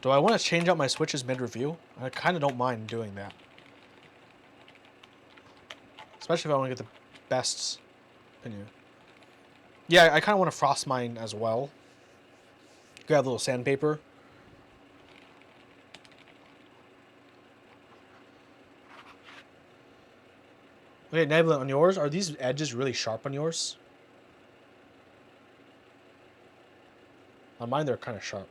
Do I want to change out my switches mid-review? I kind of don't mind doing that. Especially if I want to get the best opinion. Yeah, I kind of want to frost mine as well. Grab a little sandpaper. Okay, Nebula, on yours, are these edges really sharp on yours? On mine, they're kind of sharp.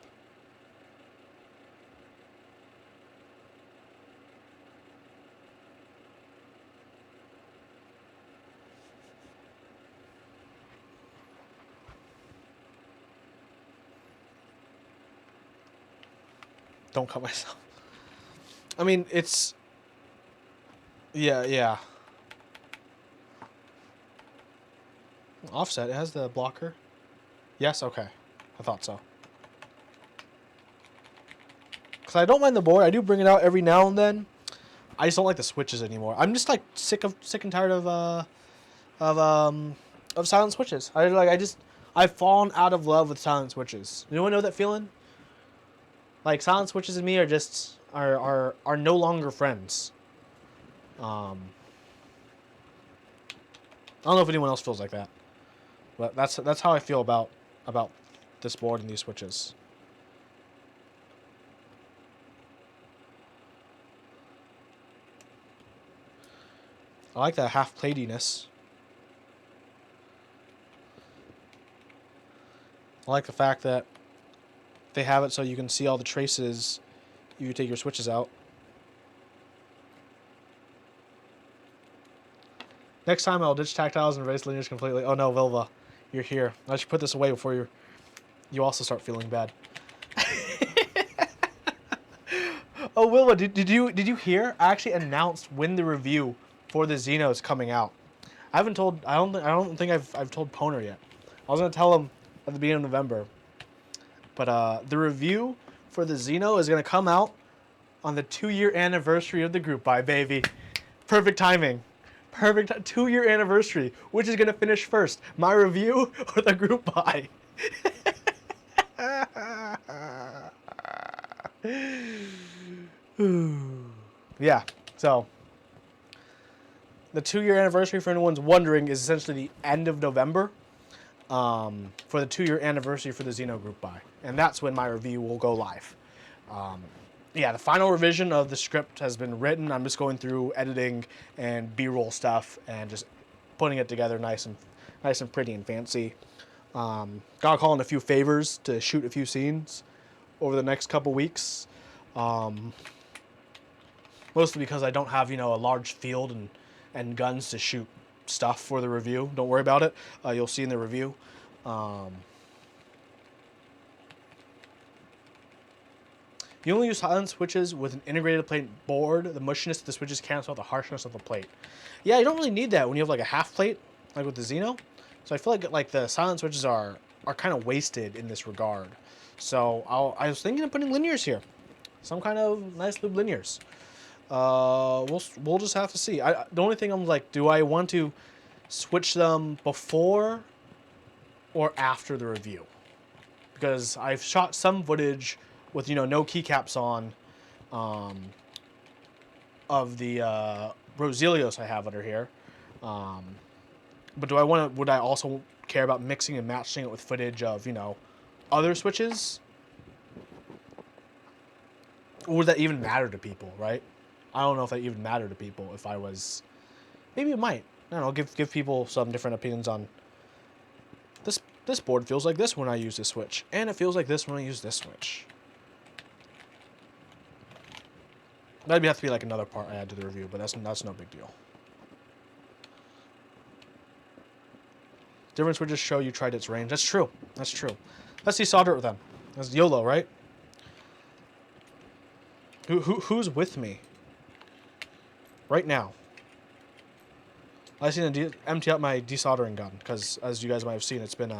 Don't cut myself. I mean, it's... Yeah. Offset, it has the blocker. Yes, okay. I thought so. Because I don't mind the board. I do bring it out every now and then. I just don't like the switches anymore. I'm just like sick and tired of silent switches. I've fallen out of love with silent switches. Anyone know that feeling? Like, silent switches and me are just are no longer friends. I don't know if anyone else feels like that, but that's how I feel about this board and these switches. I like that half platiness. I like the fact that they have it so you can see all the traces if you take your switches out. Next time I'll ditch tactiles and erase linears completely. Oh no, Vilva, you're here. I should put this away before you also start feeling bad. Oh, Wilma, did you hear? I actually announced when the review for the Xeno is coming out. I don't think I've told Poner yet. I was gonna tell him at the beginning of November. But the review for the Xeno is gonna come out on the 2-year anniversary of the group buy, baby. Perfect timing. Perfect 2-year anniversary. Which is gonna finish first? My review or the group buy? Yeah, so the 2-year anniversary, for anyone's wondering, is essentially the end of November for the 2-year anniversary for the Xeno group buy. And that's when my review will go live. Yeah, the final revision of the script has been written. I'm just going through editing and B-roll stuff and just putting it together nice and pretty and fancy. Gotta call in a few favors to shoot a few scenes over the next couple weeks. Mostly because I don't have, a large field and guns to shoot stuff for the review. Don't worry about it. You'll see in the review. You only use silent switches with an integrated plate board. The mushiness of the switches cancel out the harshness of the plate. Yeah, you don't really need that when you have like a half plate, like with the Xeno. So I feel like the silent switches are kind of wasted in this regard. So I was thinking of putting linears here, some kind of nice lube linears. We'll just have to see. The only thing I'm like, do I want to switch them before or after the review? Because I've shot some footage with no keycaps on of the Roselios I have under here. But would I also care about mixing and matching it with footage of, you know, other switches. Or would that even matter to people, right? I don't know if that even mattered to people if I was... Maybe it might. I don't know, give people some different opinions on... This board feels like this when I use this switch. And it feels like this when I use this switch. That'd have to be like another part I add to the review, but that's no big deal. Different switches show you tried its range. That's true. That's true. Let's desolder it then. That's YOLO, right? Who's with me? Right now. I just need to empty out my desoldering gun, because as you guys might have seen, it's been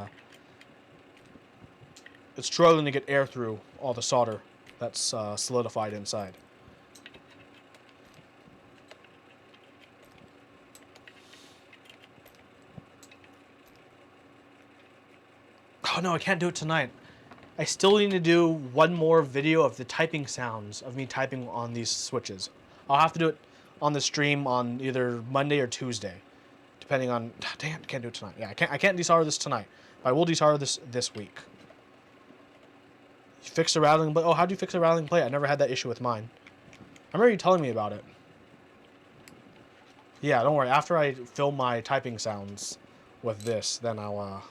it's struggling to get air through all the solder that's solidified inside. Oh no, I can't do it tonight. I still need to do one more video of the typing sounds of me typing on these switches. I'll have to do it on the stream on either Monday or Tuesday, depending on... Damn, I can't do it tonight. Yeah, I can't desolder this tonight, but I will desolder this week. You fix the rattling plate. Oh, how do you fix a rattling plate? I never had that issue with mine. I remember you telling me about it. Yeah, don't worry. After I film my typing sounds with this, then I'll...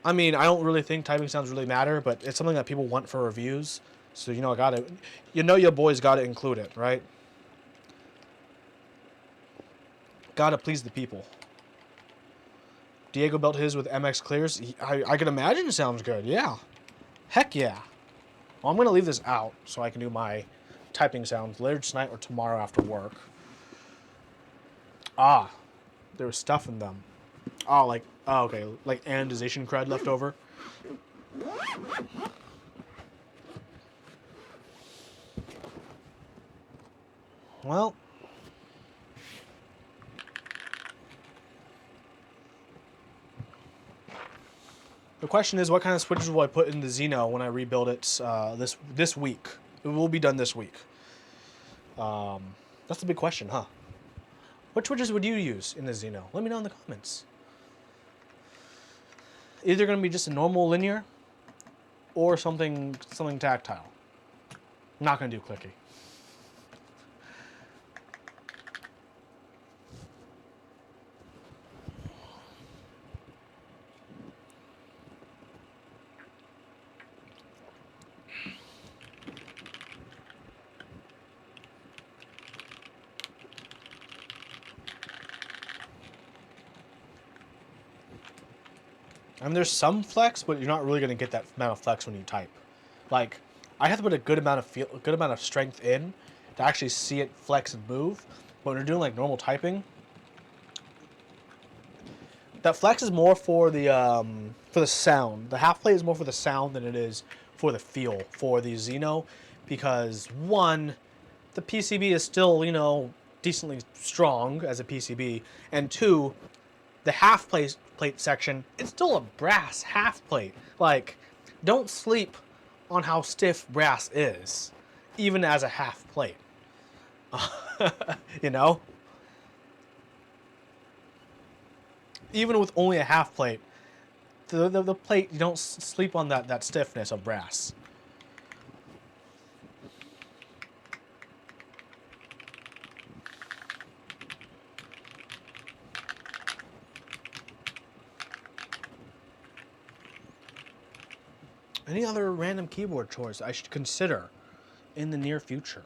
I mean, I don't really think typing sounds really matter, but it's something that people want for reviews. So, you know, your boys gotta include it, right? Gotta please the people. Diego built his with MX clears. I can imagine it sounds good, yeah. Heck yeah. Well, I'm gonna leave this out so I can do my typing sounds later tonight or tomorrow after work. Ah, there was stuff in them. Oh, okay, like anodization crud left over. Well, the question is, what kind of switches will I put in the Xeno when I rebuild it this week? It will be done this week. That's the big question, huh? What switches would you use in the Xeno? Let me know in the comments. Either going to be just a normal linear or something tactile. I'm not going to do clicky. I mean, there's some flex, but you're not really going to get that amount of flex when you type. Like, I have to put a good amount of strength in to actually see it flex and move. But when you're doing like normal typing, that flex is more for the sound. The half plate is more for the sound than it is for the feel for the Xeno, because one, the PCB is still, you know, decently strong as a PCB, and two, the half plate section, it's still a brass half plate. Like, don't sleep on how stiff brass is, even as a half plate. You know? Even with only a half plate, the plate, you don't sleep on that stiffness of brass. Any other random keyboard chores I should consider in the near future?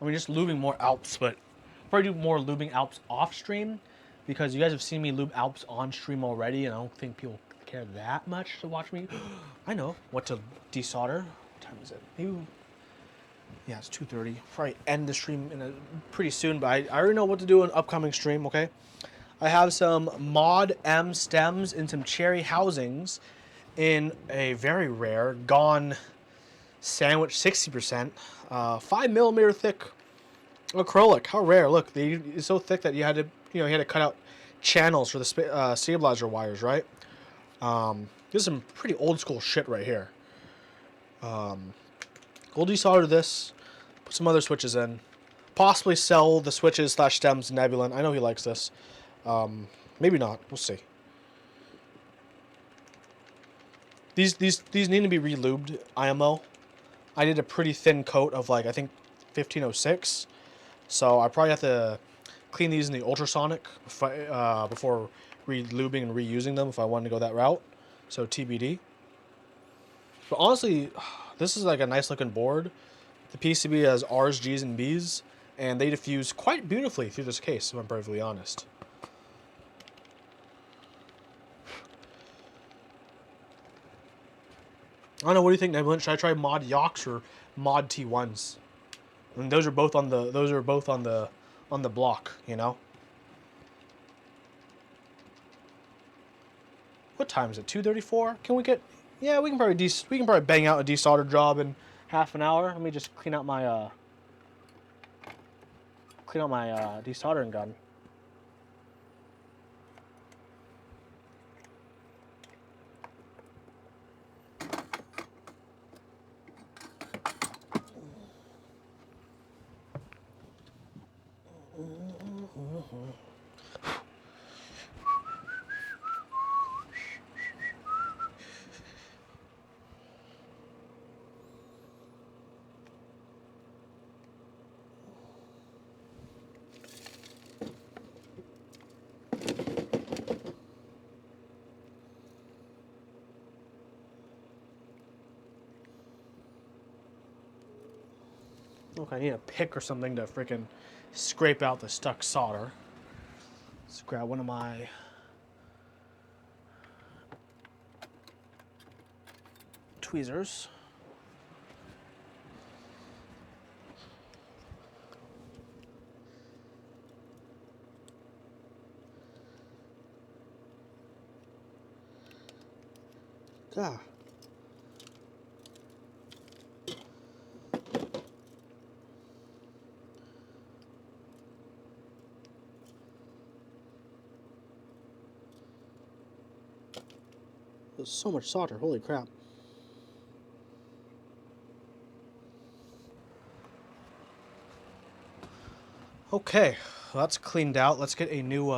I mean, just lubing more Alps, but probably do more lubing Alps off stream, because you guys have seen me lube Alps on stream already, and I don't think people care that much to watch me. I know what to desolder. What time is it? Maybe, yeah, it's 2:30. Probably end the stream pretty soon, but I already know what to do in an upcoming stream, okay? I have some Mod M stems and some cherry housings in a very rare Gone Sandwich 60%, 5mm thick acrylic. How rare! Look, it's so thick that you had to cut out channels for the stabilizer wires, right? This is some pretty old school shit right here. We'll desolder this, put some other switches in, possibly sell the switches / stems to Nebulin. I know he likes this. Maybe not. We'll see. These need to be relubed, IMO. I did a pretty thin coat of, like, I think 1506. So I probably have to clean these in the ultrasonic before relubing and reusing them if I wanted to go that route. So TBD. But honestly, this is like a nice looking board. The PCB has R's, G's, and B's, and they diffuse quite beautifully through this case, if I'm perfectly honest. I don't know. What do you think, Nebulin? Should I try Mod Yox or Mod T1s? And those are both on the block, you know. What time is it? 2:34. Can we get? Yeah, we can probably bang out a desolder job in half an hour. Let me just clean out my desoldering gun. Look, I need a pick or something to freaking scrape out the stuck solder. Let's grab one of my tweezers. God. There's so much solder, holy crap. Okay, well, that's cleaned out. Let's get a new,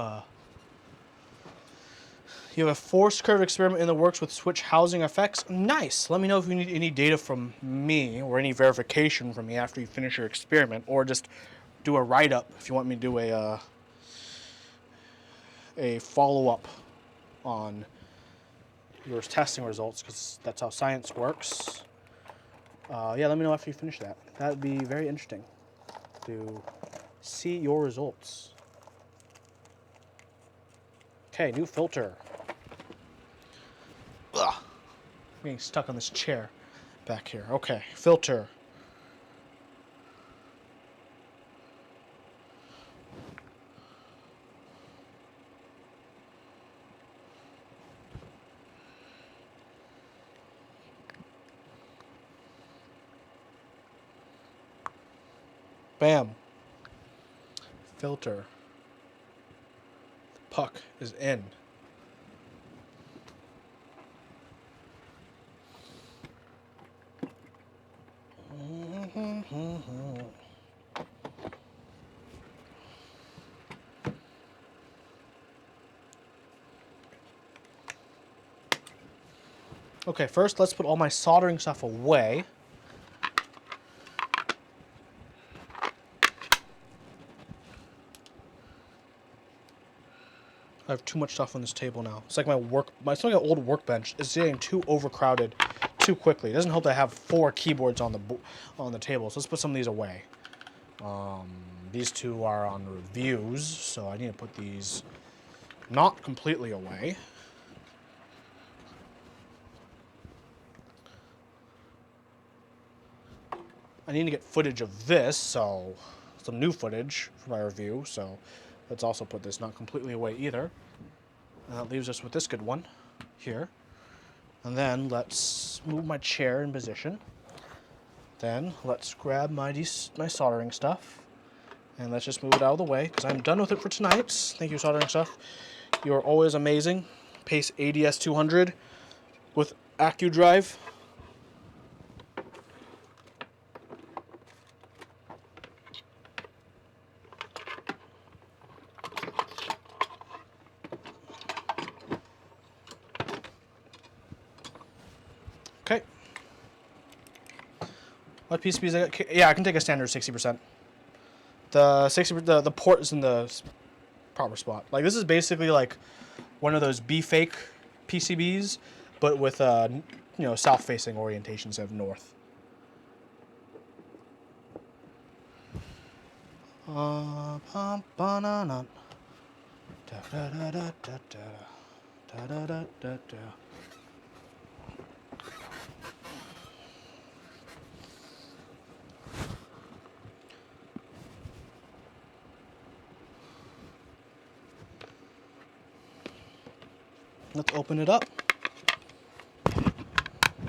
you have a force curve experiment in the works with switch housing effects. Nice! Let me know if you need any data from me or any verification from me after you finish your experiment, or just do a write-up if you want me to do a follow-up on your testing results, because that's how science works. Yeah, let me know after you finish that. That would be very interesting to see your results. Okay, new filter. Ugh. I'm getting stuck on this chair back here. Okay, filter. Bam. Filter. The puck is in. Okay, first let's put all my soldering stuff away. I have too much stuff on this table now. It's like it's like an old workbench. It's getting too overcrowded too quickly. It doesn't help that I have 4 keyboards on the table. So let's put some of these away. These two are on reviews, so I need to put these not completely away. I need to get footage of this, so some new footage for my review, so let's also put this not completely away either. And that leaves us with this good one here. And then let's move my chair in position. Then let's grab my soldering stuff, and let's just move it out of the way, because I'm done with it for tonight. Thank you, soldering stuff. You're always amazing. Pace ADS 200 with AccuDrive. What PCBs I got? Yeah, I can take a standard 60%. The port is in the proper spot. Like this is basically like one of those B-fake PCBs, but with south-facing orientation instead of north. Let's open it up.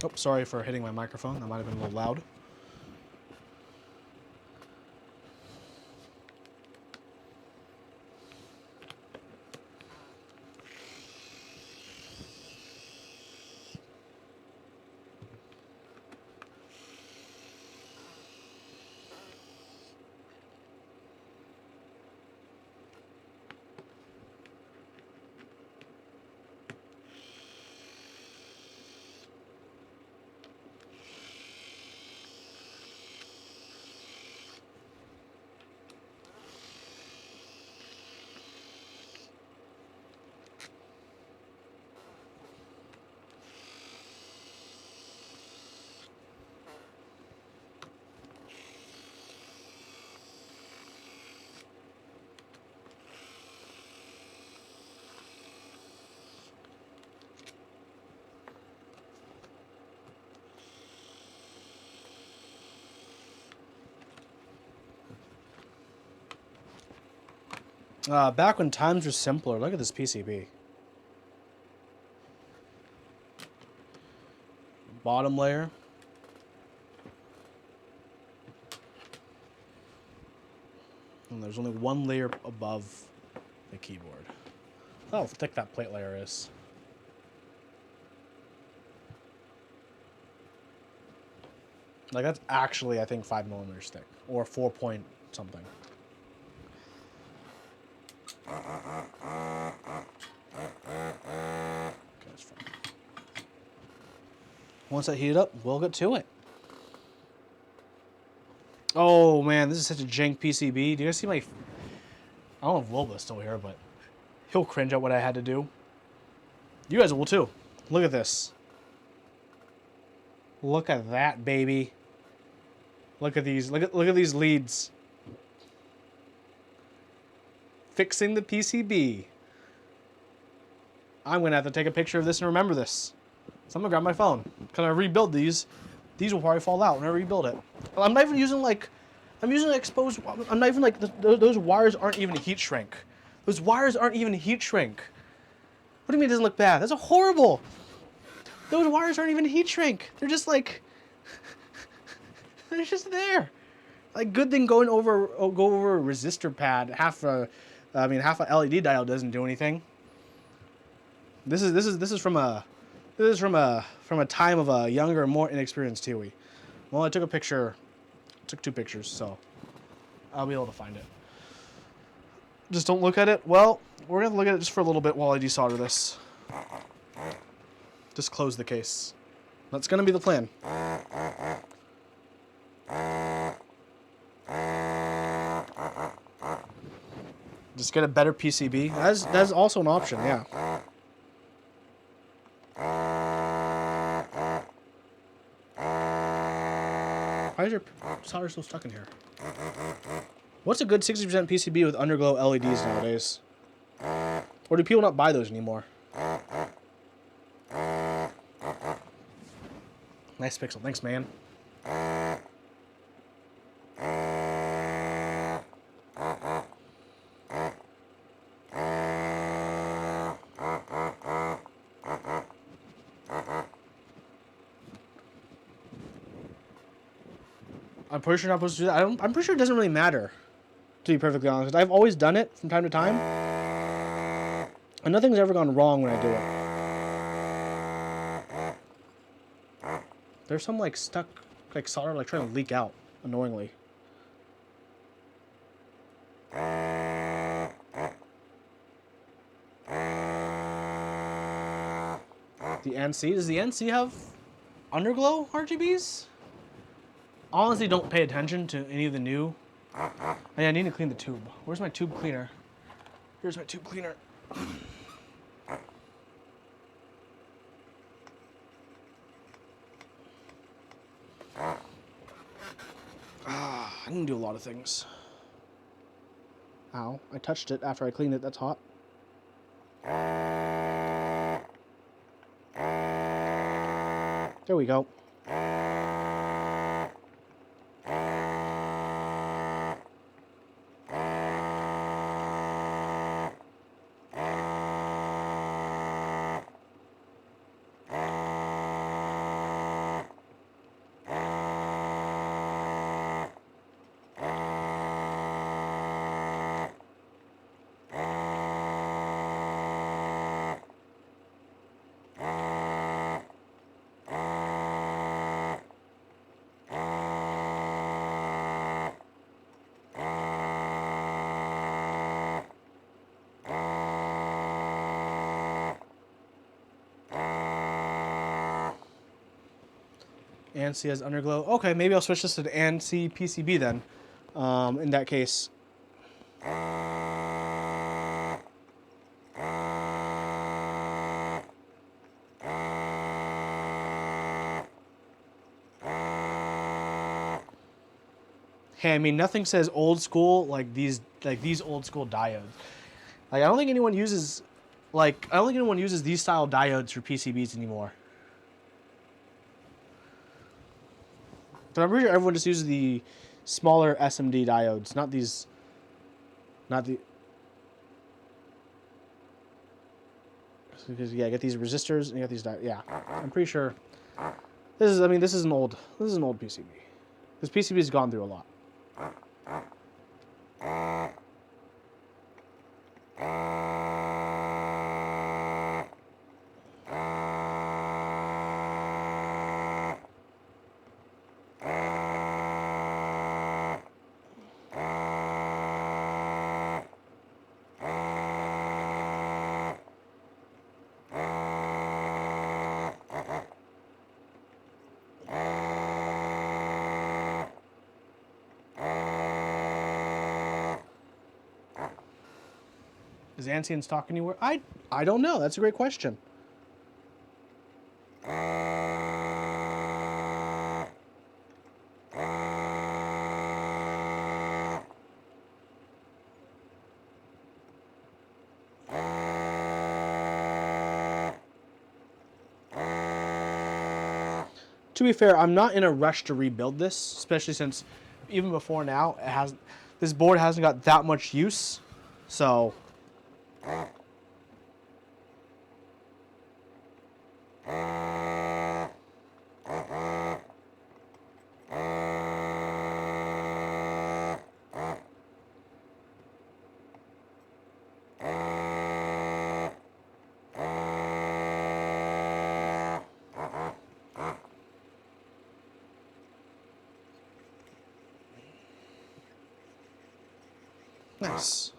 Oh, sorry for hitting my microphone. That might have been a little loud. Back when times were simpler, look at this PCB. Bottom layer. And there's only one layer above the keyboard. Oh, how thick that plate layer is. Like that's actually, I think, 5mm thick, or 4 point something. Okay, that's fine. Once I heat it up, we'll get to it. Oh man, this is such a jank PCB. Do you guys see my... I don't know if Wilba's still here, but he'll cringe at what I had to do. You guys will too. Look at this. Look at that, baby. Look at these. Look at these leads. Fixing the PCB. I'm gonna have to take a picture of this and remember this. So I'm gonna grab my phone. Can I rebuild these? These will probably fall out when I rebuild it. I'm not even using like, I'm using exposed. I'm not even like those wires aren't even heat shrink. Those wires aren't even heat shrink. What do you mean it doesn't look bad? That's horrible. Those wires aren't even heat shrink. They're just like, they're just there. Like good thing go over a resistor pad. Half a LED diode doesn't do anything. This is from a time of a younger, more inexperienced Tiwi. Well, I took a picture, took 2 pictures, so I'll be able to find it. Just don't look at it. Well, we're gonna look at it just for a little bit while I desolder this. Just close the case. That's gonna be the plan. Just get a better PCB. That's also an option, yeah. Why is your solder still stuck in here? What's a good 60% PCB with underglow LEDs nowadays? Or do people not buy those anymore? Nice pixel. Thanks, man. I'm pretty sure you're not supposed to do that. I'm pretty sure it doesn't really matter, to be perfectly honest. I've always done it from time to time, and nothing's ever gone wrong when I do it. There's some like stuck, like solder, like trying to leak out, annoyingly. The NC, does the NC have underglow RGBs? honestly don't pay attention to any of the new. Yeah, I need to clean the tube. Where's my tube cleaner? Here's my tube cleaner. I can do a lot of things. Ow, I touched it after I cleaned it. That's hot. There we go. ANSI has underglow. Okay, maybe I'll switch this to the ANSI PCB then. In that case. Hey, I mean, nothing says old school like these old school diodes. Like, I don't think anyone uses these style diodes for PCBs anymore. But I'm pretty sure everyone just uses the smaller SMD diodes, not these. Because yeah, you get these resistors and you got these diodes. Yeah, I'm pretty sure. This is an old PCB. This PCB has gone through a lot. Is ANSI in stock anywhere? I don't know. That's a great question. To be fair, I'm not in a rush to rebuild this, especially since even before now, this board hasn't got that much use. So nice.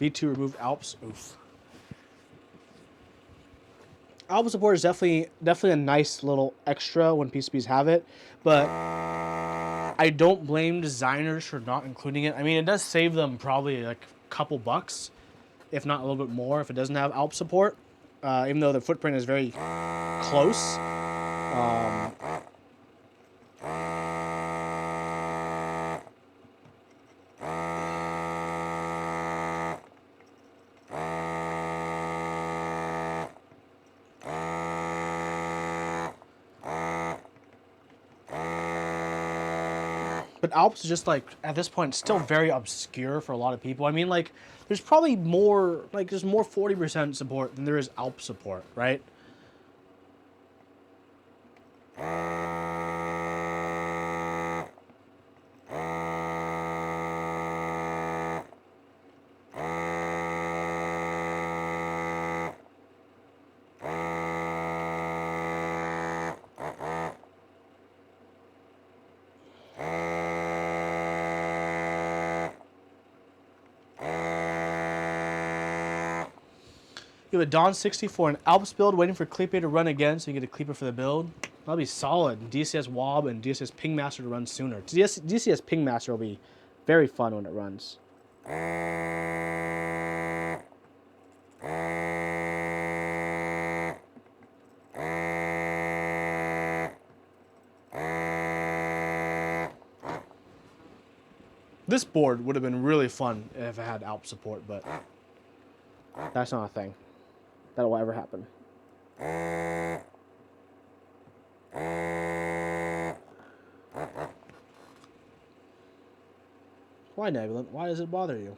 V2 remove Alps. Oof. Alps support is definitely a nice little extra when PCBs have it, but I don't blame designers for not including it. I mean, it does save them probably like a couple bucks, if not a little bit more, if it doesn't have Alps support. Even though the footprint is very close. But Alps is just like, at this point, still very obscure for a lot of people. I mean, like, there's probably more, like, there's more 40% support than there is Alps support, right? You have a Dawn 64 and Alps build waiting for Clipper to run again, so you get a Clipper for the build. That'll be solid. DCS Wob and DCS Pingmaster to run sooner. DCS Pingmaster will be very fun when it runs. This board would have been really fun if it had Alp support, but that's not a thing that will ever happen. Why, Nebulant? Why does it bother you?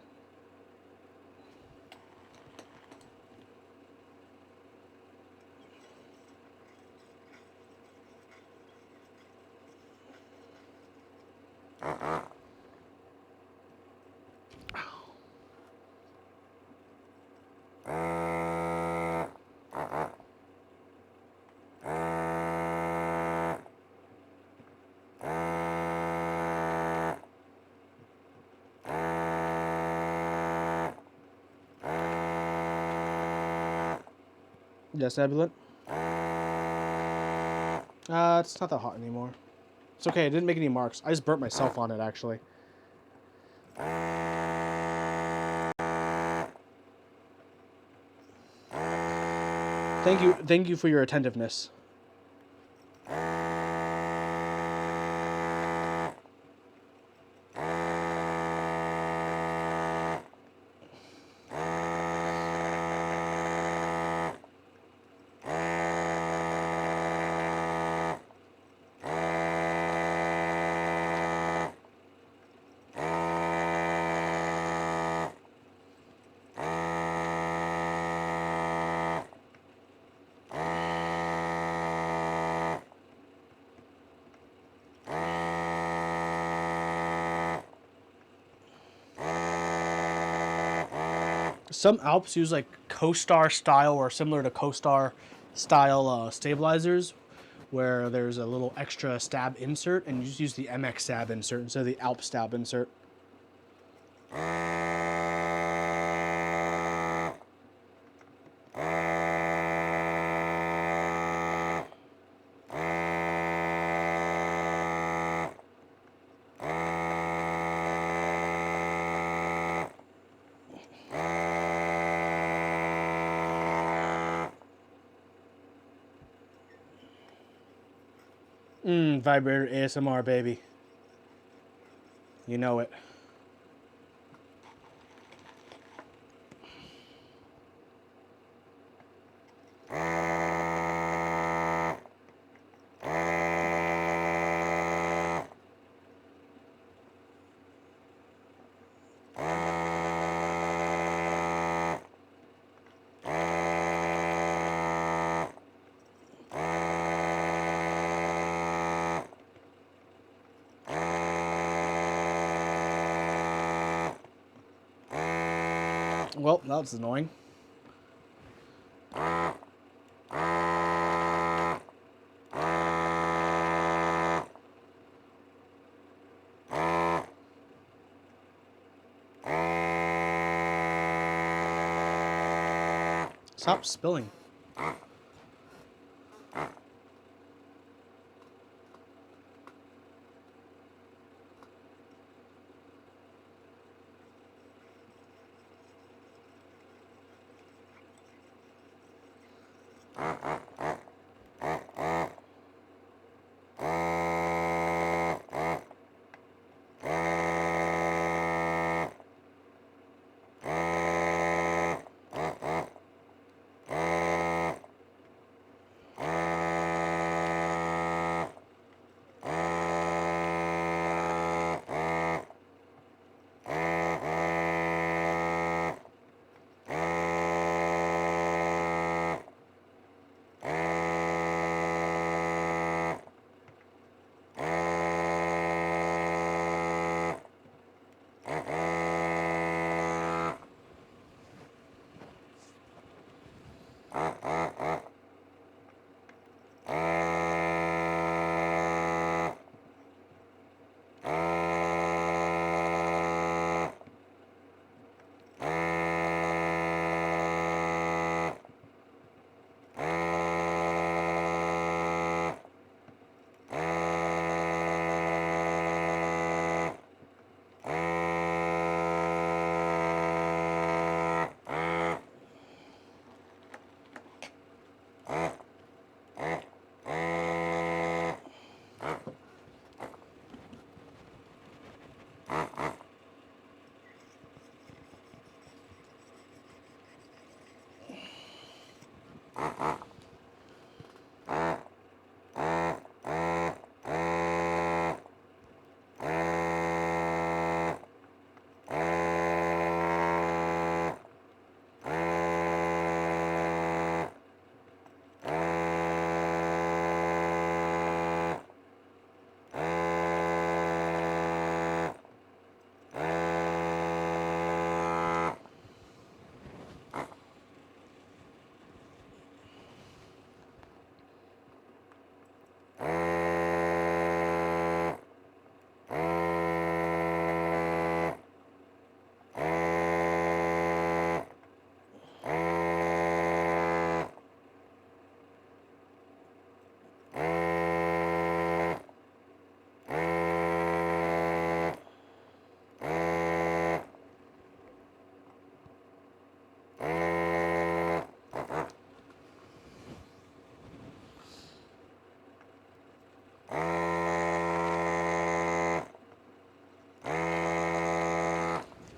Yes, Nebulant? It's not that hot anymore. It's okay, I didn't make any marks. I just burnt myself on it, actually. Thank you for your attentiveness. Some Alps use like CoStar style or similar to CoStar style stabilizers, where there's a little extra stab insert, and you just use the MX stab insert instead of the Alp stab insert. Vibrator ASMR, baby. You know it. Well, that was annoying. Stop spilling.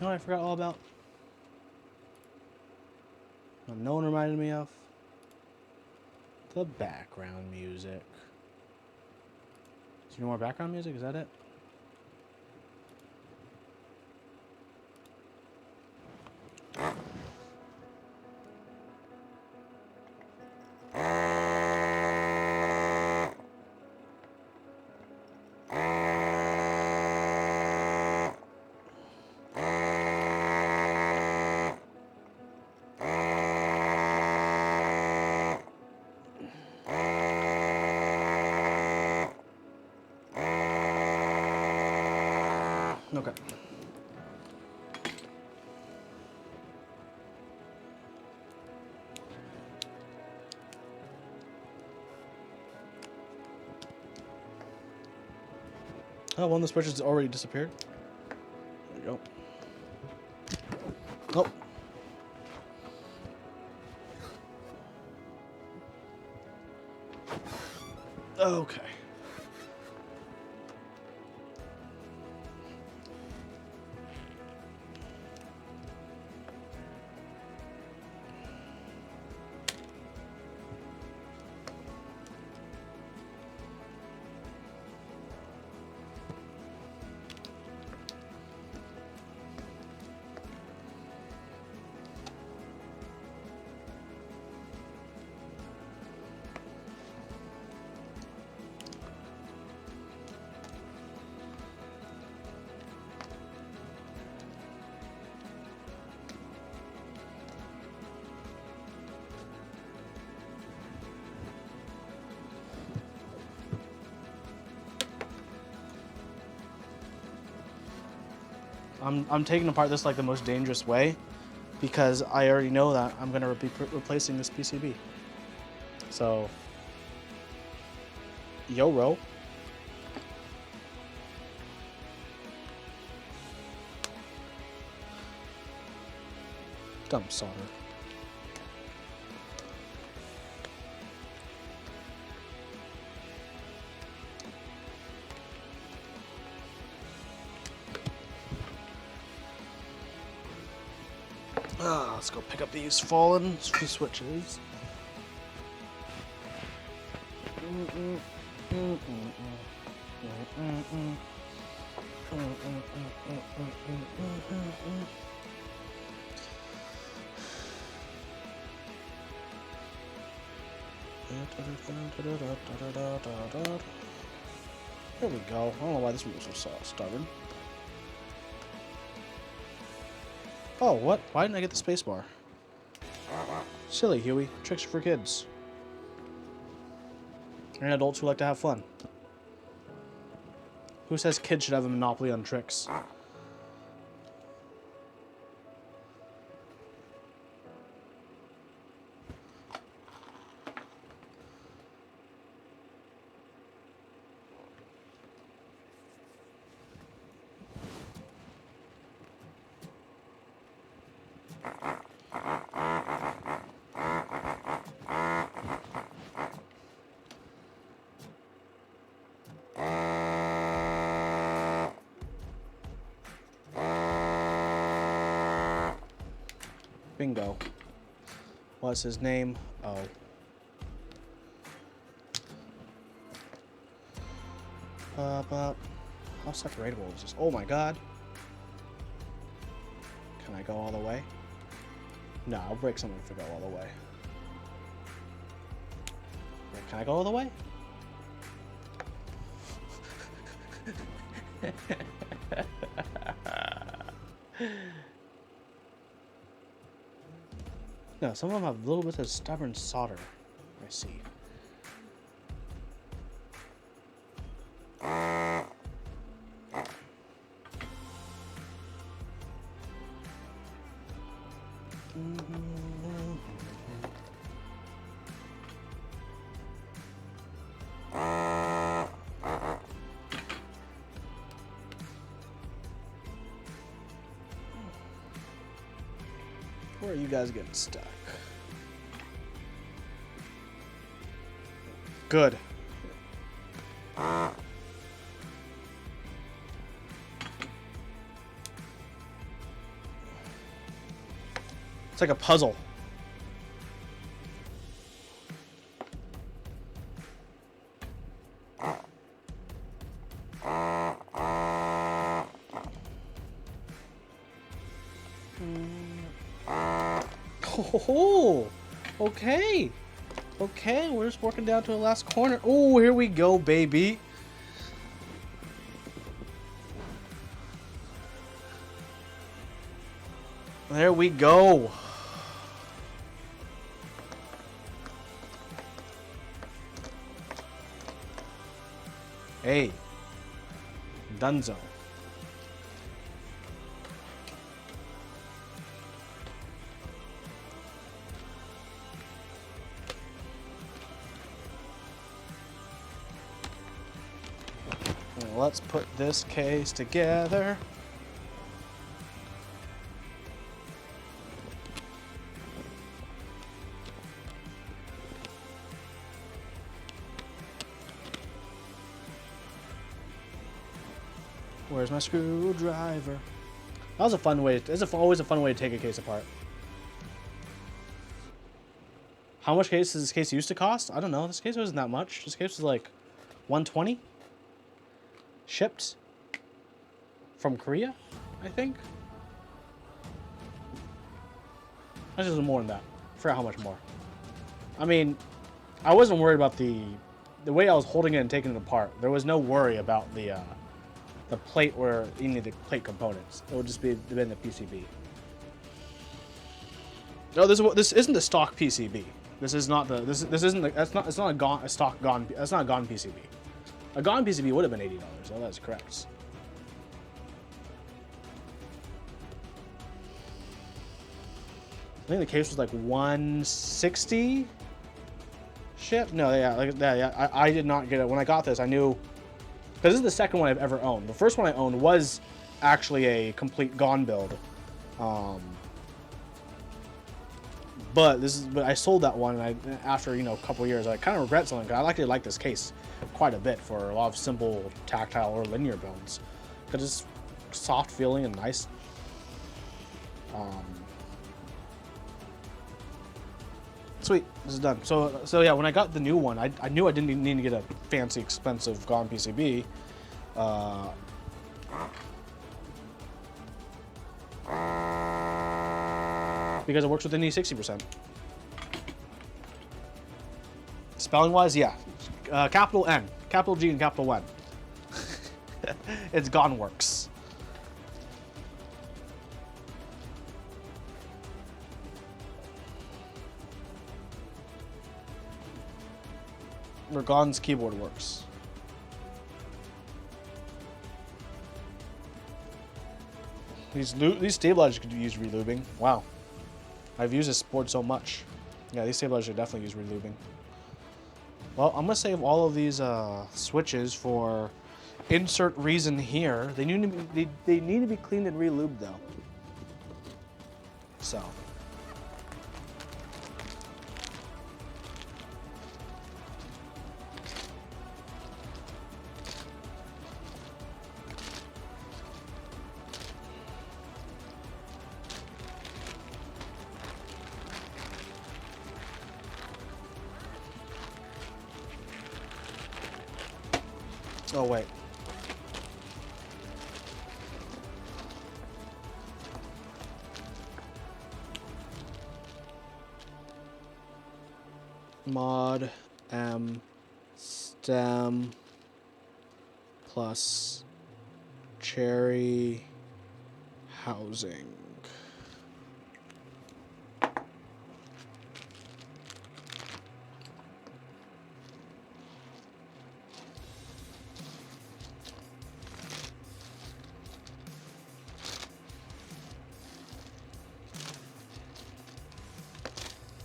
know what I forgot all about? What no one reminded me of? The background music. Is there more background music? Is that it? Okay. Oh, one of the switches already disappeared. There you go. Oh. Okay. I'm taking apart this like the most dangerous way because I already know that I'm gonna be replacing this PCB. So, YOLO. Dumb solder. Let's go pick up these fallen switches. There we go. I don't know why this was so stubborn. Oh, what? Why didn't I get the spacebar? Silly, Huey. Tricks are for kids. And adults who like to have fun. Who says kids should have a monopoly on tricks? Bingo. What's his name? Oh. How separatable is this? Oh my god. Can I go all the way? No, I'll break something if I go all the way. Wait, can I go all the way? No, some of them have little bits of stubborn solder. I see. Where are you guys getting stuck? Good. like a puzzle. Oh, okay. Okay, we're just working down to the last corner. Oh, here we go, baby. There we go. Hey. Dunzo. Let's put this case together. Where's my screwdriver? That was a fun way. Always a fun way to take a case apart. How much does this case used to cost? I don't know. This case wasn't that much. This case was like $120. Shipped from Korea, I think. That's just more than that. I forgot how much more. I mean, I wasn't worried about the way I was holding it and taking it apart. There was no worry about the plate or any of the plate components. It would just been the PCB. No, this isn't the stock PCB. This is not the this isn't the that's not a stock gone. That's not a gone PCB. A gone PCB would have been $80. Oh, that's correct. I think the case was like $160. Ship? No, yeah, like that. Yeah, I did not get it when I got this. I knew because this is the second one I've ever owned. The first one I owned was actually a complete gone build. But I sold that one, and after a couple years, I kind of regret selling it. I actually like this case quite a bit for a lot of simple tactile or linear builds, because it's soft feeling and nice. Sweet, this is done. So yeah, when I got the new one, I knew I didn't need to get a fancy, expensive gone PCB. Because it works within the 60%. Spelling wise, yeah. Capital N, capital G, and capital N. It's Gone Works. Or Gone's keyboard works. These stabilizers could use relubing. Wow. I've used this board so much. Yeah, these stabilizers should definitely use relubing. Well, I'm gonna save all of these switches for insert reason here. They need to be cleaned and relubed though. So. Oh, wait. Mod M stem plus cherry housing.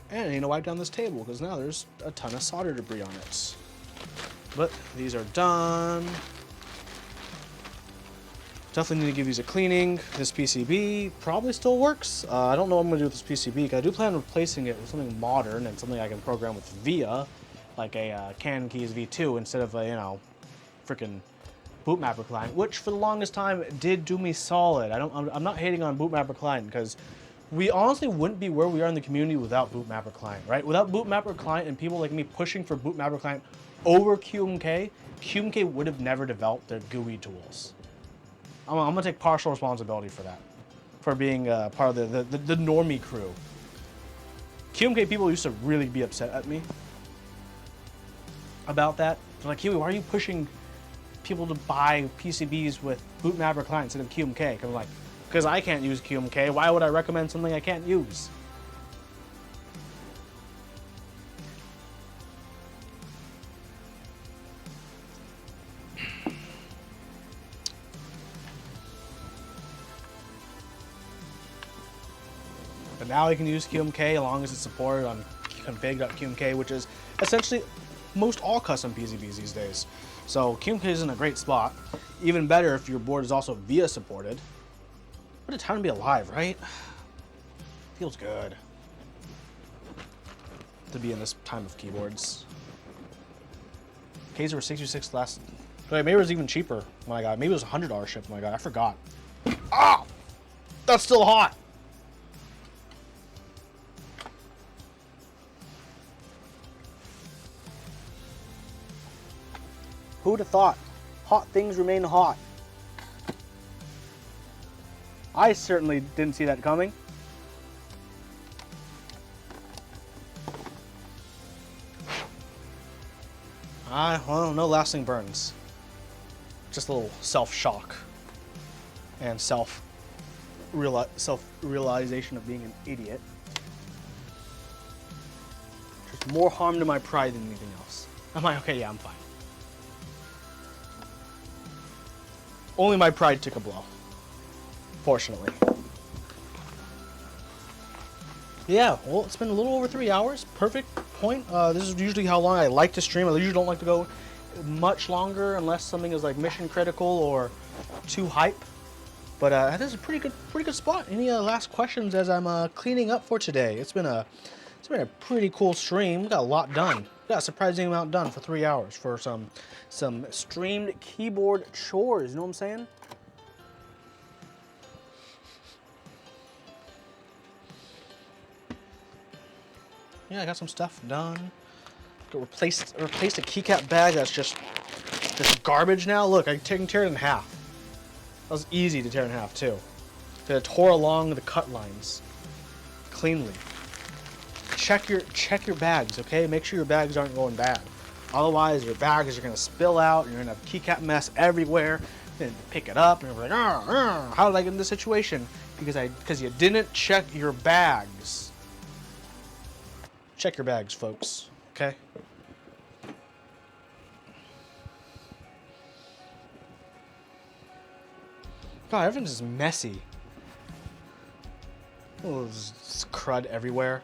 And I need to wipe down this table because now there's a ton of solder debris on it. But these are done. Definitely need to give these a cleaning. This PCB probably still works. I don't know what I'm going to do with this PCB. I do plan on replacing it with something modern and something I can program with VIA, like a Canon Keys V2 instead of a, freaking bootmapper client, which for the longest time did do me solid. I'm not hating on bootmapper client because we honestly wouldn't be where we are in the community without Bootmapper Client, right? Without Bootmapper Client and people like me pushing for Bootmapper Client over QMK, QMK would have never developed their GUI tools. I'm gonna take partial responsibility for that, for being part of the normie crew. QMK people used to really be upset at me about that. They're like, Kiwi, why are you pushing people to buy PCBs with Bootmapper Client instead of QMK? I'm like, because I can't use QMK. Why would I recommend something I can't use? But now I can use QMK as long as it's supported on config.qmk, which is essentially most all custom PCBs these days. So QMK is in a great spot. Even better if your board is also VIA supported. What a time to be alive, right? Feels good to be in this time of keyboards. Ks were 66 last. Wait, maybe it was even cheaper when I got it. Maybe it was $100 shipped when I got it. I forgot. Ah! That's still hot! Who'd have thought? Hot things remain hot. I certainly didn't see that coming. Well, no lasting burns. Just a little self-shock and self-realization of being an idiot. Just more harm to my pride than anything else. I'm like, okay, yeah, I'm fine. Only my pride took a blow. Fortunately. Yeah, well, it's been a little over 3 hours. Perfect point. This is usually how long I like to stream. I usually don't like to go much longer unless something is like mission critical or too hype. But this is a pretty good spot. Any last questions as I'm cleaning up for today? It's been a pretty cool stream. We got a lot done. We got a surprising amount done for 3 hours for some streamed keyboard chores. You know what I'm saying? Yeah, I got some stuff done. Replaced a keycap bag that's just garbage now. Look, I can tear it in half. That was easy to tear in half too. It tore along the cut lines cleanly. Check your bags, okay? Make sure your bags aren't going bad. Otherwise, your bags are gonna spill out. And you're gonna have keycap mess everywhere. Then pick it up, and you're like, how did I get in this situation? Because you didn't check your bags. Check your bags, folks. Okay. God, everything's just messy. Oh, there's crud everywhere.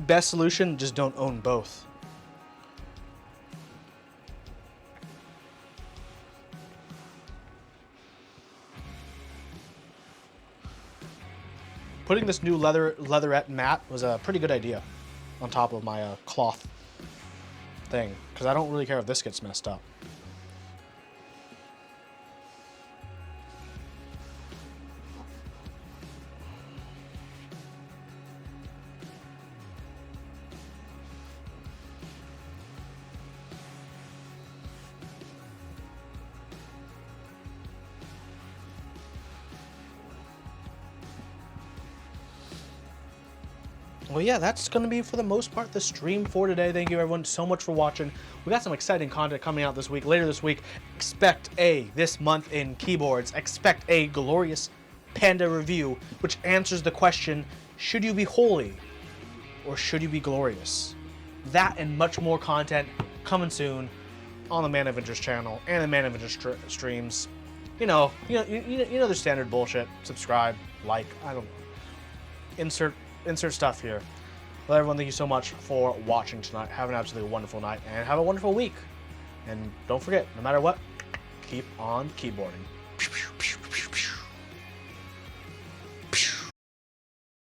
Best solution, just don't own both. Putting this new leatherette mat was a pretty good idea on top of my cloth thing, because I don't really care if this gets messed up. Well, yeah, that's going to be, for the most part, the stream for today. Thank you, everyone, so much for watching. We got some exciting content coming out this week. Later this week, this month in keyboards, expect a glorious Panda review, which answers the question, should you be holy or should you be glorious? That and much more content coming soon on the Man of Interest channel and the Man of Interest streams. You know the standard bullshit. Subscribe, like, I don't know. Insert stuff here. Well, everyone, thank you so much for watching tonight. Have an absolutely wonderful night and have a wonderful week. And don't forget, no matter what, keep on keyboarding.